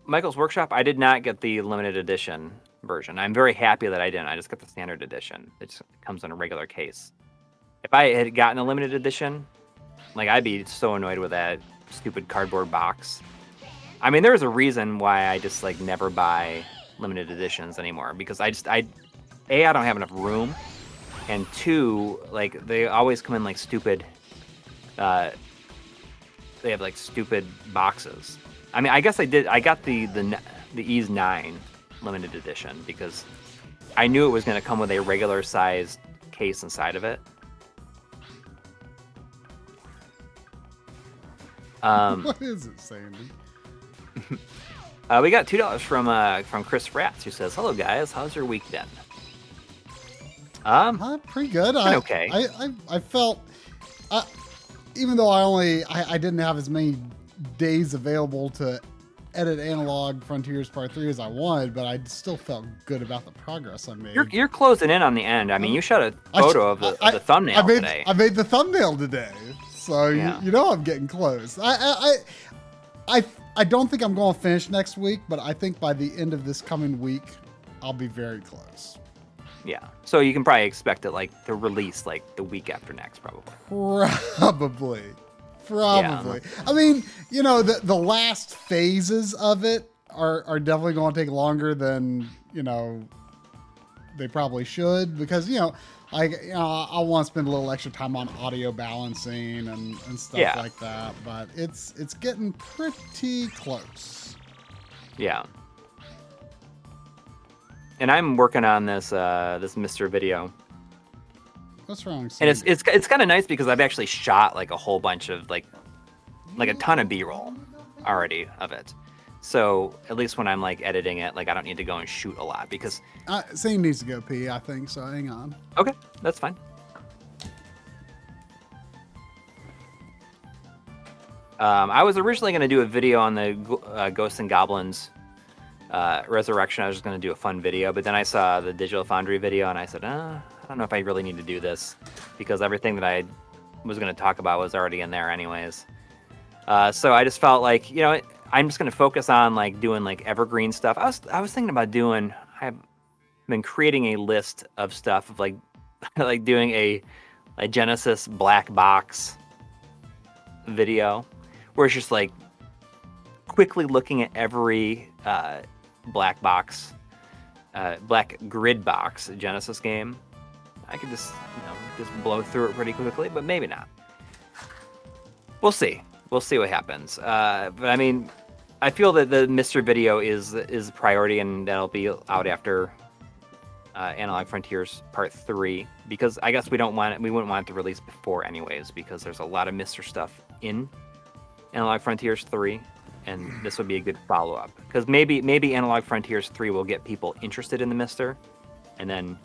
Michael's Workshop, I did not get the limited edition version. I'm very happy that I didn't. I just got the standard edition. It just comes in a regular case. If I had gotten a limited edition, like I'd be so annoyed with that stupid cardboard box. I mean, there's a reason why I just like never buy limited editions anymore, because I don't have enough room, and 2, like they always come in like stupid. They have like stupid boxes. I mean, I guess I got the Ease 9 limited edition because I knew it was going to come with a regular sized case inside of it. What is it, Sandy? We got $2 from Chris Fratz, who says, "Hello guys, how's your week been?" Pretty good. Okay. I felt, even though I didn't have as many days available to edit Analog Frontiers Part 3 as I wanted, but I still felt good about the progress I made. You're closing in on the end. I mean, you shot a photo of the thumbnail today. I made the thumbnail today, so yeah. you know I'm getting close. I don't think I'm going to finish next week, but I think by the end of this coming week, I'll be very close. Yeah. So you can probably expect it like to release like the week after next, probably. Probably. Yeah. I mean, you know, the last phases of it are definitely going to take longer than, you know, they probably should, because, you know, I want to spend a little extra time on audio balancing and stuff like that, but it's getting pretty close. Yeah. And I'm working on this this Mr. Video. What's wrong? And it's kind of nice because I've actually shot like a whole bunch of like a ton of B-roll already of it. So at least when I'm like editing it, like I don't need to go and shoot a lot because Zane needs to go pee, I think, so hang on. Okay, that's fine. I was originally going to do a video on the Ghosts and Goblins Resurrection. I was just going to do a fun video, but then I saw the Digital Foundry video and I said, I don't know if I really need to do this because everything that I was going to talk about was already in there anyways. So I just felt like, you know, I'm just gonna focus on like doing like evergreen stuff. I was thinking about doing. I've been creating a list of stuff of like like doing a Genesis black box video, where it's just like quickly looking at every black grid box Genesis game. I could just just blow through it pretty quickly, but maybe not. We'll see. We'll see what happens. But I mean, I feel that the Mr. video is a priority, and that'll be out after Analog Frontiers Part 3, because I guess we wouldn't want it to release before anyways, because there's a lot of Mr. stuff in Analog Frontiers 3, and this would be a good follow-up. Because maybe Analog Frontiers 3 will get people interested in the Mr. And then,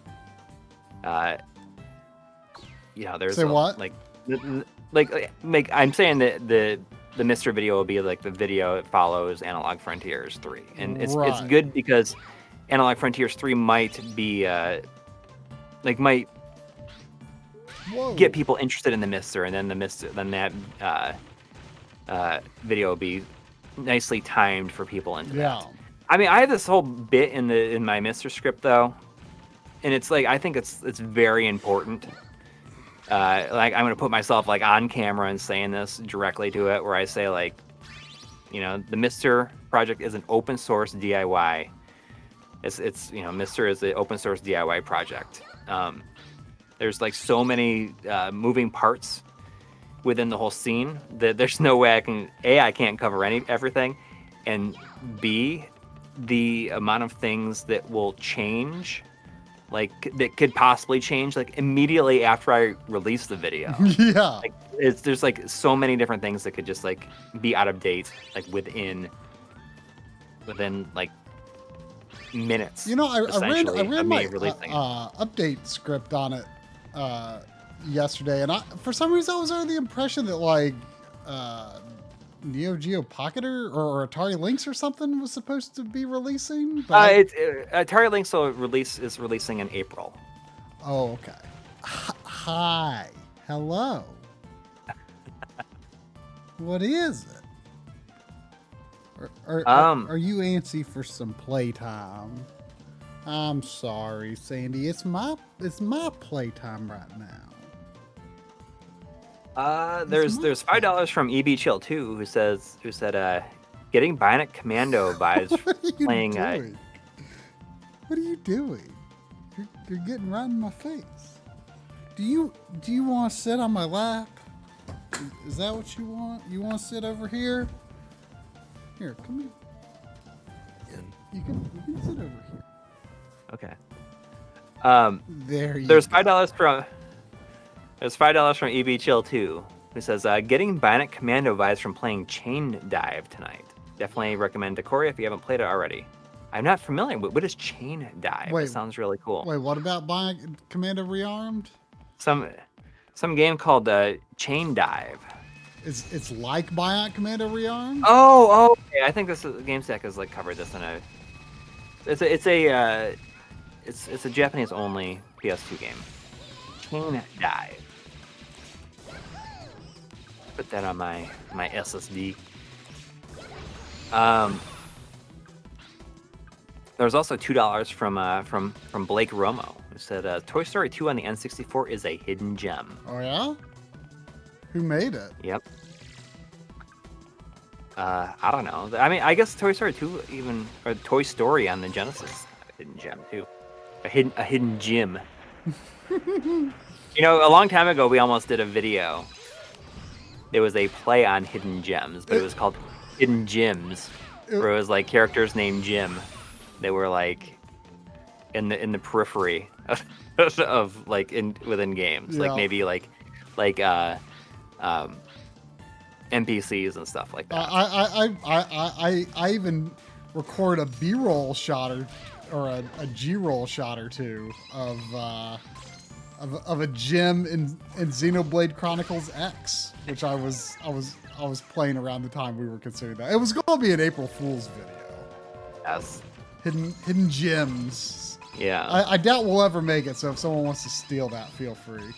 there's Say what? Like I'm saying that the Mr. video will be like the video that follows Analog Frontiers 3, and it's good because Analog Frontiers 3 might be might get people interested in the Mr. And then that video will be nicely timed for people into that. I mean, I have this whole bit in my Mr. script though, and it's like I think it's very important. Like I'm gonna put myself like on camera and saying this directly to it, where I say like, the Mr. project is an open source DIY. It's Mr. is an open source DIY project. There's like so many moving parts within the whole scene that there's no way I can't cover everything, and B, the amount of things that will change, like that could possibly change like immediately after I release the video. Yeah. Like there's like so many different things that could just like be out of date like within like minutes. I ran my releasing update script on it yesterday, and for some reason I was under the impression that like Neo Geo Pocketer or Atari Lynx or something was supposed to be releasing. But Atari Lynx is releasing in April. Oh, okay. Hi, hello. What is it? Are you antsy for some playtime? I'm sorry, Sandy. It's my playtime right now. There's $5 from EB Chill 2 who said getting Bionic Commando vibes playing. What are you doing? You're getting right in my face. Do you want to sit on my lap? Is that what you want? You want to sit over here? Here, come here. You can sit over here. Okay. There's $5 from EB Chill 2 who says getting Bionic Commando vibes from playing Chain Dive tonight. Definitely recommend to Coury if you haven't played it already. I'm not familiar. What is Chain Dive? It sounds really cool. Wait, what about Bionic Commando Rearmed? Some game called Chain Dive. It's like Bionic Commando Rearmed? Oh, okay. I think this GameStack has like covered this in a. It's a Japanese only PS2 game. Chain Dive. Put that on my SSD. There's also $2 from Blake Romo, who said Toy Story 2 on the N64 is a hidden gem. Oh yeah? Who made it? Yep. I don't know. I mean, I guess Toy Story 2 or Toy Story on the Genesis, a hidden gem too. A hidden gem. A long time ago we almost did a video. It was a play on hidden gems, but it was called Hidden Gems, where it was like characters named Jim. They were like in the periphery of like within games, yeah. like maybe like NPCs and stuff like that. I even record a B-roll shot or a G-roll shot or two of a gym in Xenoblade Chronicles X, which I was playing around the time we were considering that. It was going to be an April Fool's video. Yes. Hidden gems. Yeah. I doubt we'll ever make it, so if someone wants to steal that, feel free.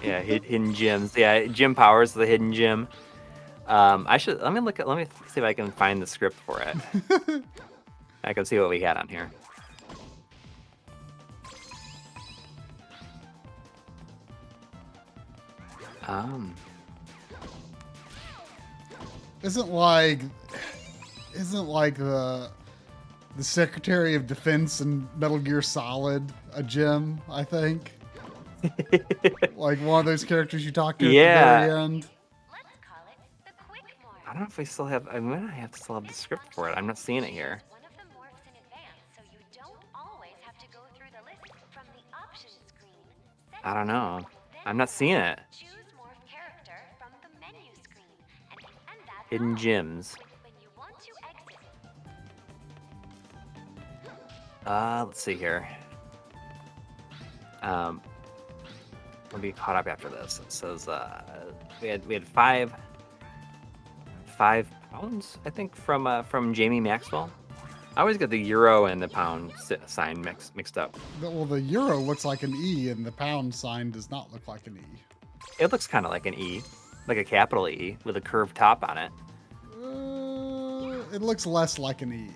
Yeah, hidden gems. Yeah, Jim Powers, the hidden gem. let me see if I can find the script for it. I can see what we had on here. Isn't like the Secretary of Defense in Metal Gear Solid a gem, I think. Like one of those characters you talked to at the very end. I don't know if we still have. I might have to still have the script for it. I'm not seeing it here. I don't know. I'm not seeing it. Hidden gems. Let's see here. We'll be caught up after this. It says we had five pounds, I think, from Jamie Maxwell. I always get the euro and the pound sign mixed up. Well, the euro looks like an E, and the pound sign does not look like an E. It looks kind of like an E, like a capital E with a curved top on it. It looks less like an E.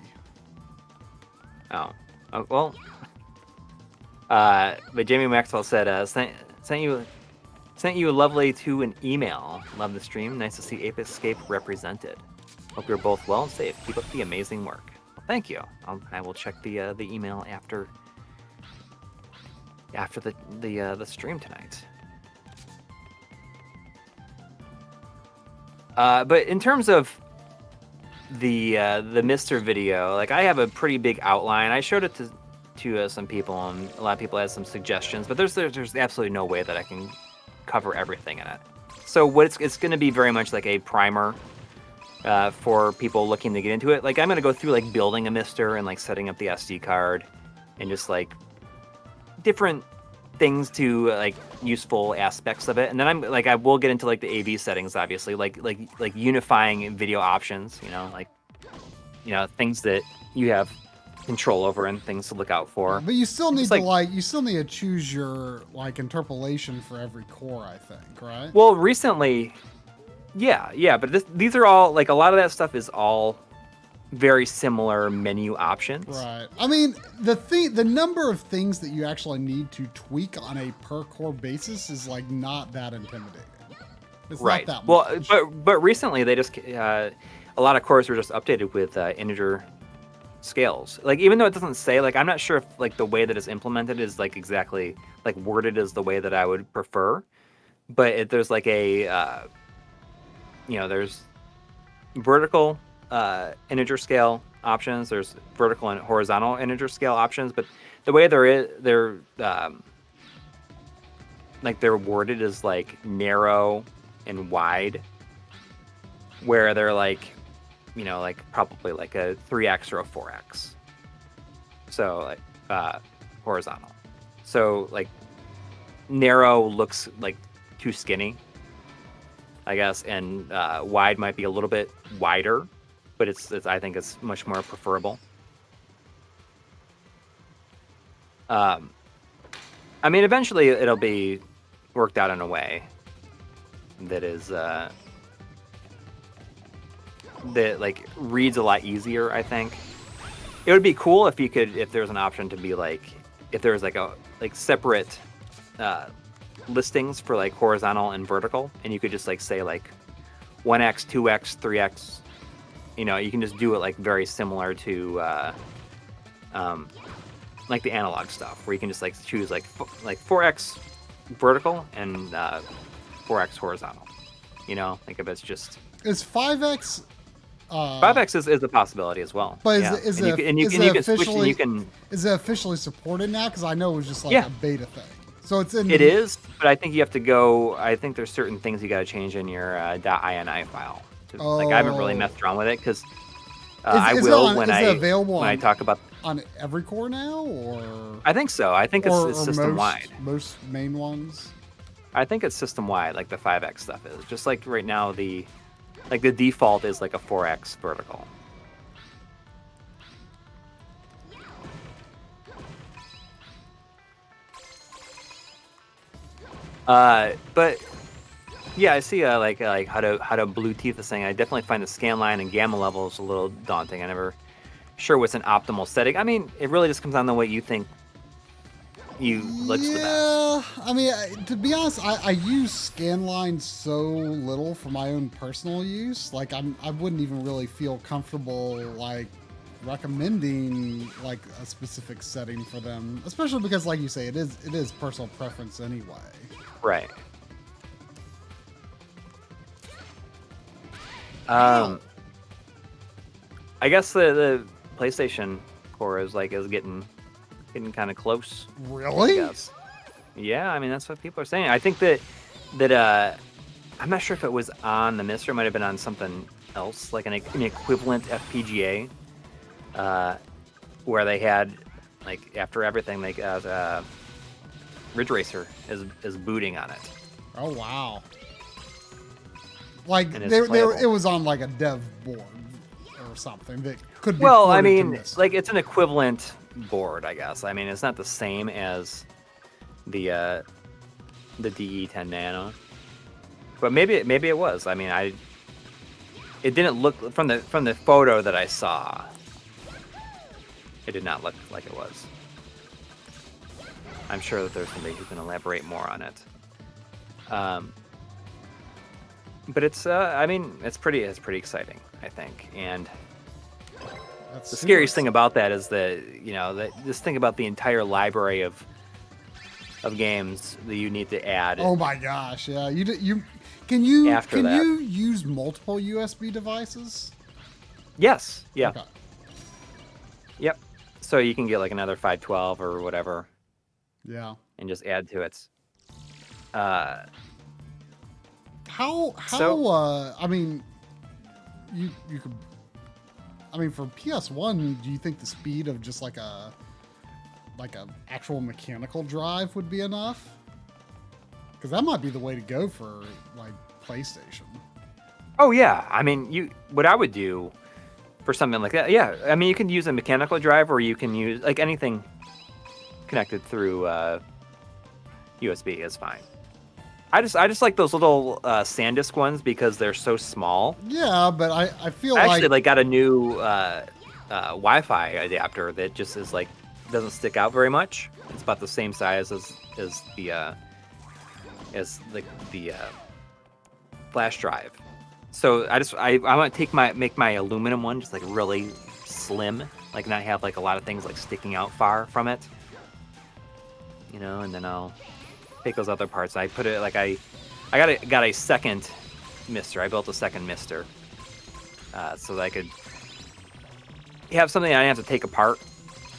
Oh well. But Jamie Maxwell said, sent you lovely to an email. Love the stream. Nice to see Ape Escape represented. Hope you're both well and safe. Keep up the amazing work. Well, thank you. I will check the email after the stream tonight. But in terms of the Mr. video, like I have a pretty big outline. I showed it to some people, and a lot of people had some suggestions. But there's absolutely no way that I can cover everything in it. So it's going to be very much like a primer for people looking to get into it. Like I'm going to go through like building a Mister and like setting up the SD card and just like different things to like useful aspects of it. And then I will get into like the AV settings, obviously, like unifying video options, things that you have control over and things to look out for. But you still need to choose your like interpolation for every core, I think, right? Well, recently, yeah, but these are all like a lot of that stuff is all very similar menu options. Right. I mean, the number of things that you actually need to tweak on a per core basis is like not that intimidating. It's right. Not that much. Well, but recently they just a lot of cores were just updated with integer scales. Like even though it doesn't say, like I'm not sure if like the way that it's implemented is like exactly like worded as the way that I would prefer. But there's like a there's vertical integer scale options. There's vertical and horizontal integer scale options, but the way they're worded is like narrow and wide, where they're like probably like a 3x or a 4x. So like horizontal. So like narrow looks like too skinny, I guess, and wide might be a little bit wider, but it's I think it's much more preferable. I mean, eventually it'll be worked out in a way that is that like reads a lot easier. I think it would be cool if there's an option to be like, if there's like a separate listings for like horizontal and vertical, and you could just like say like 1x, 2x, 3x. You can just do it like very similar to like the analog stuff, where you can just like choose like 4x vertical and 4x horizontal. Like if it's just is 5x 5x is a possibility as well. But yeah. is and it you can switch, and you can. Is it officially supported now? Because I know it was just like a beta thing. So it's in. It is, but I think you have to go. I think there's certain things you got to change in your .ini file. Like I haven't really messed around with it because I will when I talk about on every core now, or I think so. I think it's system wide. Most main ones. I think it's system wide, like the 5x stuff is. Just like right now, the default is like a 4x vertical. But Yeah, I see. Like how to Bluetooth this thing. I definitely find the scan line and gamma levels a little daunting. I never sure what's an optimal setting. I mean, it really just comes down to what you think looks the best. I mean, to be honest, I use scanline so little for my own personal use. Like, I wouldn't even really feel comfortable like recommending like a specific setting for them, especially because, like you say, it is personal preference anyway. Right. I guess the PlayStation core is getting kind of close. Really? I guess. Yeah, I mean that's what people are saying. I think that I'm not sure if it was on the Mister, it might have been on something else, like an equivalent FPGA, where they had like after everything like Ridge Racer is booting on it. Oh wow! Like And it's it was on like a dev board or something that could be. Well, I ported to mean, this. like it's an equivalent board, I guess. I mean, it's not the same as the DE10 Nano, but maybe it was. I mean, it didn't look from the photo that I saw. It did not look like it was. I'm sure that there's somebody who can elaborate more on it. But it's I mean, it's pretty exciting, I think. And That's the super scariest thing about that is that just think about the entire library of games that you need to add. Oh my gosh! Yeah, can you After that. you use multiple USB devices? Yes. Yeah. Okay. Yep. So you can get like another 512 or whatever Yeah. and just add to it. How So- I mean, you could. I mean, for PS1, do you think the speed of just like a actual mechanical drive would be enough? Because that might be the way to go for like PlayStation. Oh yeah. I mean, what I would do for something like that. Yeah. I mean, you can use a mechanical drive, or you can use like anything connected through USB is fine. I just like those little SanDisk ones because they're so small. Yeah, but I feel I actually like got a new Wi-Fi adapter that just is like doesn't stick out very much. It's about the same size as the flash drive. So I want to make my aluminum one just like really slim, like not have like a lot of things like sticking out far from it. And then I'll take those other parts. I put it like I got a second Mister. I built a second Mister so that I could have something I didn't have to take apart.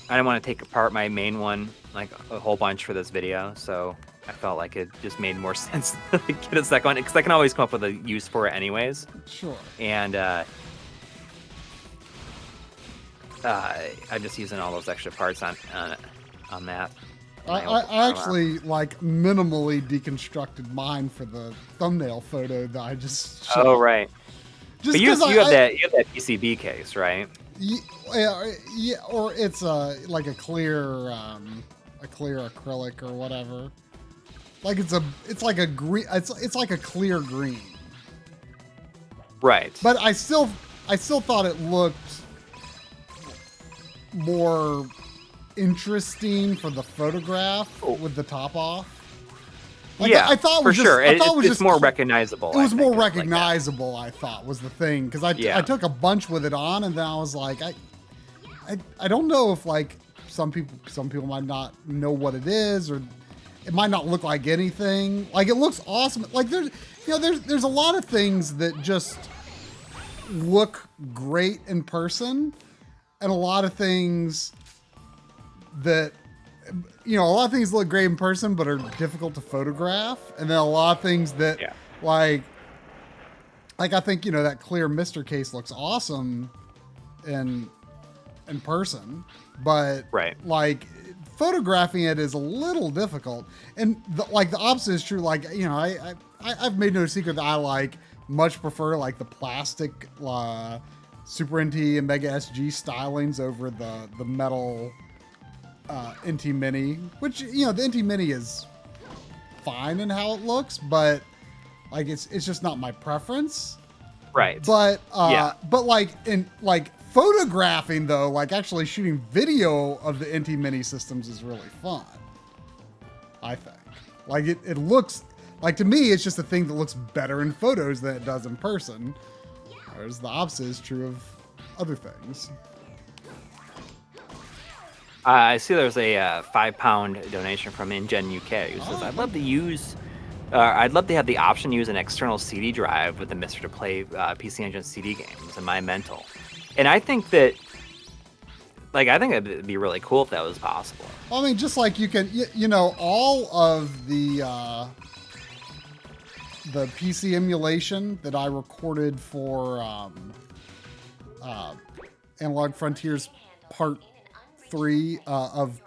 I didn't want to take apart my main one like a whole bunch for this video, so I felt like it just made more sense to get a second one because I can always come up with a use for it anyways. sure. And I'm just using all those extra parts on that. I actually like minimally deconstructed mine for the thumbnail photo that I just showed. Oh right. Just But you 'cause have that PCB case, right? Yeah, or it's like a clear acrylic or whatever. Like it's like a green. It's like a clear green. Right. But I still thought it looked more interesting for the photograph with the top off. Like, yeah, I thought it for was sure. just, It's more recognizable. It was I more think, like that. recognizable. I thought was the thing because I took a bunch with it on, and then I was like, I don't know if like some people might not know what it is, or it might not look like anything. Like it looks awesome. Like there's a lot of things that just look great in person, and a lot of things that a lot of things look great in person but are difficult to photograph, and then a lot of things that like I think that clear Mister case looks awesome in person, but like photographing it is a little difficult. And the opposite is true. Like I've made no secret that I much prefer like the plastic Super NT and Mega SG stylings over the metal NT Mini, which the NT Mini is fine in how it looks, but Like it's just not my preference. Right. But Yeah. but like in like photographing though, like actually shooting video of the NT Mini systems is really fun. I think. Like it looks like, to me, it's just a thing that looks better in photos than it does in person. Whereas the opposite is true of other things. I see there's a £5 donation from InGen UK who says, I'd love to have the option to use an external CD drive with the Mister to play PC Engine CD games in my mental. And I think that, I think it'd be really cool if that was possible. I mean, just like you can, you know, all of the PC emulation that I recorded for Analog Frontiers Part 3 of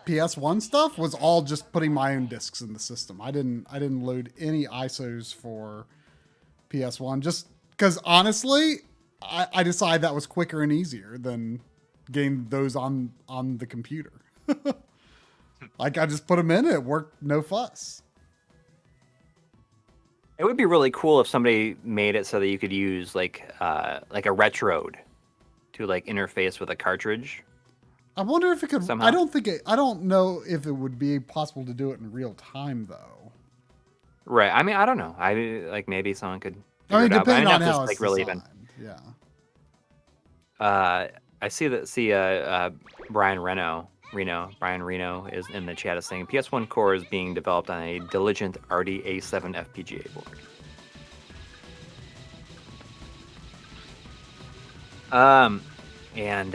PS1 stuff was all just putting my own discs in the system. I didn't load any ISOs for PS1 just because honestly, I decided that was quicker and easier than getting those on the computer. Like I just put them in, it worked, no fuss. It would be really cool if somebody made it so that you could use like a Retrode to interface with a cartridge. I wonder if it could. Somehow. I don't know if it would be possible to do it in real time though. Right. I mean, I don't know. Maybe someone could. I mean, it out, depending but I on didn't how have it's to, really designed. Yeah. I see Brian Reno is in the chat is saying PS1 core is being developed on a Diligent RD-A7 FPGA board. And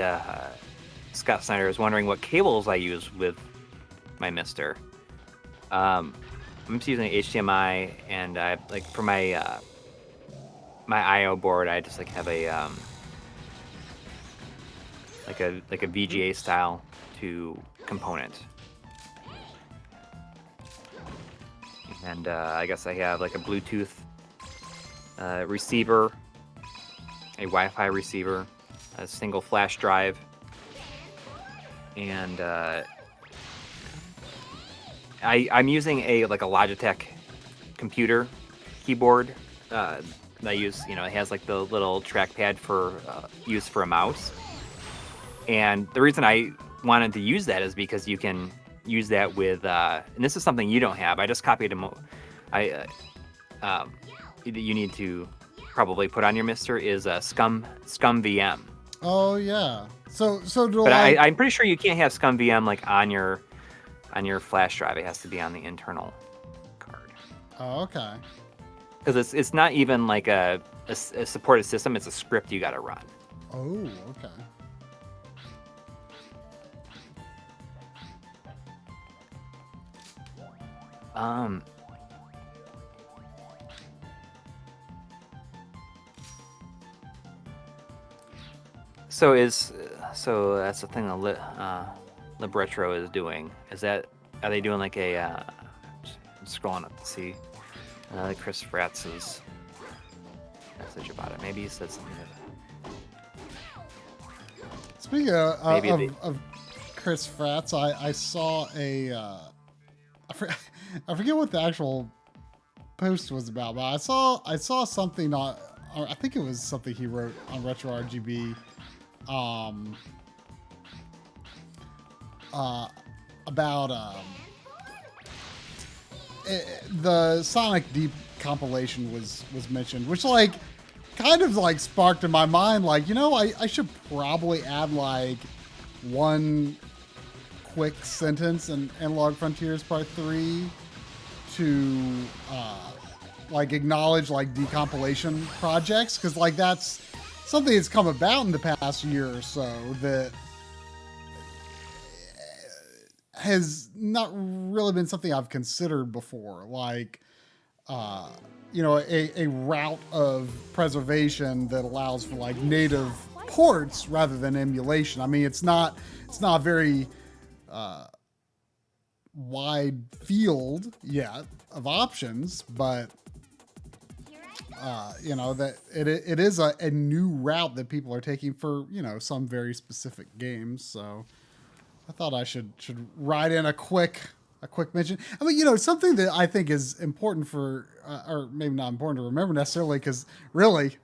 Scott Snyder is wondering what cables I use with my Mister. I'm just using HDMI, and I for my my I/O board, I just have a like a VGA style to component, and I guess I have a Bluetooth receiver, a Wi-Fi receiver, a single flash drive, and I'm using a Logitech computer keyboard that I use. It has the little trackpad for use for a mouse. And the reason I wanted to use that is because you can use that with, and this is something you don't have. I just copied you need to probably put on your Mister is a Scum VM. Oh yeah. So do but I'm pretty sure you can't have Scum VM on your flash drive. It has to be on the internal card. Oh, okay. Because it's not even a supported system. It's a script you got to run. Oh, okay. So that's the thing that Libretro is doing. Are they doing I'm scrolling up to see Chris Fratz's message about it. Maybe he said something. Speaking of Chris Fratz, I saw I forget what the actual post was about, but I saw something on, or I think it was something he wrote on Retro RGB, about the Sonic Deep compilation was mentioned, which kind of sparked in my mind I should probably add one quick sentence in Analog Frontiers Part 3 to acknowledge decompilation projects, because that's something that's come about in the past year or so that has not really been something I've considered before, a route of preservation that allows for native ports rather than emulation. I mean, it's not a very wide field yet of options, but that it is a new route that people are taking for some very specific games. So I thought I should write in a quick a quick mention. I mean, something that I think is important for, or maybe not important to remember necessarily, because really,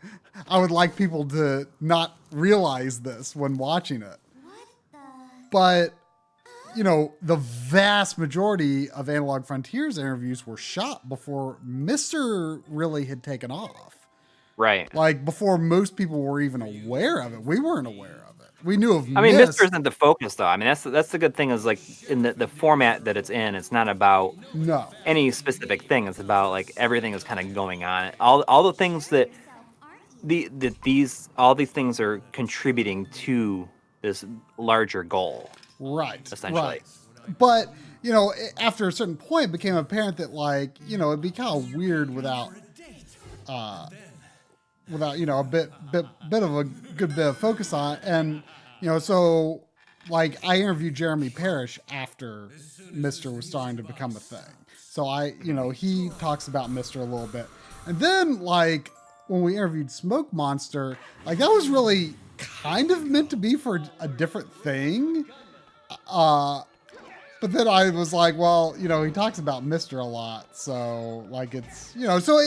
I would like people to not realize this when watching it. But, the vast majority of Analog Frontiers interviews were shot before Mr. really had taken off. Right. Like, before most people were even aware of it. We weren't aware of it. We knew of I mean, Mist. Mr. isn't the focus, though. I mean, that's the good thing is, like, in the format that it's in, it's not about No. any specific thing. It's about, like, everything is kind of going on. All the things that all these things are contributing to this larger goal. Right. Essentially. Right. But, after a certain point, it became apparent that, like, it'd be kind of weird without a bit of a good bit of focus on it. And, so, like, I interviewed Jeremy Parrish after Mr. was starting to become a thing. So he talks about Mr. a little bit. And then, like, when we interviewed Smoke Monster, like, that was really kind of meant to be for a different thing. But then I was like, well, he talks about Mr. a lot. So, like, it's, so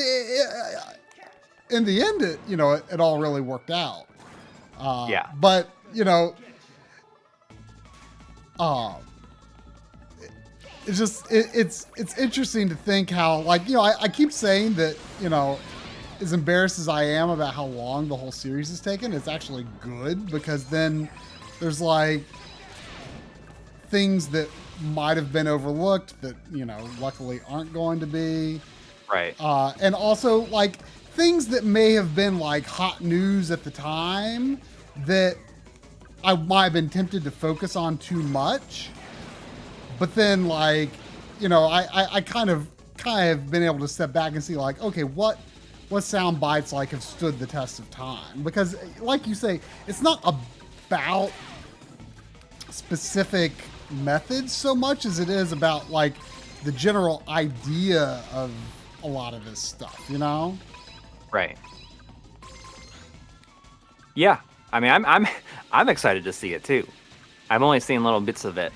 in the end, it all really worked out. Yeah. But, it's interesting to think how, like, I keep saying that, as embarrassed as I am about how long the whole series has taken, it's actually good because then there's, like, things that might have been overlooked that, luckily aren't going to be. Right. And also, like, things that may have been, like, hot news at the time that I might have been tempted to focus on too much. But then, like, I kind of been able to step back and see, like, okay, what sound bites, like, have stood the test of time? Because, like you say, it's not about specific methods so much as it is about, like, the general idea of a lot of this stuff, Right. Yeah. I mean, I'm excited to see it too. I've only seen little bits of it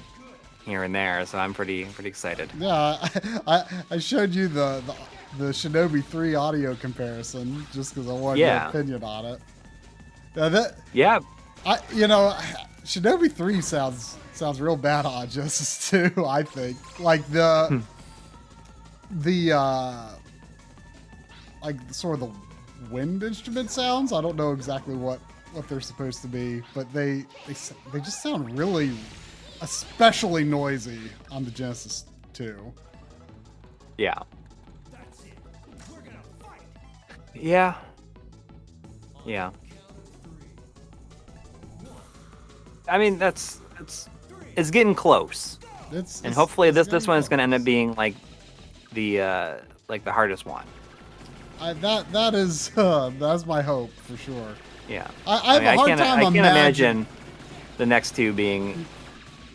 here and there, so I'm pretty excited. Yeah, I showed you the Shinobi 3 audio comparison just because I wanted your opinion on it. Yeah. Shinobi 3 sounds real bad on Genesis 2, I think. Like the like sort of the wind instrument sounds. I don't know exactly what they're supposed to be, but they just sound really especially noisy on the Genesis 2. Yeah. Yeah. Yeah. I mean, it's getting close. And hopefully this one is going to end up being like the hardest one. That's my hope for sure. Yeah. I have a hard time I can't imagine the next two being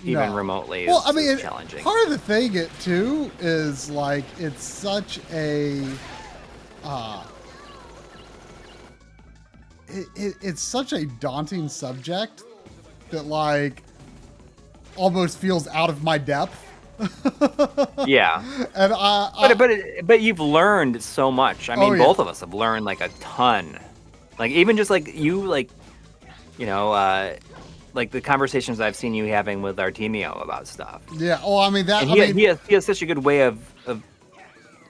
even remotely as challenging. Part of the thing too is like it's such a it's such a daunting subject that like almost feels out of my depth. Yeah. And but you've learned so much. I mean, both of us have learned like a ton. Like even just like you like like the conversations I've seen you having with Artemio about stuff. Yeah. Oh, I mean that. And he has such a good way of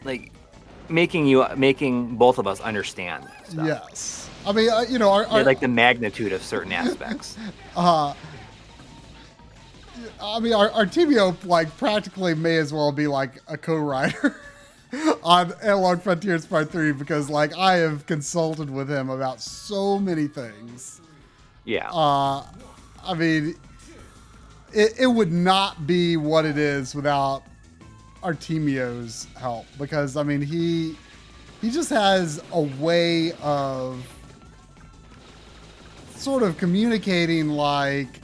like making both of us understand stuff. Yes. I mean, like the magnitude of certain aspects. I mean, Artemio like practically may as well be like a co-writer on Analog Frontiers Part 3 because like I have consulted with him about so many things. Yeah. I mean, it would not be what it is without Artemio's help because I mean he just has a way of sort of communicating like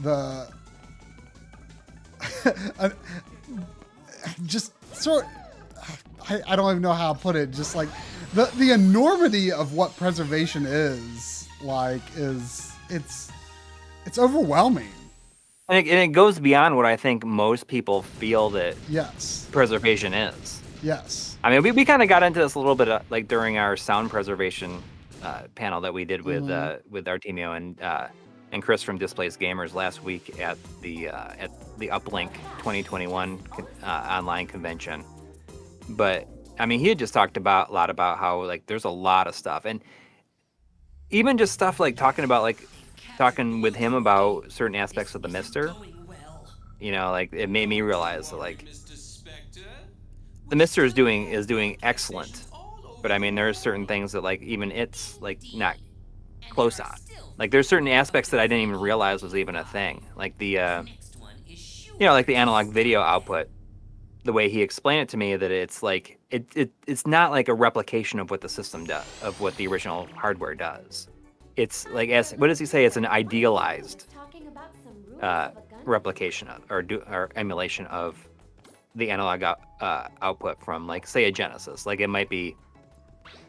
the just sort I don't even know how to put it, just like the enormity of what preservation is like it's overwhelming. And it goes beyond what I think most people feel that Yes. preservation is. Yes. I mean, we kind of got into this a little bit like during our sound preservation panel that we did with Artemio and Chris from Displaced Gamers last week at the Uplink 2021 online convention. But I mean, he had just talked a lot about how like there's a lot of stuff, and even just stuff like talking with him about certain aspects of the Mister. You know, like it made me realize that like the Mister is doing excellent, but I mean there's certain things that like even it's like not close on. Like there's certain aspects that I didn't even realize was even a thing. Like the like the analog video output. The way he explained it to me, that it's like it's not like a replication of what the system does, of what the original hardware does. It's like, what does he say? It's an idealized replication of, or emulation of the analog output from, like, say, a Genesis. Like it might be,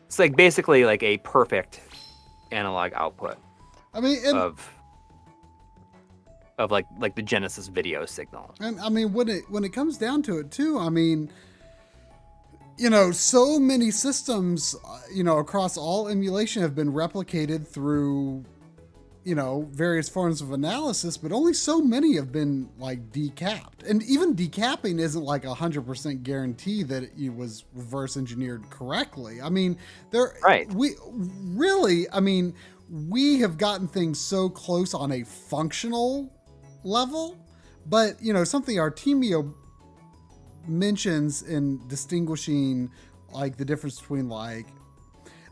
it's like basically like a perfect analog output. I mean, of like the Genesis video signal. And I mean, when it comes down to it too, I mean, so many systems, across all emulation have been replicated through, various forms of analysis, but only so many have been like decapped. And even decapping isn't like 100% guarantee that it was reverse engineered correctly. I mean, we have gotten things so close on a functional level, but something Artemio mentions in distinguishing like the difference between like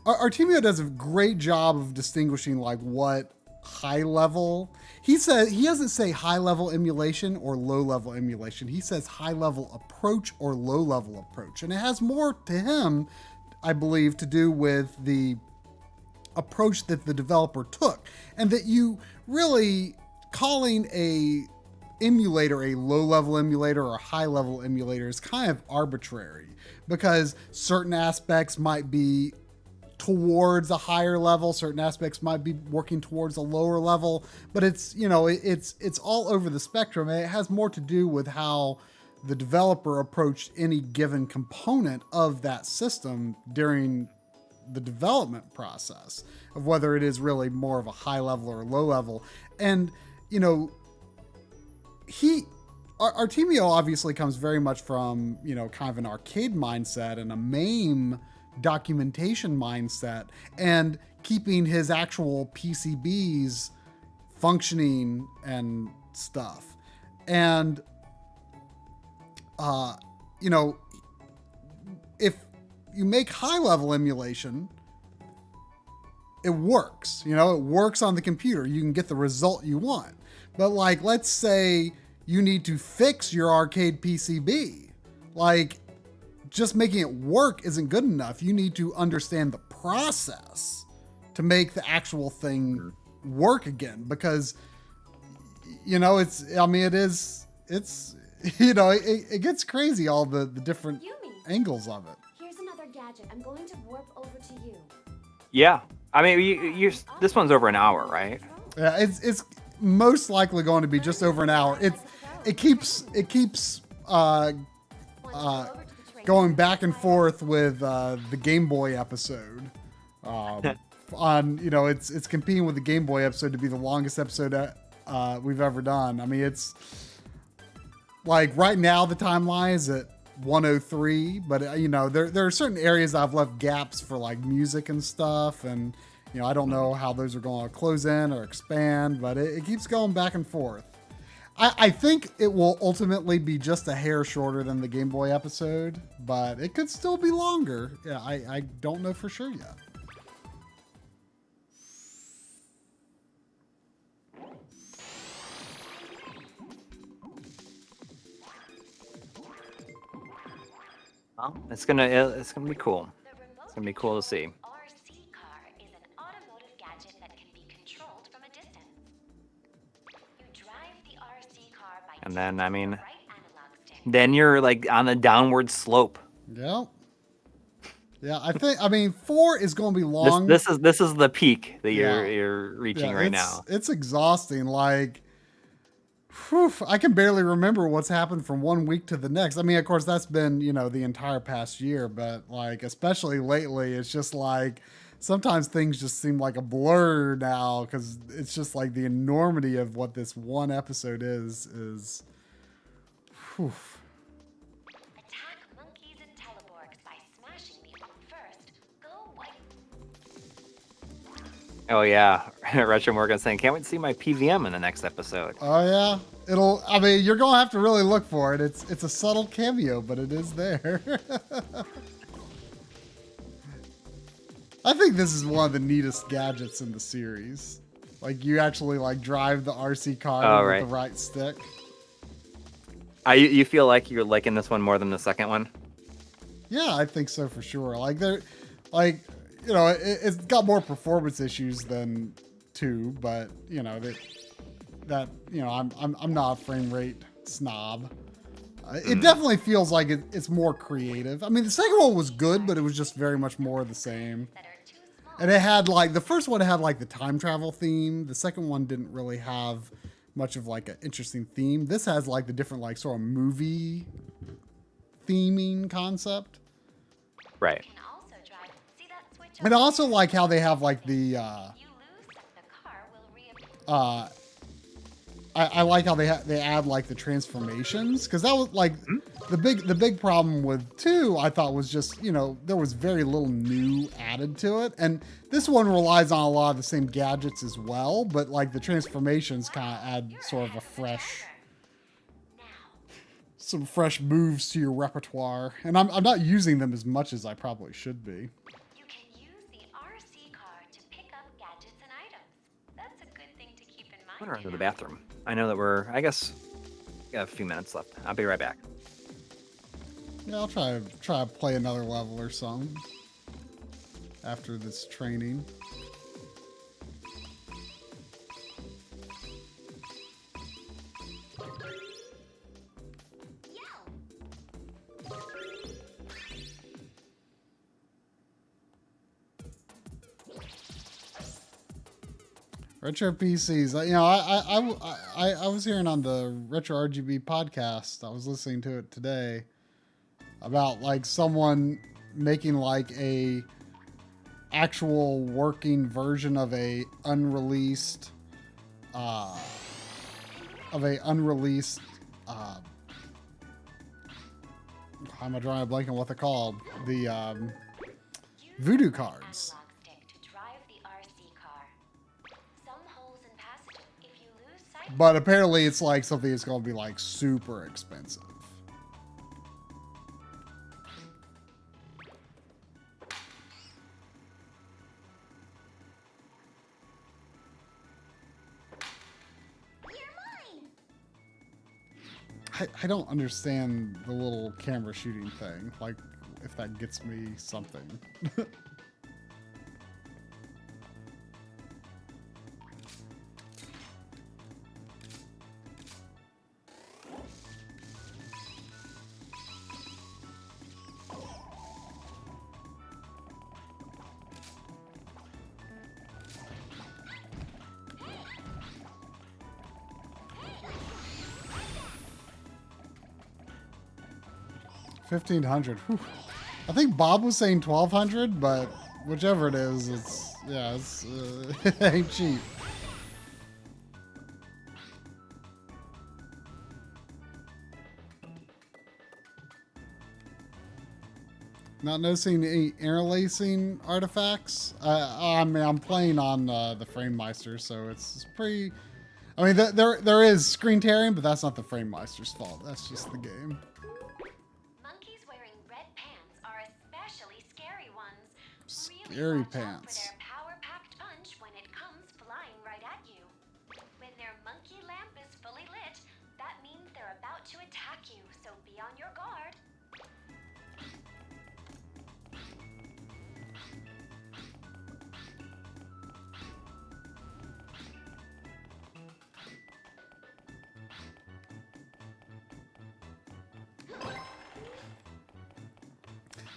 Artemio does a great job of distinguishing like what high level. He says he doesn't say high level emulation or low level emulation. He says high level approach or low level approach, and it has more to him, I believe, to do with the approach that the developer took, and that you really calling a emulator a low-level emulator or a high-level emulator is kind of arbitrary, because certain aspects might be towards a higher level, certain aspects might be working towards a lower level, but it's it's all over the spectrum, and it has more to do with how the developer approached any given component of that system during the development process, of whether it is really more of a high level or a low level. And Artemio obviously comes very much from, kind of an arcade mindset and a MAME documentation mindset, and keeping his actual PCBs functioning and stuff. And, if you make high level emulation, it works, it works on the computer. You can get the result you want. But like, let's say you need to fix your arcade PCB. Like, just making it work isn't good enough. You need to understand the process to make the actual thing work again, because, it gets crazy, all the different angles of it. Here's another gadget. I'm going to warp over to you. Yeah. I mean, this one's over an hour, right? Yeah, it's most likely going to be just over an hour. It keeps going back and forth with the Game Boy episode. It's competing with the Game Boy episode to be the longest episode we've ever done. I mean, it's like right now the timeline is at 103, but there are certain areas I've left gaps for like music and stuff, and I don't know how those are going to close in or expand, but it keeps going back and forth. I think it will ultimately be just a hair shorter than the Game Boy episode, but it could still be longer. Yeah, I don't know for sure yet. Well, it's gonna be cool. It's gonna be cool to see. RC car is an automotive gadget that can be controlled from a distance. You drive the RC car by And then, I mean, right analog stick. then you're like on the downward slope. Yeah. Yeah, I mean, 4 is going to be long. This is the peak that you're reaching right now. It's exhausting. Like, Whew, I can barely remember what's happened from one week to the next. I mean, of course, that's been, the entire past year, but like, especially lately, it's just like sometimes things just seem like a blur now because it's just like the enormity of what this one episode is. Whew. Attack monkeys and teleborgs by smashing me up first. Go white. Oh yeah, Retro Morgan saying, "Can't wait to see my PVM in the next episode." Oh yeah, I mean, you're gonna have to really look for it. It's a subtle cameo, but it is there. I think this is one of the neatest gadgets in the series. Like you actually like drive the RC car with the right stick. You feel like you're liking this one more than the second one? Yeah, I think so for sure. Like it's got more performance issues than 2, but I'm not a frame rate snob. It definitely feels like it's more creative. I mean, the second one was good, but it was just very much more of the same. And it had like the first one had like the time travel theme. The second one didn't really have much of like an interesting theme. This has like the different like sort of movie theming concept. Right. Can also drive. See that switch? And I also like how they have like the You lose, the car will reappear. I like how they add like the transformations, because that was like the big problem with 2. I thought was just there was very little new added to it, and this one relies on a lot of the same gadgets as well, but like the transformations kind of add sort of a some fresh moves to your repertoire, and I'm not using them as much as I probably should be. You can use the RC car to pick up gadgets and items. That's a good thing to keep in mind. I'm gonna run to the bathroom. I know that we got a few minutes left. I'll be right back. Yeah, I'll try to play another level or something after this training. Retro PCs. I was hearing on the Retro RGB podcast. I was listening to it today about like someone making like a actual working version of a unreleased how am I drawing a blank on what they're called? The voodoo cards. But apparently it's like something that's going to be like super expensive. I don't understand the little camera shooting thing. Like, if that gets me something. $1,500. I think Bob was saying 1,200, but whichever it is, it ain't cheap. Not noticing any interlacing artifacts. I mean, I'm playing on the FrameMeister, so it's pretty. I mean, there is screen tearing, but that's not the FrameMeister's fault. That's just the game. Scary pants. For their power-packed punch when it comes flying right at you. When their monkey lamp is fully lit, that means they're about to attack you, so be on your guard.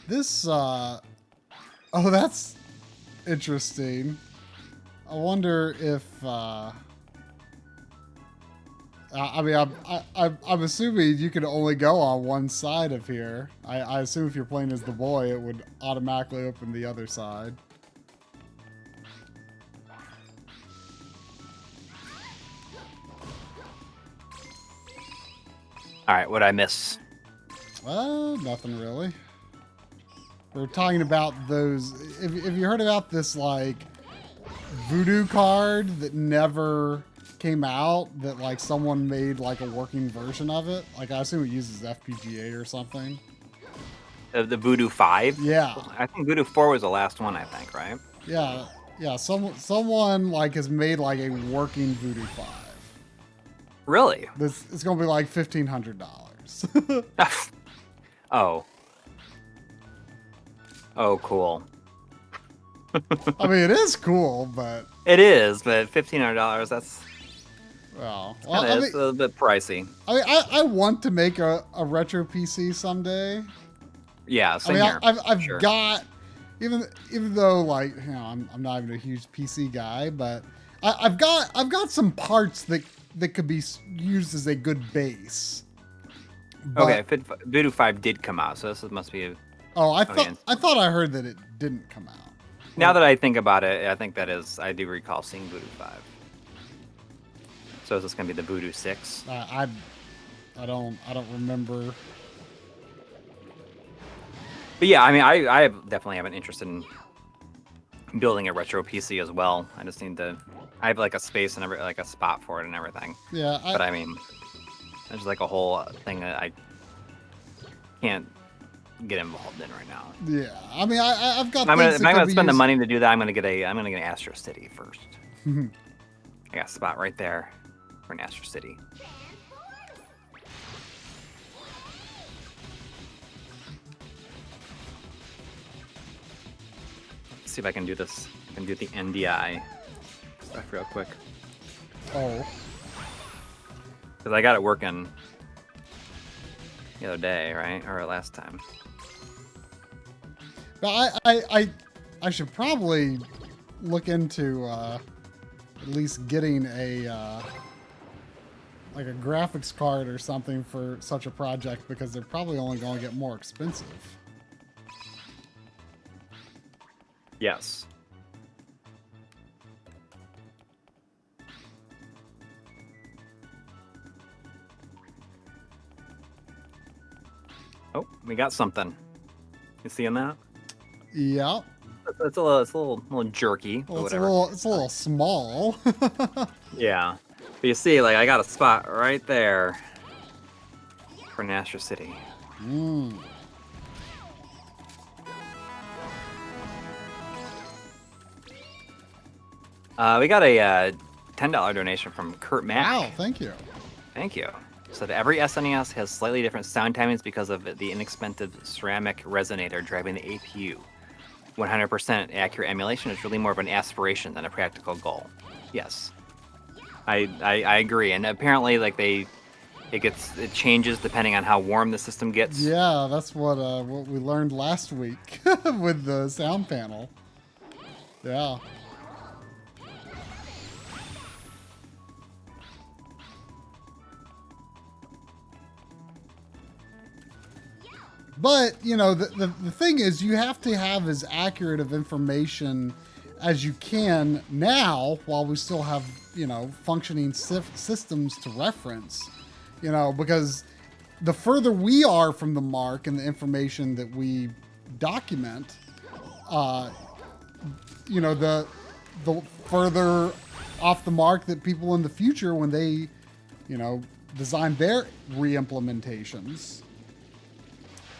This, oh, that's interesting. I wonder if I mean, I'm assuming you can only go on one side of here. I assume if you're playing as the boy, it would automatically open the other side. All right, what'd I miss? Nothing really. We're talking about those. If you heard about this, like, voodoo card that never came out, that like someone made like a working version of it. Like I assume it uses FPGA or something. The Voodoo 5? Yeah. I think Voodoo 4 was the last one, I think, right? Yeah. Yeah. Someone like has made like a working Voodoo 5. Really? It's gonna be like $1,500. Oh. Oh, cool. I mean, it is cool, but It is, but $1,500, that's well, kinda, I mean, it's a little bit pricey. I mean, I want to make a retro PC someday. Yeah, I same mean, here. I've Sure. got, even though like, you know, I'm not even a huge PC guy, but I've got some parts that could be used as a good base. But, Okay, Voodoo 5 did come out, so this must be. Oh, I Okay. thought I heard that it didn't come out. Now that I think about it, I think that is. I do recall seeing Voodoo 5. So is this gonna be the Voodoo 6? I don't remember. But yeah, I mean, I definitely have an interest in building a retro PC as well. I just need to. I have like a space and like a spot for it and everything. Yeah, But I mean, there's like a whole thing that I can't get involved in right now. yeah. I mean, I've got. If I'm things gonna that could spend be the money to do that, I'm gonna get Astro City first. I got a spot right there for an Astro City. Let's see if I can do this. I can do the NDI stuff real quick. Oh. Because I got it working the other day, right? Or last time. But I should probably look into at least getting a like a graphics card or something for such a project, because they're probably only going to get more expensive. Yes. Oh, we got something. You seeing that? Yeah. It's a little jerky, Well, or it's whatever. a little small. Yeah. But you see, like, I got a spot right there for Astro City. Mm. We got a $10 donation from Kurt Mack. Wow, thank you. Thank you. So that every SNES has slightly different sound timings because of the inexpensive ceramic resonator driving the APU. 100% accurate emulation is really more of an aspiration than a practical goal. Yes, I agree. And apparently, like it changes depending on how warm the system gets. Yeah, that's what we learned last week with the sound panel. Yeah. But, you know, the thing is, you have to have as accurate of information as you can now, while we still have, you know, functioning systems to reference, you know, because the further we are from the mark and the information that we document, you know, the further off the mark that people in the future, when they, you know, design their re-implementations,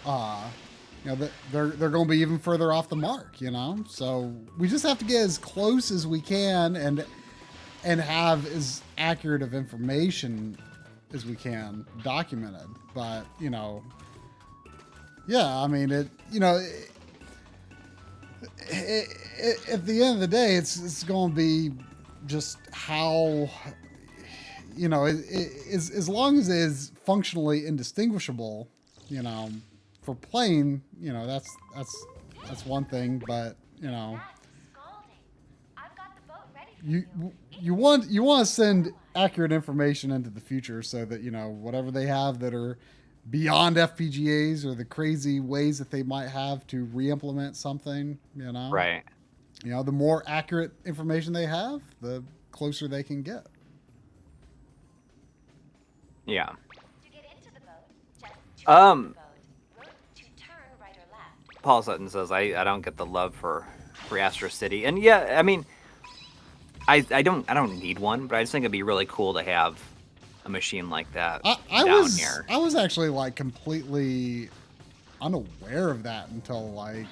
you know, they're going to be even further off the mark, you know? So we just have to get as close as we can and have as accurate of information as we can documented. But, you know, yeah, I mean, at the end of the day, it's going to be just how, you know, as long as it is functionally indistinguishable, you know, for playing, you know, that's one thing, but, you know, That's scalding. I've got the boat ready for you want to send accurate information into the future, so that whatever they have that are beyond FPGAs or the crazy ways that they might have to re-implement something, Right. The more accurate information they have, the closer they can get. Yeah. To get into the boat, just join the boat. Road to turn right or left. Paul Sutton says I don't get the love for Astro City, and yeah, I mean, I don't need one, but I just think it'd be really cool to have a machine like that down here. I was actually like completely unaware of that until like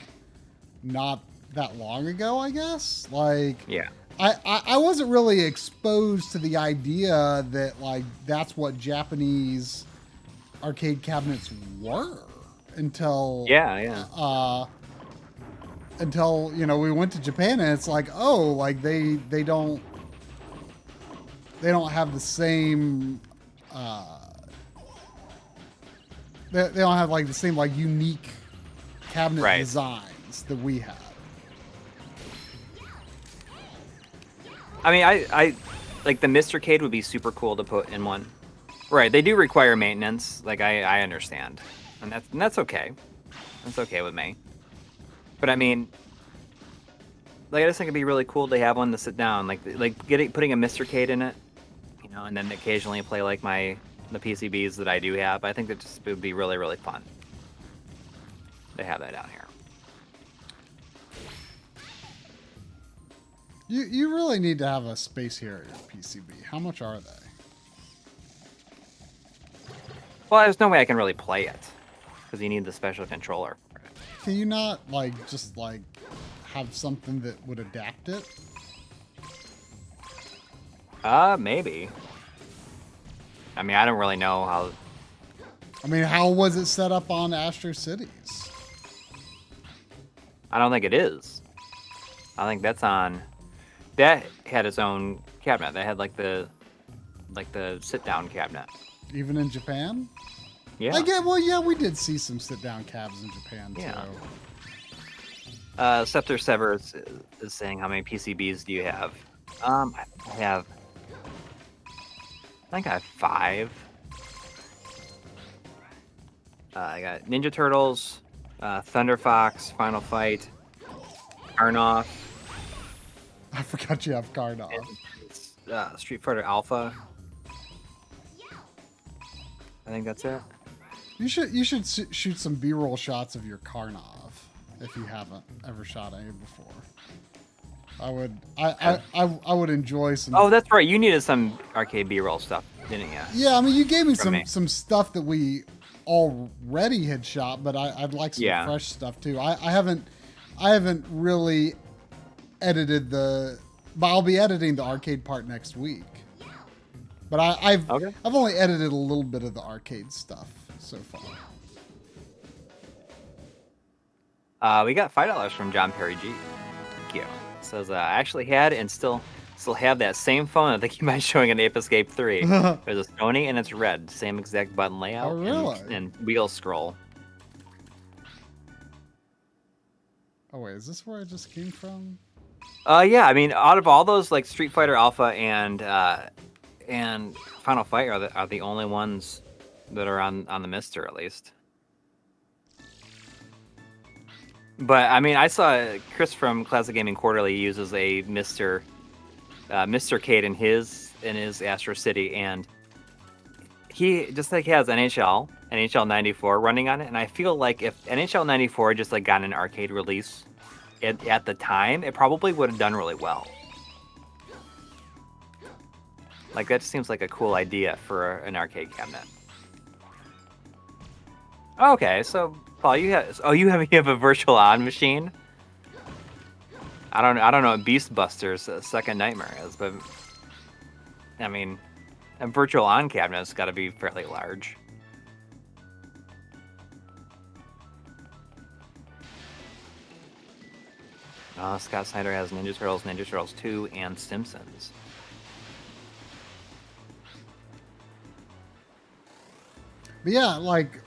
not that long ago, I guess. Like, Yeah. I wasn't really exposed to the idea that like that's what Japanese arcade cabinets were until until we went to Japan, and it's like, oh, like they don't have the same they don't have like the same like unique cabinet designs that we have. I mean, I like the Mr. would be super cool to put in one. Right, they do require maintenance. Like I understand, and that's okay. That's okay with me. But I mean, like I just think it'd be really cool to have one to sit down, like putting a Mr. Cade in it, and then occasionally play like the PCBs that I do have. I think that just would be really, really fun to have that down here. You really need to have a space here at your PCB. How much are they? Well, there's no way I can really play it because you need the special controller. Can you not just have something that would adapt it? Maybe. I mean, I don't really know how. I mean, how was it set up on Astro Cities? I don't think it is. I think that's on. That had its own cabinet. That had like the sit-down cabinet. Even in Japan? Yeah. Well, yeah, we did see some sit-down cabs in Japan too. Scepter Sever is saying, how many PCBs do you have? I think I have 5. I got Ninja Turtles, Thunder Fox, Final Fight, Karnoff. I forgot you have Karnoff. Street Fighter Alpha. I think that's it. You should shoot some B-roll shots of your Karnov if you haven't ever shot any before. I would enjoy some. Oh, that's right. You needed some arcade B-roll stuff, didn't you? Yeah, I mean, you gave me some stuff that we already had shot, but I'd like some fresh stuff too. I haven't really edited but I'll be editing the arcade part next week. But I've only edited a little bit of the arcade stuff so far. We got $5 from John Perry G. Thank you. It says, I actually had and still have that same phone I think you mind showing in Ape Escape 3. There's a Sony and it's red. Same exact button layout and wheel scroll. Oh wait, is this where I just came from? Yeah, I mean, out of all those, like Street Fighter Alpha and Final Fight are the only ones that are on the Mister, at least. But I mean, I saw Chris from Classic Gaming Quarterly uses a Mr. Cade in his Astro City, and he just like has NHL 94 running on it, and I feel like if NHL 94 just like got an arcade release at the time, it probably would have done really well. Like that seems like a cool idea for an arcade cabinet. Okay, so Paul, you have a virtual on machine. I don't know what Beast Buster's second nightmare is, but I mean, a virtual on cabinet's got to be fairly large. Scott Snyder has Ninja Turtles 2, and Simpsons. But yeah, like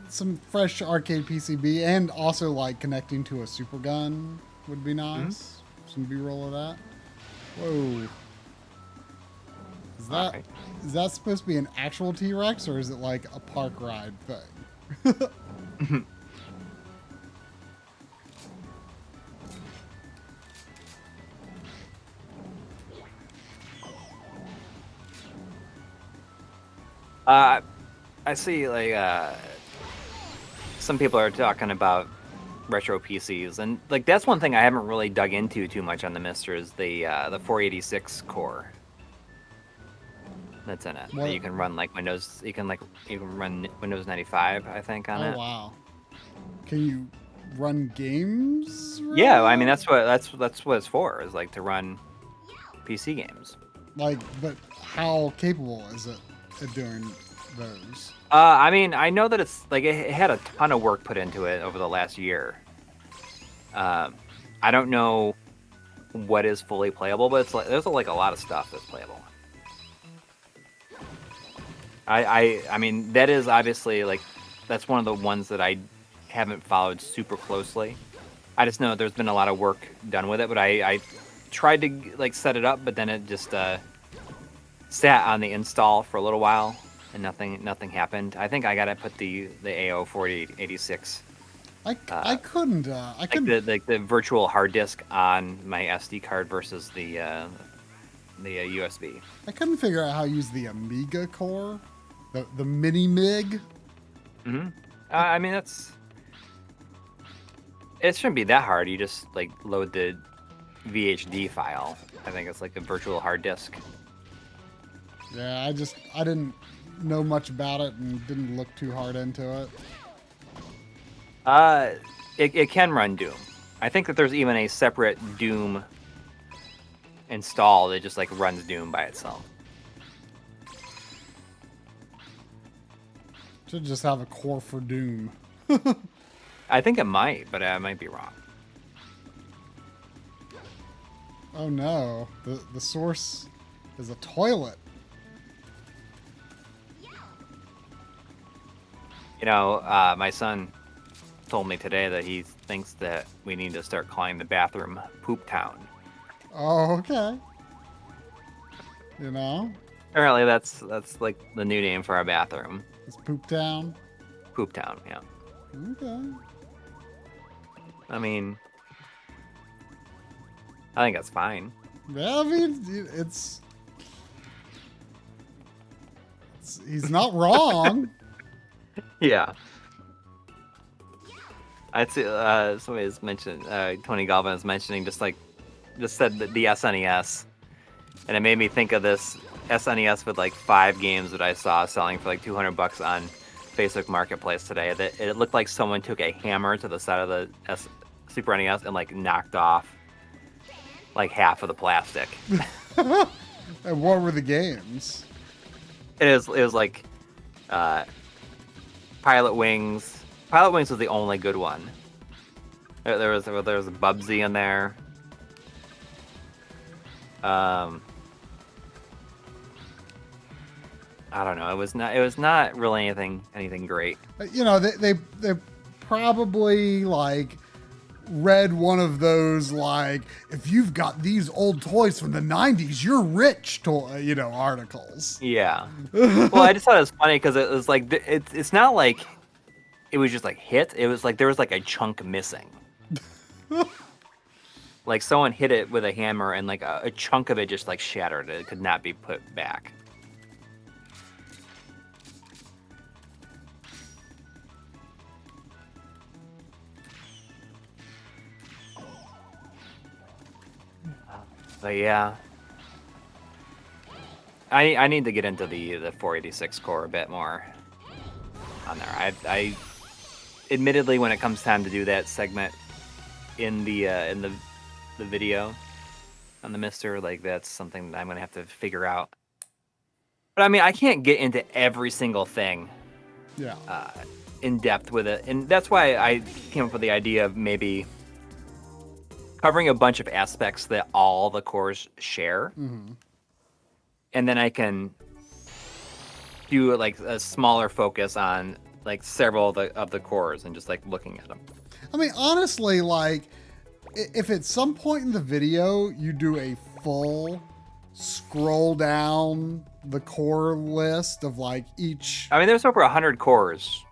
some fresh arcade PCB, and also like connecting to a super gun would be nice. Some B-roll of that. Whoa. that Alright. is that supposed to be an actual T-Rex or is it like a park ride thing? I see like some people are talking about retro PCs, and like that's one thing I haven't really dug into too much on the Mister is the 486 core that's in it. What? That you can run like Windows. You can run Windows 95, I think, on Oh it. wow! Can you run games? Yeah, I right? mean that's what it's for, is like to run PC games. Like, but how capable is it at doing those? I mean, I know that it's like it had a ton of work put into it over the last year. I don't know what is fully playable, but it's like there's like a lot of stuff that's playable. I mean, that is obviously like that's one of the ones that I haven't followed super closely. I just know there's been a lot of work done with it, but I tried to like set it up, but then it just sat on the install for a little while and nothing happened. I think I gotta put the AO 4086 I couldn't. I couldn't. the virtual hard disk on my SD card versus the USB. I couldn't figure out how to use the Amiga core, the mini MIG. Mm-hmm. I mean it shouldn't be that hard. You just like load the VHD file. I think it's like a virtual hard disk. Yeah, I didn't know much about it and didn't look too hard into it. It can run Doom. I think that there's even a separate Doom install that just like runs Doom by itself. Should just have a core for Doom. I think it might, but I might be wrong. Oh no, the source is a toilet. You know, my son told me today that he thinks that we need to start calling the bathroom Poop Town. Oh, okay. You know, Apparently, that's like the new name for our bathroom, it's Poop Town. Poop Town. Yeah. Okay. I mean, I think that's fine. Yeah, I mean, it's he's not wrong. Yeah. I'd say somebody has mentioned Tony Galvin is mentioning just said the SNES, and it made me think of this SNES with like 5 games that I saw selling for like $200 on Facebook Marketplace today. That it looked like someone took a hammer to the side of the Super NES and like knocked off like half of the plastic. And what were the games? It was like Pilot Wings. Pilot Wings was the only good one. There was a Bubsy in there. I don't know. It was not really anything great. You know, they probably like read one of those like, if you've got these old toys from the 90s, you're rich articles. Yeah. Well, I just thought it was funny because it was like it's not like it was just like hit. It was like there was like a chunk missing. Like someone hit it with a hammer and like a chunk of it just like shattered. It could not be put back. But yeah, I need to get into the 486 core a bit more on there. I admittedly, when it comes time to do that segment in the video on the Mister, like that's something that I'm gonna have to figure out. But I mean, I can't get into every single thing Yeah. in depth with it, and that's why I came up with the idea of maybe covering a bunch of aspects that all the cores share, and then I can do like a smaller focus on like several of the cores and just like looking at them. I mean, honestly, like, if at some point in the video you do a full scroll down the core list of like each. I mean, there's over 100 cores,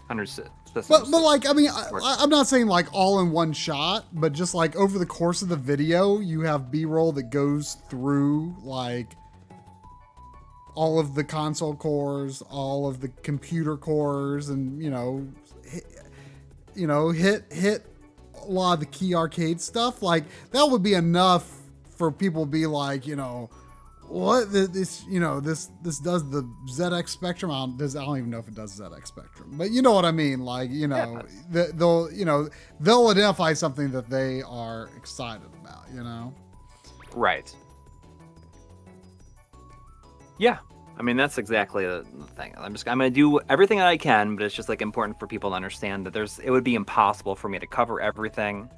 100 systems. But like, I mean, I'm not saying like all in one shot, but just like over the course of the video, you have B-roll that goes through like all of the console cores, all of the computer cores, and hit a lot of the key arcade stuff. Like that would be enough for people to be like, what this this does the ZX Spectrum. I don't even know if it does ZX Spectrum, but you know what I mean. Like they'll identify something that they are excited about. Right. Yeah. I mean, that's exactly the thing. I'm going to do everything that I can, but it's just like important for people to understand that it would be impossible for me to cover everything.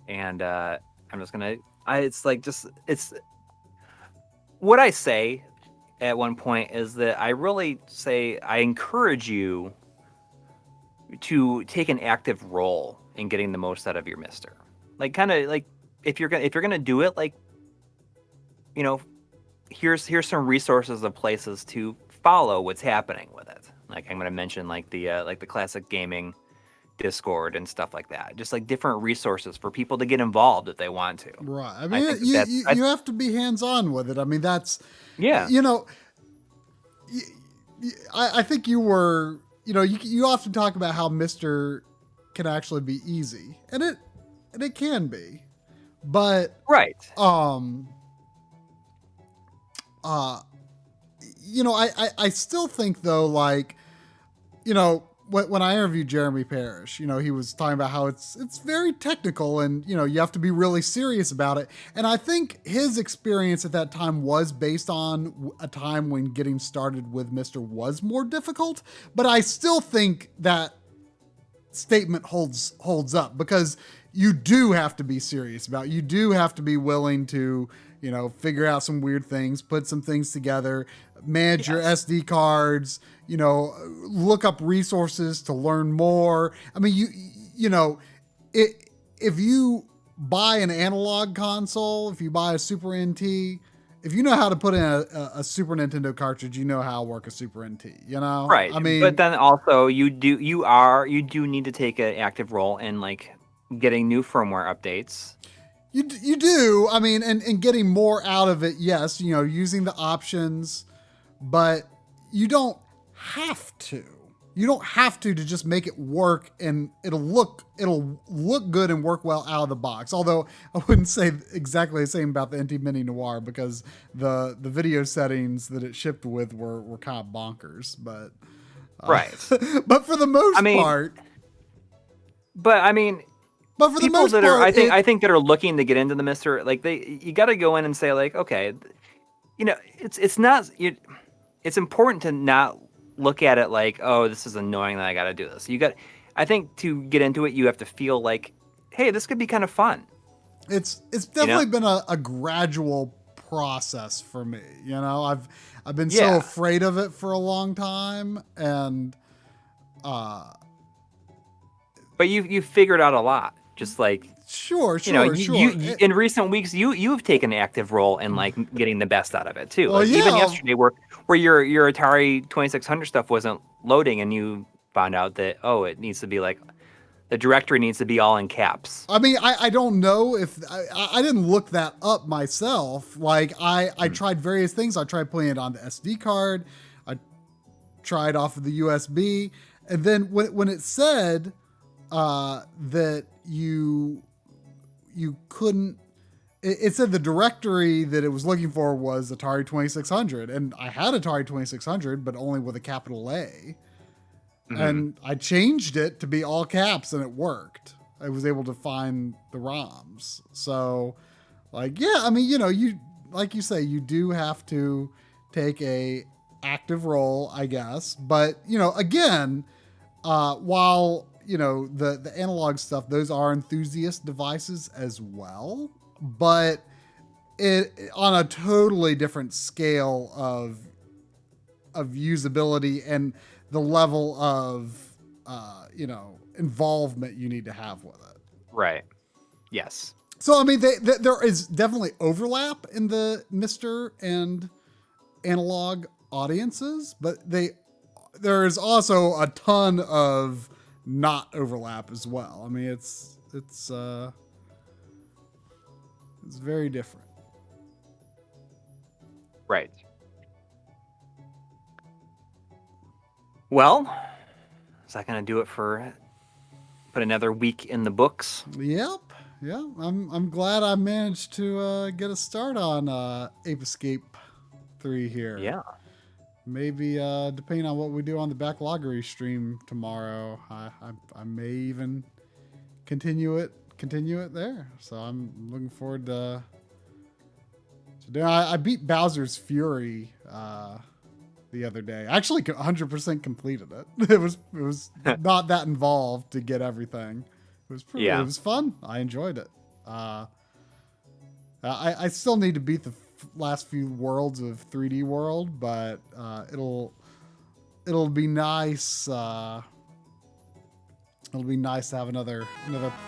And I'm just going to, it's what I say at one point is that I really say, I encourage you to take an active role in getting the most out of your Mister. Like kind of like, if you're going to do it, like, here's some resources of places to follow what's happening with it. Like I'm going to mention like the classic gaming Discord and stuff like that. Just like different resources for people to get involved if they want to. Right. I mean, you have to be hands-on with it. I mean, that's, yeah. I think you were, you often talk about how Mister can actually be easy, and it can be, but right. I still think though, like, when I interviewed Jeremy Parrish, he was talking about how it's very technical and, you have to be really serious about it. And I think his experience at that time was based on a time when getting started with Mister was more difficult. But I still think that statement holds up, because you do have to be serious about it. You do have to be willing to, figure out some weird things, put some things together, manage your SD cards, look up resources to learn more. I mean, if you buy an analog console, if you buy a Super NT, if you know how to put in a Super Nintendo cartridge, you know how to work a Super NT, Right. I mean, but then also you do need to take an active role in like getting new firmware updates. You do. I mean, and getting more out of it. Yes. Using the options, but you don't have to. You don't have to just make it work, and it'll look good and work well out of the box. Although I wouldn't say exactly the same about the NT Mini Noir, because the video settings that it shipped with were kind of bonkers. But right. But for the most part. But I mean. But for people the most that part, I think that are looking to get into the Mister, like you got to go in and say like, okay, it's not. It's important to not look at it like, oh, this is annoying that I got to do this. I think to get into it, you have to feel like, hey, this could be kind of fun. It's definitely been a gradual process for me. I've been so afraid of it for a long time, and but you figured out a lot. Just like sure. You in recent weeks, you've taken an active role in like getting the best out of it too. Well, like, even yesterday, where your Atari 2600 stuff wasn't loading, and you found out that it needs to be like the directory needs to be all in caps. I mean, I don't know if I didn't look that up myself. Like I tried various things. I tried putting it on the SD card. I tried off of the USB, and then when it said that you couldn't, it said the directory that it was looking for was Atari 2600, and I had Atari 2600, but only with a capital A. Mm-hmm. And I changed it to be all caps, and it worked. I was able to find the ROMs. So like, yeah, I mean, you, like you say, you do have to take a active role, I guess. But, again, while the analog stuff, those are enthusiast devices as well, but it on a totally different scale of usability and the level of involvement you need to have with it. Right. Yes. So I mean, there is definitely overlap in the Mister and Analog audiences, but there is also a ton of not overlap as well. I mean, it's very different. Right. Well, is that going to do it for put another week in the books? Yep. Yeah. I'm glad I managed to get a start on Ape Escape 3 here. Yeah. Maybe depending on what we do on the Backloggery stream tomorrow, I may even continue it there. So I'm looking forward to doing. I beat Bowser's Fury the other day. I actually 100% completed it. It was not that involved to get everything. It was pretty. Yeah. It was fun. I enjoyed it. I still need to beat the last few worlds of 3D World, but it'll be nice. It'll be nice to have another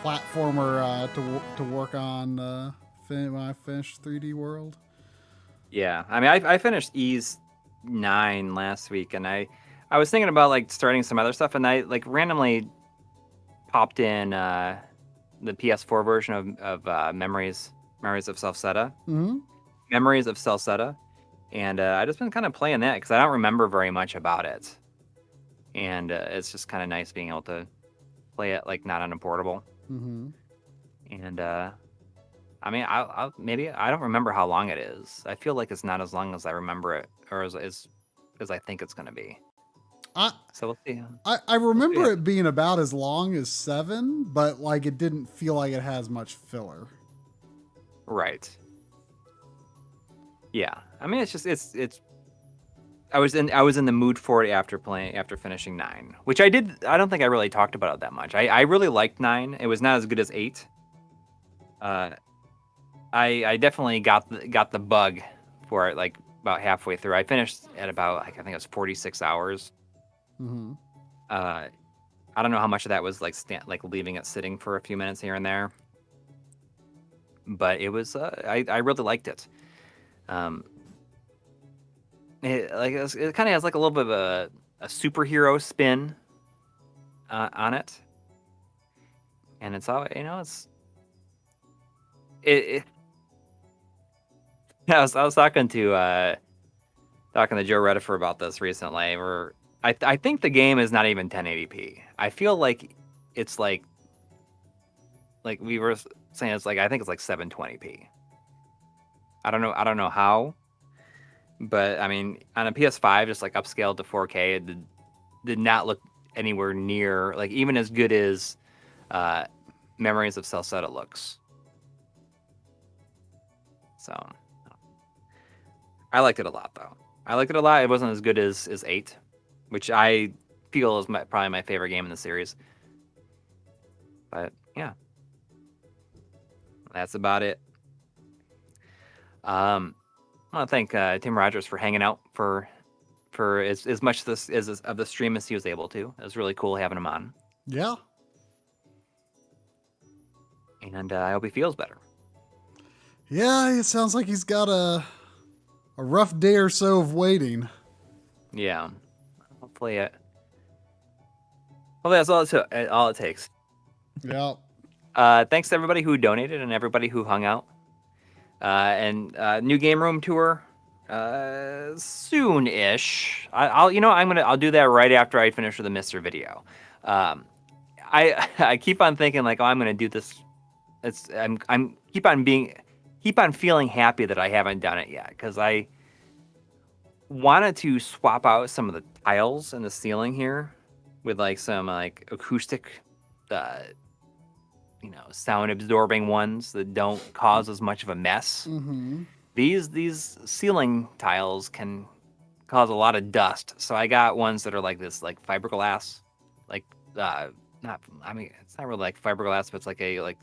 platformer to work on when I finish 3D World. Yeah. I mean, I finished Ys 9 last week, and I was thinking about like starting some other stuff, and I like randomly popped in the PS4 version of Memories of Celceta. Mm-hmm. Memories of Celceta, and I just been kind of playing that because I don't remember very much about it, and it's just kind of nice being able to play it like not on a portable. Mm-hmm. And I mean, I'll maybe I don't remember how long it is. I feel like it's not as long as I remember it, or as I think it's going to be. So we'll see. I remember it being about as long as 7, but like it didn't feel like it has much filler. Right. Yeah. I mean, it's just it's. I was in the mood for it after finishing 9, which I did. I don't think I really talked about it that much. I really liked 9. It was not as good as 8. I definitely got the bug for it like about halfway through. I finished at about like I think it was 46 hours. Mm-hmm. I don't know how much of that was like leaving it sitting for a few minutes here and there, but it was I really liked it. It kind of has like a little bit of a superhero spin on it, and it's all it's it. I was talking to Joe Redifer about this recently. Where I think the game is not even 1080p. I feel like it's like we were saying it's like I think it's like 720p. I don't know how, but I mean on a PS5 just like upscaled to 4K, it did not look anywhere near like even as good as Memories of Celceta looks. So I liked it a lot though. I liked it a lot. It wasn't as good as 8, which I feel is probably my favorite game in the series. But yeah, that's about it. I want to thank Tim Rogers for hanging out for as much of the stream as he was able to. It was really cool having him on. Yeah. And I hope he feels better. Yeah, it sounds like he's got a rough day or so of waiting. Yeah. Hopefully that's all it takes. Yeah. Thanks to everybody who donated and everybody who hung out. And new game room tour soon-ish. I'll do that right after I finish with the Mr. video. I keep on thinking like, oh, I'm gonna do this. I'm keep on feeling happy that I haven't done it yet because I wanted to swap out some of the tiles in the ceiling here with like some like acoustic, sound absorbing ones that don't cause as much of a mess. Mm-hmm. These ceiling tiles can cause a lot of dust, so I got ones that are like this, like fiberglass, like it's not really like fiberglass, but it's like a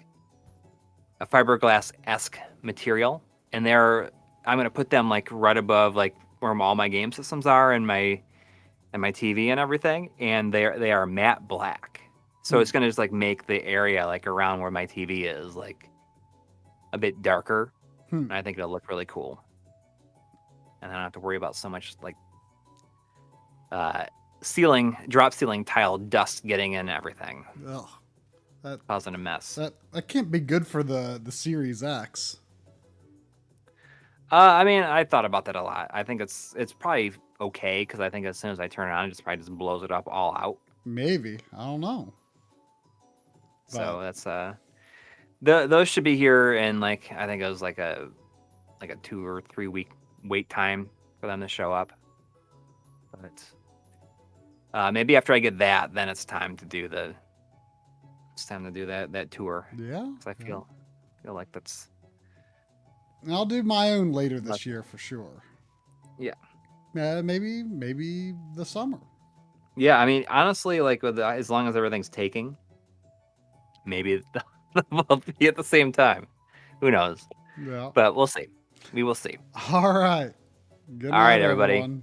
fiberglass-esque material, and I'm gonna put them like right above like where all my game systems are and my TV and everything, and they are matte black. So it's gonna just like make the area like around where my TV is like a bit darker. Hmm. And I think it'll look really cool. And I don't have to worry about so much like drop ceiling tile dust getting in everything, Ugh. causing a mess. That can't be good for the Series X. I mean, I thought about that a lot. I think it's probably okay because I think as soon as I turn it on, it just probably just blows it up all out. Maybe, I don't know. So that's those should be here in like I think it was like a 2 or 3 week wait time for them to show up. But maybe after I get that, then it's time to do that tour. Yeah. 'Cause I feel like that's. And I'll do my own later this year for sure. Yeah. Maybe the summer. Yeah, I mean, honestly, like as long as everything's taking, maybe they'll be at the same time. Who knows? Yeah. But we'll see. We will see. All right. Good All right, night, everybody. everyone.